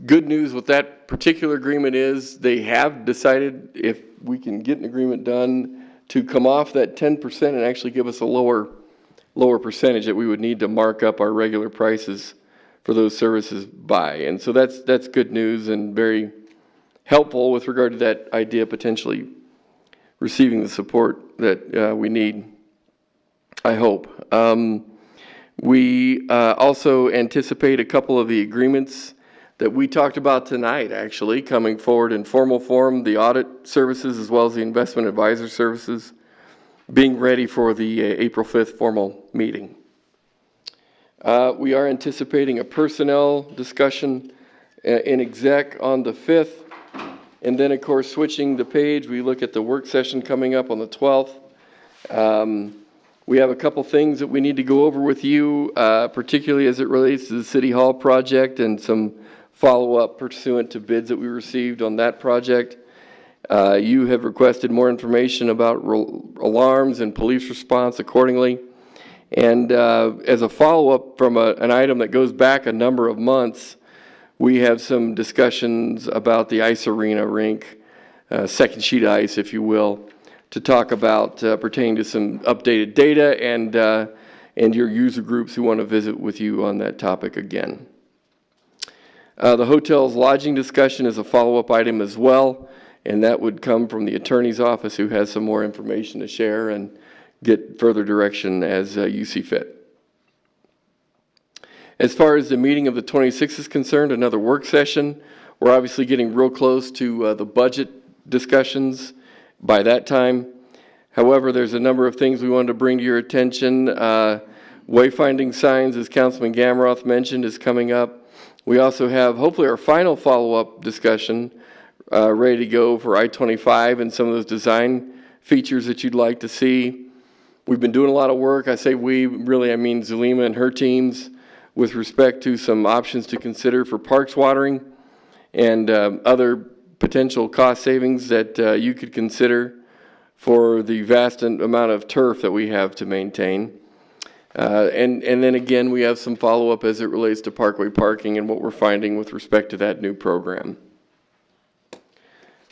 B: Good news with that particular agreement is they have decided, if we can get an agreement done, to come off that 10% and actually give us a lower percentage that we would need to mark up our regular prices for those services by. And so that's good news and very helpful with regard to that idea potentially receiving the support that we need, I hope. We also anticipate a couple of the agreements that we talked about tonight, actually, coming forward in formal form, the audit services as well as the investment advisor services, being ready for the April 5th formal meeting. We are anticipating a personnel discussion in exec on the 5th. And then, of course, switching the page, we look at the work session coming up on the 12th. We have a couple things that we need to go over with you, particularly as it relates to the City Hall project and some follow-up pursuant to bids that we received on that project. You have requested more information about alarms and police response accordingly. And as a follow-up from an item that goes back a number of months, we have some discussions about the ice arena rink, second sheet of ice, if you will, to talk about pertaining to some updated data and your user groups who want to visit with you on that topic again. The hotel's lodging discussion is a follow-up item as well, and that would come from the attorney's office, who has some more information to share and get further direction as you see fit. As far as the meeting of the 26th is concerned, another work session. We're obviously getting real close to the budget discussions by that time. However, there's a number of things we wanted to bring to your attention. Wayfinding signs, as Councilman Gamroth mentioned, is coming up. We also have, hopefully, our final follow-up discussion ready to go for I-25 and some of those design features that you'd like to see. We've been doing a lot of work. I say we, really I mean Zulema and her teams, with respect to some options to consider for parks watering and other potential cost savings that you could consider for the vast amount of turf that we have to maintain. And then again, we have some follow-up as it relates to parkway parking and what we're finding with respect to that new program.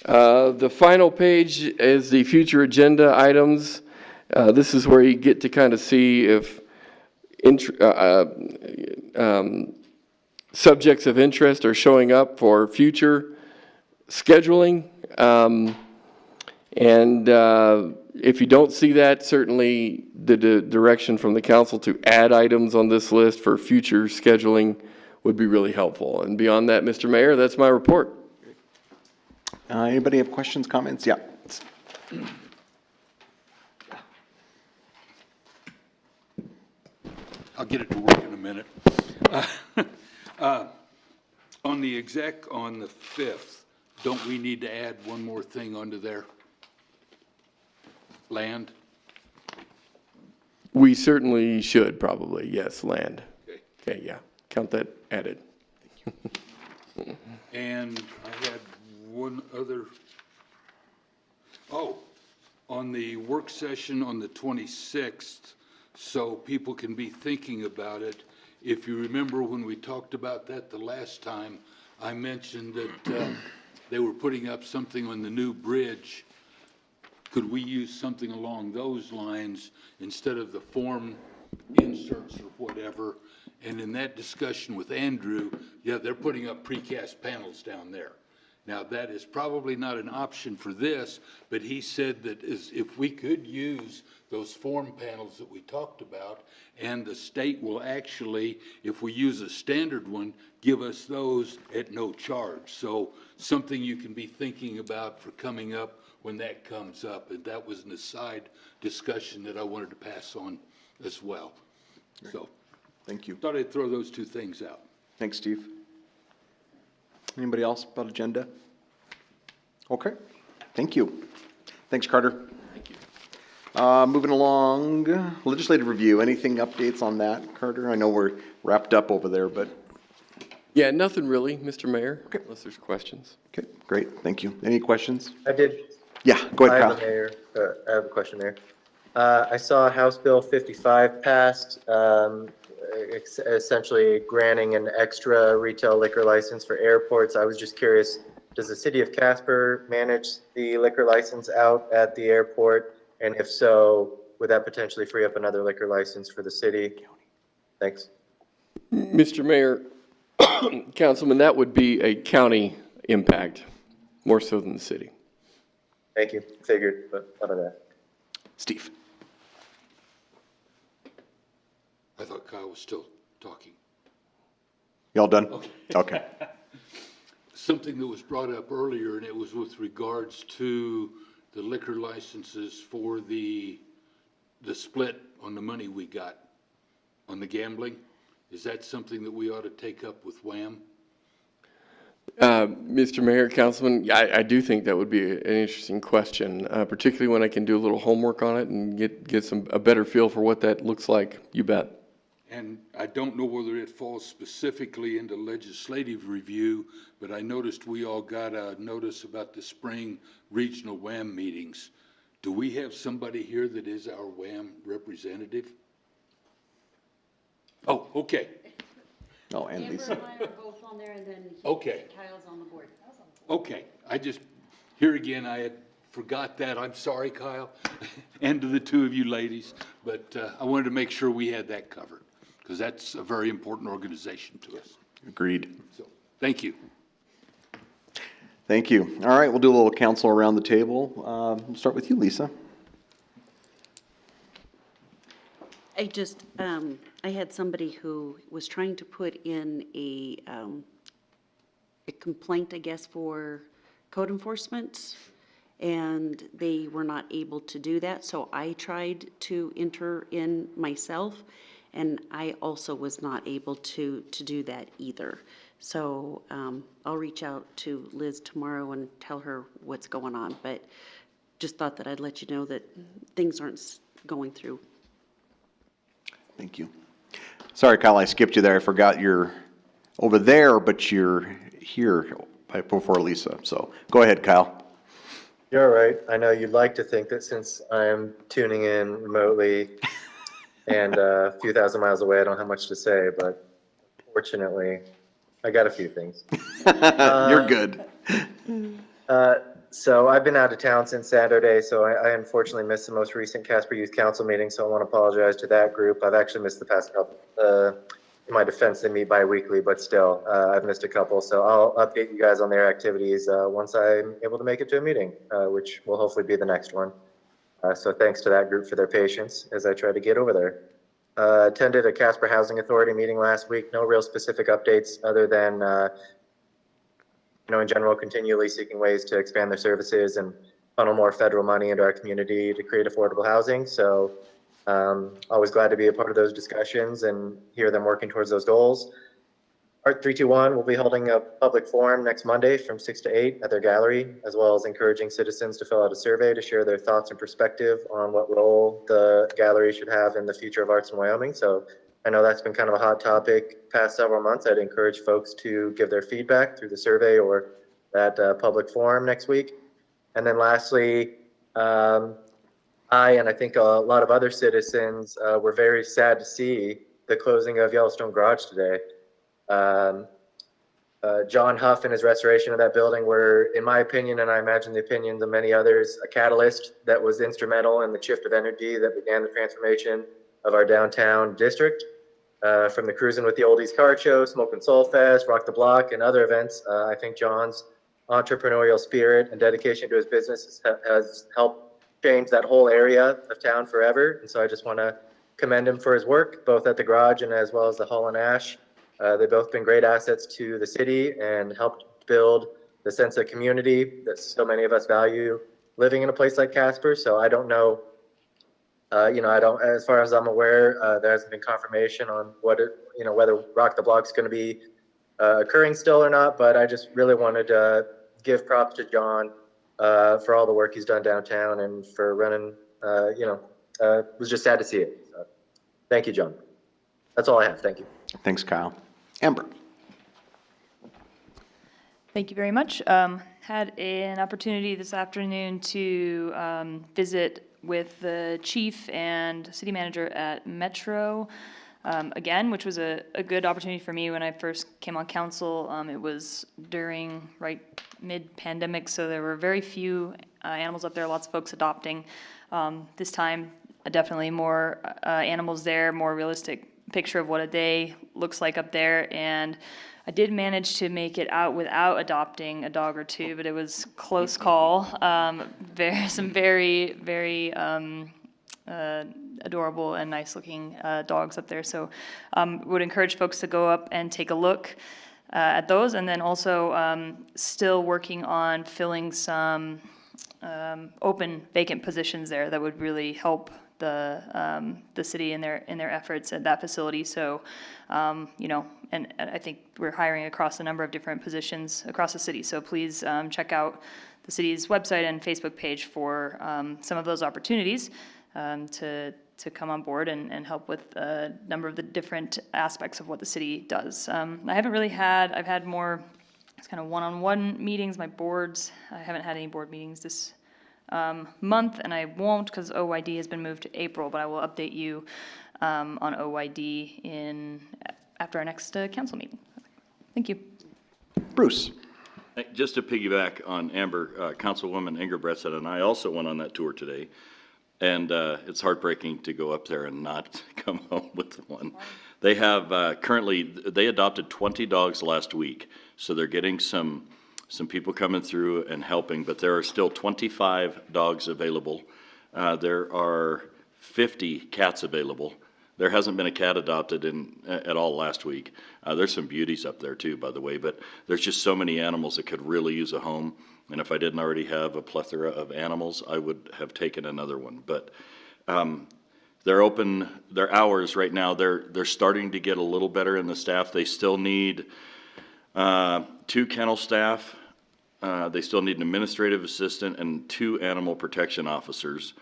B: The final page is the future agenda items. This is where you get to kind of see if subjects of interest are showing up for future scheduling. If you don't see that, certainly the direction from the council to add items on this list for future scheduling would be really helpful. And beyond that, Mr. Mayor, that's my report.
A: Anybody have questions, comments? Yeah.
L: I'll get it to work in a minute. On the exec on the 5th, don't we need to add one more thing onto there? Land?
B: We certainly should, probably, yes, land. Okay, yeah, count that added.
L: And I had one other, on the work session on the 26th, so people can be thinking about it. If you remember when we talked about that the last time, I mentioned that they were putting up something on the new bridge. Could we use something along those lines instead of the form inserts or whatever, And in that discussion with Andrew, yeah, they're putting up precast panels down there. Now, that is probably not an option for this, but he said that if we could use those form panels that we talked about, and the state will actually, if we use a standard one, give us those at no charge. So something you can be thinking about for coming up when that comes up. And that was an aside discussion that I wanted to pass on as well. So
A: thank you.
L: Thought I'd throw those two things out.
A: Thanks, Steve. Anybody else about agenda? Okay, thank you. Thanks, Carter.
B: Thank you.
A: Moving along, legislative review. Anything updates on that, Carter? I know we're wrapped up over there, but.
B: Yeah, nothing really, Mr. Mayor, unless there's questions.
A: Okay, great, thank you. Any questions?
C: I did.
A: Yeah, go ahead, Kyle.
C: I have a question, Mayor. I saw House Bill 55 passed, essentially granting an extra retail liquor license for airports. I was just curious, does the city of Casper manage the liquor license out at the airport? And if so, would that potentially free up another liquor license for the city? Thanks.
B: Mr. Mayor, Councilman, that would be a county impact, more so than the city.
C: Thank you. Figured, but how about that?
A: Steve.
L: I thought Kyle was still talking.
A: Y'all done? Okay.
L: Something that was brought up earlier, and it was with regards to the liquor licenses for the split on the money we got on the gambling. Is that something that we ought to take up with WHAM?
B: Mr. Mayor, Councilman, I do think that would be an interesting question, particularly when I can do a little homework on it and get a better feel for what that looks like. You bet.
L: And I don't know whether it falls specifically into legislative review, but I noticed we all got a notice about the spring regional WHAM meetings. Do we have somebody here that is our WHAM representative? Oh, okay.
A: Oh, and Lisa.
O: Amber and I are both on there, and then
L: Okay.
O: Kyle's on the board.
L: Okay, here again, I had forgot that. I'm sorry, Kyle, and to the two of you ladies, but I wanted to make sure we had that covered, because that's a very important organization to us.
A: Agreed.
L: So, thank you.
A: Thank you. All right, we'll do a little council around the table. We'll start with you, Lisa.
O: I had somebody who was trying to put in a complaint, I guess, for code enforcement, and they were not able to do that, so I tried to enter in myself, and I also was not able to do that either. So I'll reach out to Liz tomorrow and tell her what's going on, but just thought that I'd let you know that things aren't going through.
A: Thank you. Sorry, Kyle, I skipped you there. I forgot you're over there, but you're here before Lisa. So go ahead, Kyle.
C: You're all right. I know you'd like to think that since I'm tuning in remotely and a few thousand miles away, I don't have much to say, but fortunately, I got a few things.
A: You're good.
C: So I've been out of town since Saturday, so I unfortunately missed the most recent Casper Youth Council meeting, so I want to apologize to that group. I've actually missed the past couple. In my defense, they meet bi-weekly, but still, I've missed a couple, so I'll update you guys on their activities once I'm able to make it to a meeting, which will hopefully be the next one. So thanks to that group for their patience as I try to get over there. Attended a Casper Housing Authority meeting last week. No real specific updates other than in general, continually seeking ways to expand their services and funnel more federal money into our community to create affordable housing. So always glad to be a part of those discussions and hear them working towards those goals. Art 321 will be holding a public forum next Monday from 6 to 8 at their gallery, as well as encouraging citizens to fill out a survey to share their thoughts and perspective on what role the gallery should have in the future of arts in Wyoming. So I know that's been kind of a hot topic past several months. I'd encourage folks to give their feedback through the survey or that public forum next week. And then lastly, I and I think a lot of other citizens were very sad to see the closing of Yellowstone Garage today. John Huff and his restoration of that building were, in my opinion, and I imagine the opinions of many others, a catalyst that was instrumental in the shift of energy that began the transformation of our downtown district. from the Cruising with the Oldies Card Show, Smoke and Soul Fest, Rock the Block, and other events. I think John's entrepreneurial spirit and dedication to his business has helped change that whole area of town forever. And so I just want to commend him for his work, both at the garage and as well as the Hall and Ash. They've both been great assets to the city and helped build the sense of community that so many of us value living in a place like Casper. So I don't know, as far as I'm aware, there hasn't been confirmation on whether Rock the Block is going to be occurring still or not, but I just really wanted to give props to John for all the work he's done downtown and for running, it was just sad to see it. So, thank you, John. That's all I have. Thank you.
A: Thanks, Kyle. Amber.
D: Thank you very much. Had an opportunity this afternoon to visit with the chief and city manager at Metro again, which was a good opportunity for me when I first came on council. It was during mid-pandemic, so there were very few animals up there, lots of folks adopting. This time, definitely more animals there, more realistic picture of what a day looks like up there. And I did manage to make it out without adopting a dog or two, but it was close call. Some very, very adorable and nice looking dogs up there. So would encourage folks to go up and take a look at those. And then also still working on filling some open vacant positions there that would really help the city in their efforts at that facility. So, and I think we're hiring across a number of different positions across the city. So please check out the city's website and Facebook page for some of those opportunities to come on board and help with a number of the different aspects of what the city does. I've had more kind of one-on-one meetings, my boards. I haven't had any board meetings this month, and I won't because OYD has been moved to April, but I will update you on OYD after our next council meeting. Thank you.
A: Bruce.
J: Just to piggyback on Amber, Councilwoman Ingerbretson and I also went on that tour today, and it's heartbreaking to go up there and not come home with one. They have currently, they adopted 20 dogs last week, so they're getting some people coming through and helping, but there are still 25 dogs available. There are 50 cats available. There hasn't been a cat adopted at all last week. There's some beauties up there too, by the way, but there's just so many animals that could really use a home. And if I didn't already have a plethora of animals, I would have taken another one. But they're open, their hours right now, they're starting to get a little better in the staff. They still need 2 kennel staff. They still need an administrative assistant and 2 animal protection officers.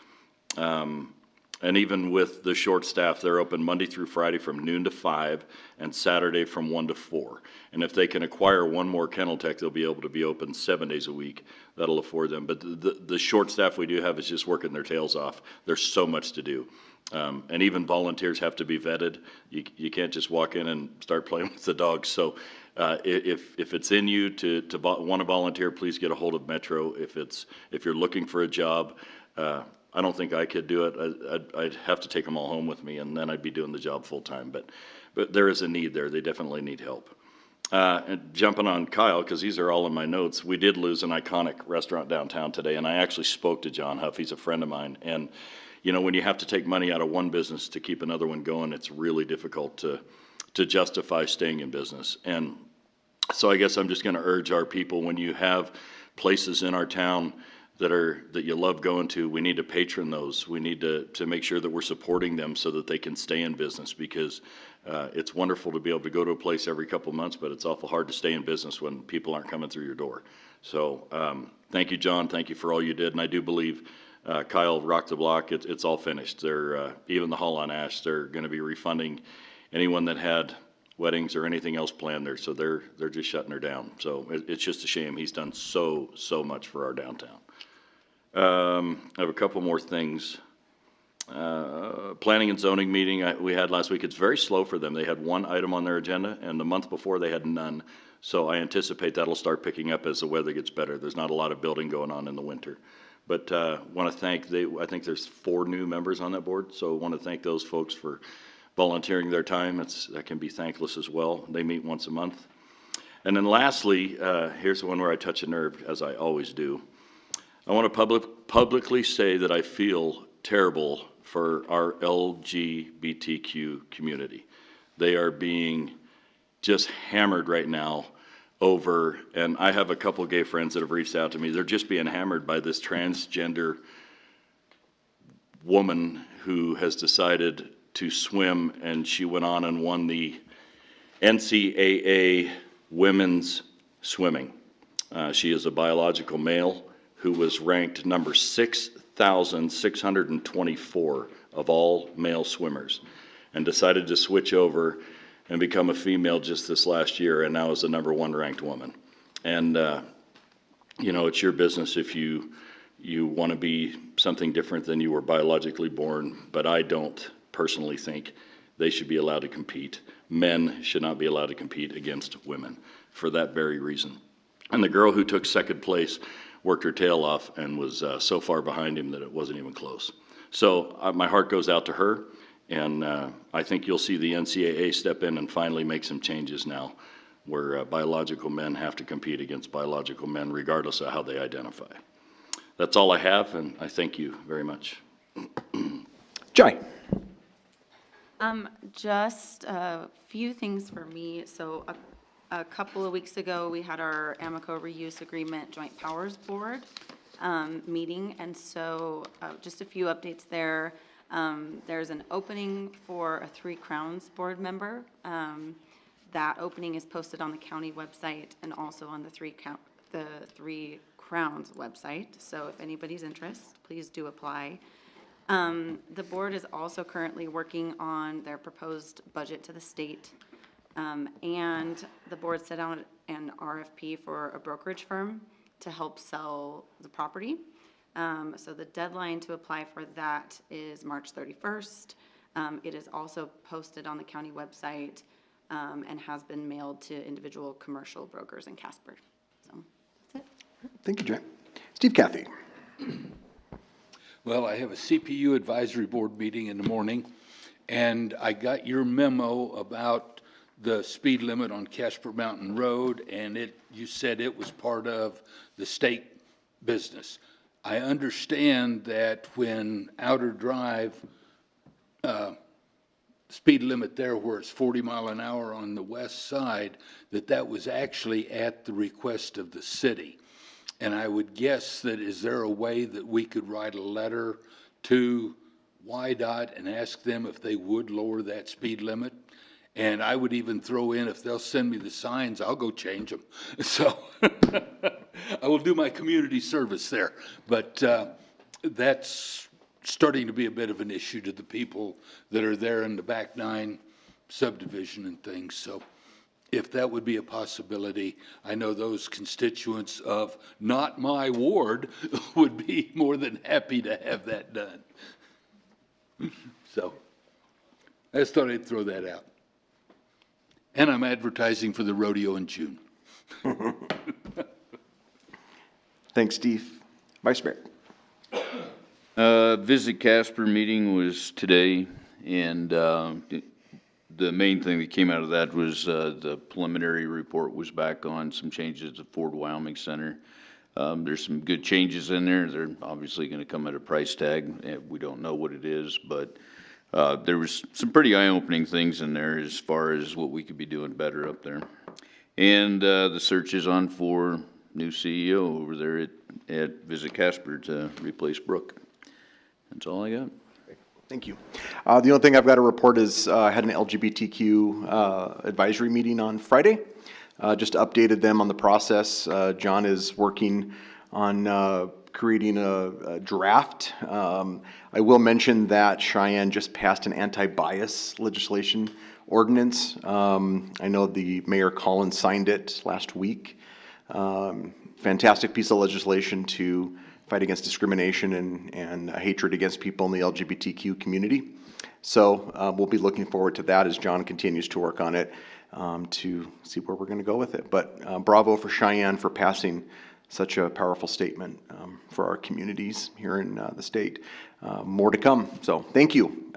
J: And even with the short staff, they're open Monday through Friday from noon to 5 and Saturday from 1 to 4. And if they can acquire 1 more kennel tech, they'll be able to be open 7 days a week. That'll afford them. But the short staff we do have is just working their tails off. There's so much to do. And even volunteers have to be vetted. You can't just walk in and start playing with the dogs. So if it's in you to want to volunteer, please get a hold of Metro. If you're looking for a job, I don't think I could do it. I'd have to take them all home with me, and then I'd be doing the job full time. But there is a need there. They definitely need help. And jumping on Kyle, because these are all in my notes, we did lose an iconic restaurant downtown today, and I actually spoke to John Huff. He's a friend of mine, and when you have to take money out of one business to keep another one going, it's really difficult to justify staying in business. And so I guess I'm just going to urge our people, when you have places in our town that you love going to, we need to patron those. We need to make sure that we're supporting them so that they can stay in business, because it's wonderful to be able to go to a place every couple of months, but it's awful hard to stay in business when people aren't coming through your door. So thank you, John. Thank you for all you did. And I do believe Kyle, Rock the Block, it's all finished. They're even the Hall on Ash, they're going to be refunding anyone that had weddings or anything else planned there. So they're just shutting her down. So it's just a shame. He's done so much for our downtown. I have a couple more things. Planning and zoning meeting we had last week. It's very slow for them. They had 1 item on their agenda, and the month before they had none. So I anticipate that'll start picking up as the weather gets better. There's not a lot of building going on in the winter. But want to thank, I think there's 4 new members on that board. So I want to thank those folks for volunteering their time. That can be thankless as well. They meet once a month. And then lastly, here's the one where I touch a nerve, as I always do. I want to publicly say that I feel terrible for our LGBTQ community. They are being just hammered right now over, and I have a couple gay friends that have reached out to me. They're just being hammered by this transgender woman who has decided to swim, and she went on and won the NCAA women's swimming. She is a biological male who was ranked number 6,624 of all male swimmers, and decided to switch over and become a female just this last year, and now is the number 1 ranked woman. And you know, it's your business if you want to be something different than you were biologically born, but I don't personally think they should be allowed to compete. Men should not be allowed to compete against women for that very reason. And the girl who took second place worked her tail off and was so far behind him that it wasn't even close. So my heart goes out to her, and I think you'll see the NCAA step in and finally make some changes now where biological men have to compete against biological men regardless of how they identify. That's all I have, and I thank you very much.
A: Jai.
P: Just a few things for me. So a couple of weeks ago, we had our Amoco Reuse Agreement Joint Powers Board meeting, and so just a few updates there. There's an opening for a Three Crowns board member. That opening is posted on the county website and also on the Three Crowns website. So if anybody's interested, please do apply. The board is also currently working on their proposed budget to the state. And the board set out an RFP for a brokerage firm to help sell the property. So the deadline to apply for that is March 31st. It is also posted on the county website and has been mailed to individual commercial brokers in Casper. So that's it.
A: Thank you, Jay. Steve Cathy.
L: Well, I have a CPU advisory board meeting in the morning, and I got your memo about the speed limit on Casper Mountain Road, and you said it was part of the state business. I understand that when Outer Drive, speed limit there where it's 40 mile an hour on the west side, that was actually at the request of the city. And I would guess that, is there a way that we could write a letter to YDOT and ask them if they would lower that speed limit? And I would even throw in, if they'll send me the signs, I'll go change them. So I will do my community service there. But that's starting to be a bit of an issue to the people that are there in the back 9 subdivision and things. So if that would be a possibility, I know those constituents of not my ward would be more than happy to have that done. So I just thought I'd throw that out. And I'm advertising for the rodeo in June.
A: Thanks, Steve. Vice Mayor.
R: Visit Casper meeting was today, and the main thing that came out of that was the preliminary report was back on some changes at Ford Wyoming Center. There's some good changes in there. They're obviously going to come at a price tag. We don't know what it is, but there was some pretty eye-opening things in there as far as what we could be doing better up there. And the search is on for new CEO over there at Visit Casper to replace Brooke. That's all I got.
A: Thank you. The only thing I've got to report is I had an LGBTQ advisory meeting on Friday. Just updated them on the process. John is working on creating a draft. I will mention that Cheyenne just passed an anti-bias legislation ordinance. I know the Mayor Collins signed it last week. Fantastic piece of legislation to fight against discrimination and hatred against people in the LGBTQ community. So we'll be looking forward to that as John continues to work on it to see where we're going to go with it. But bravo for Cheyenne for passing such a powerful statement for our communities here in the state. More to come. So thank you.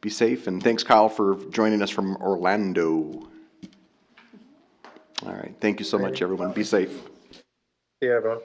A: Be safe, and thanks, Kyle, for joining us from Orlando. All right, thank you so much, everyone. Be safe.
C: See you, everyone.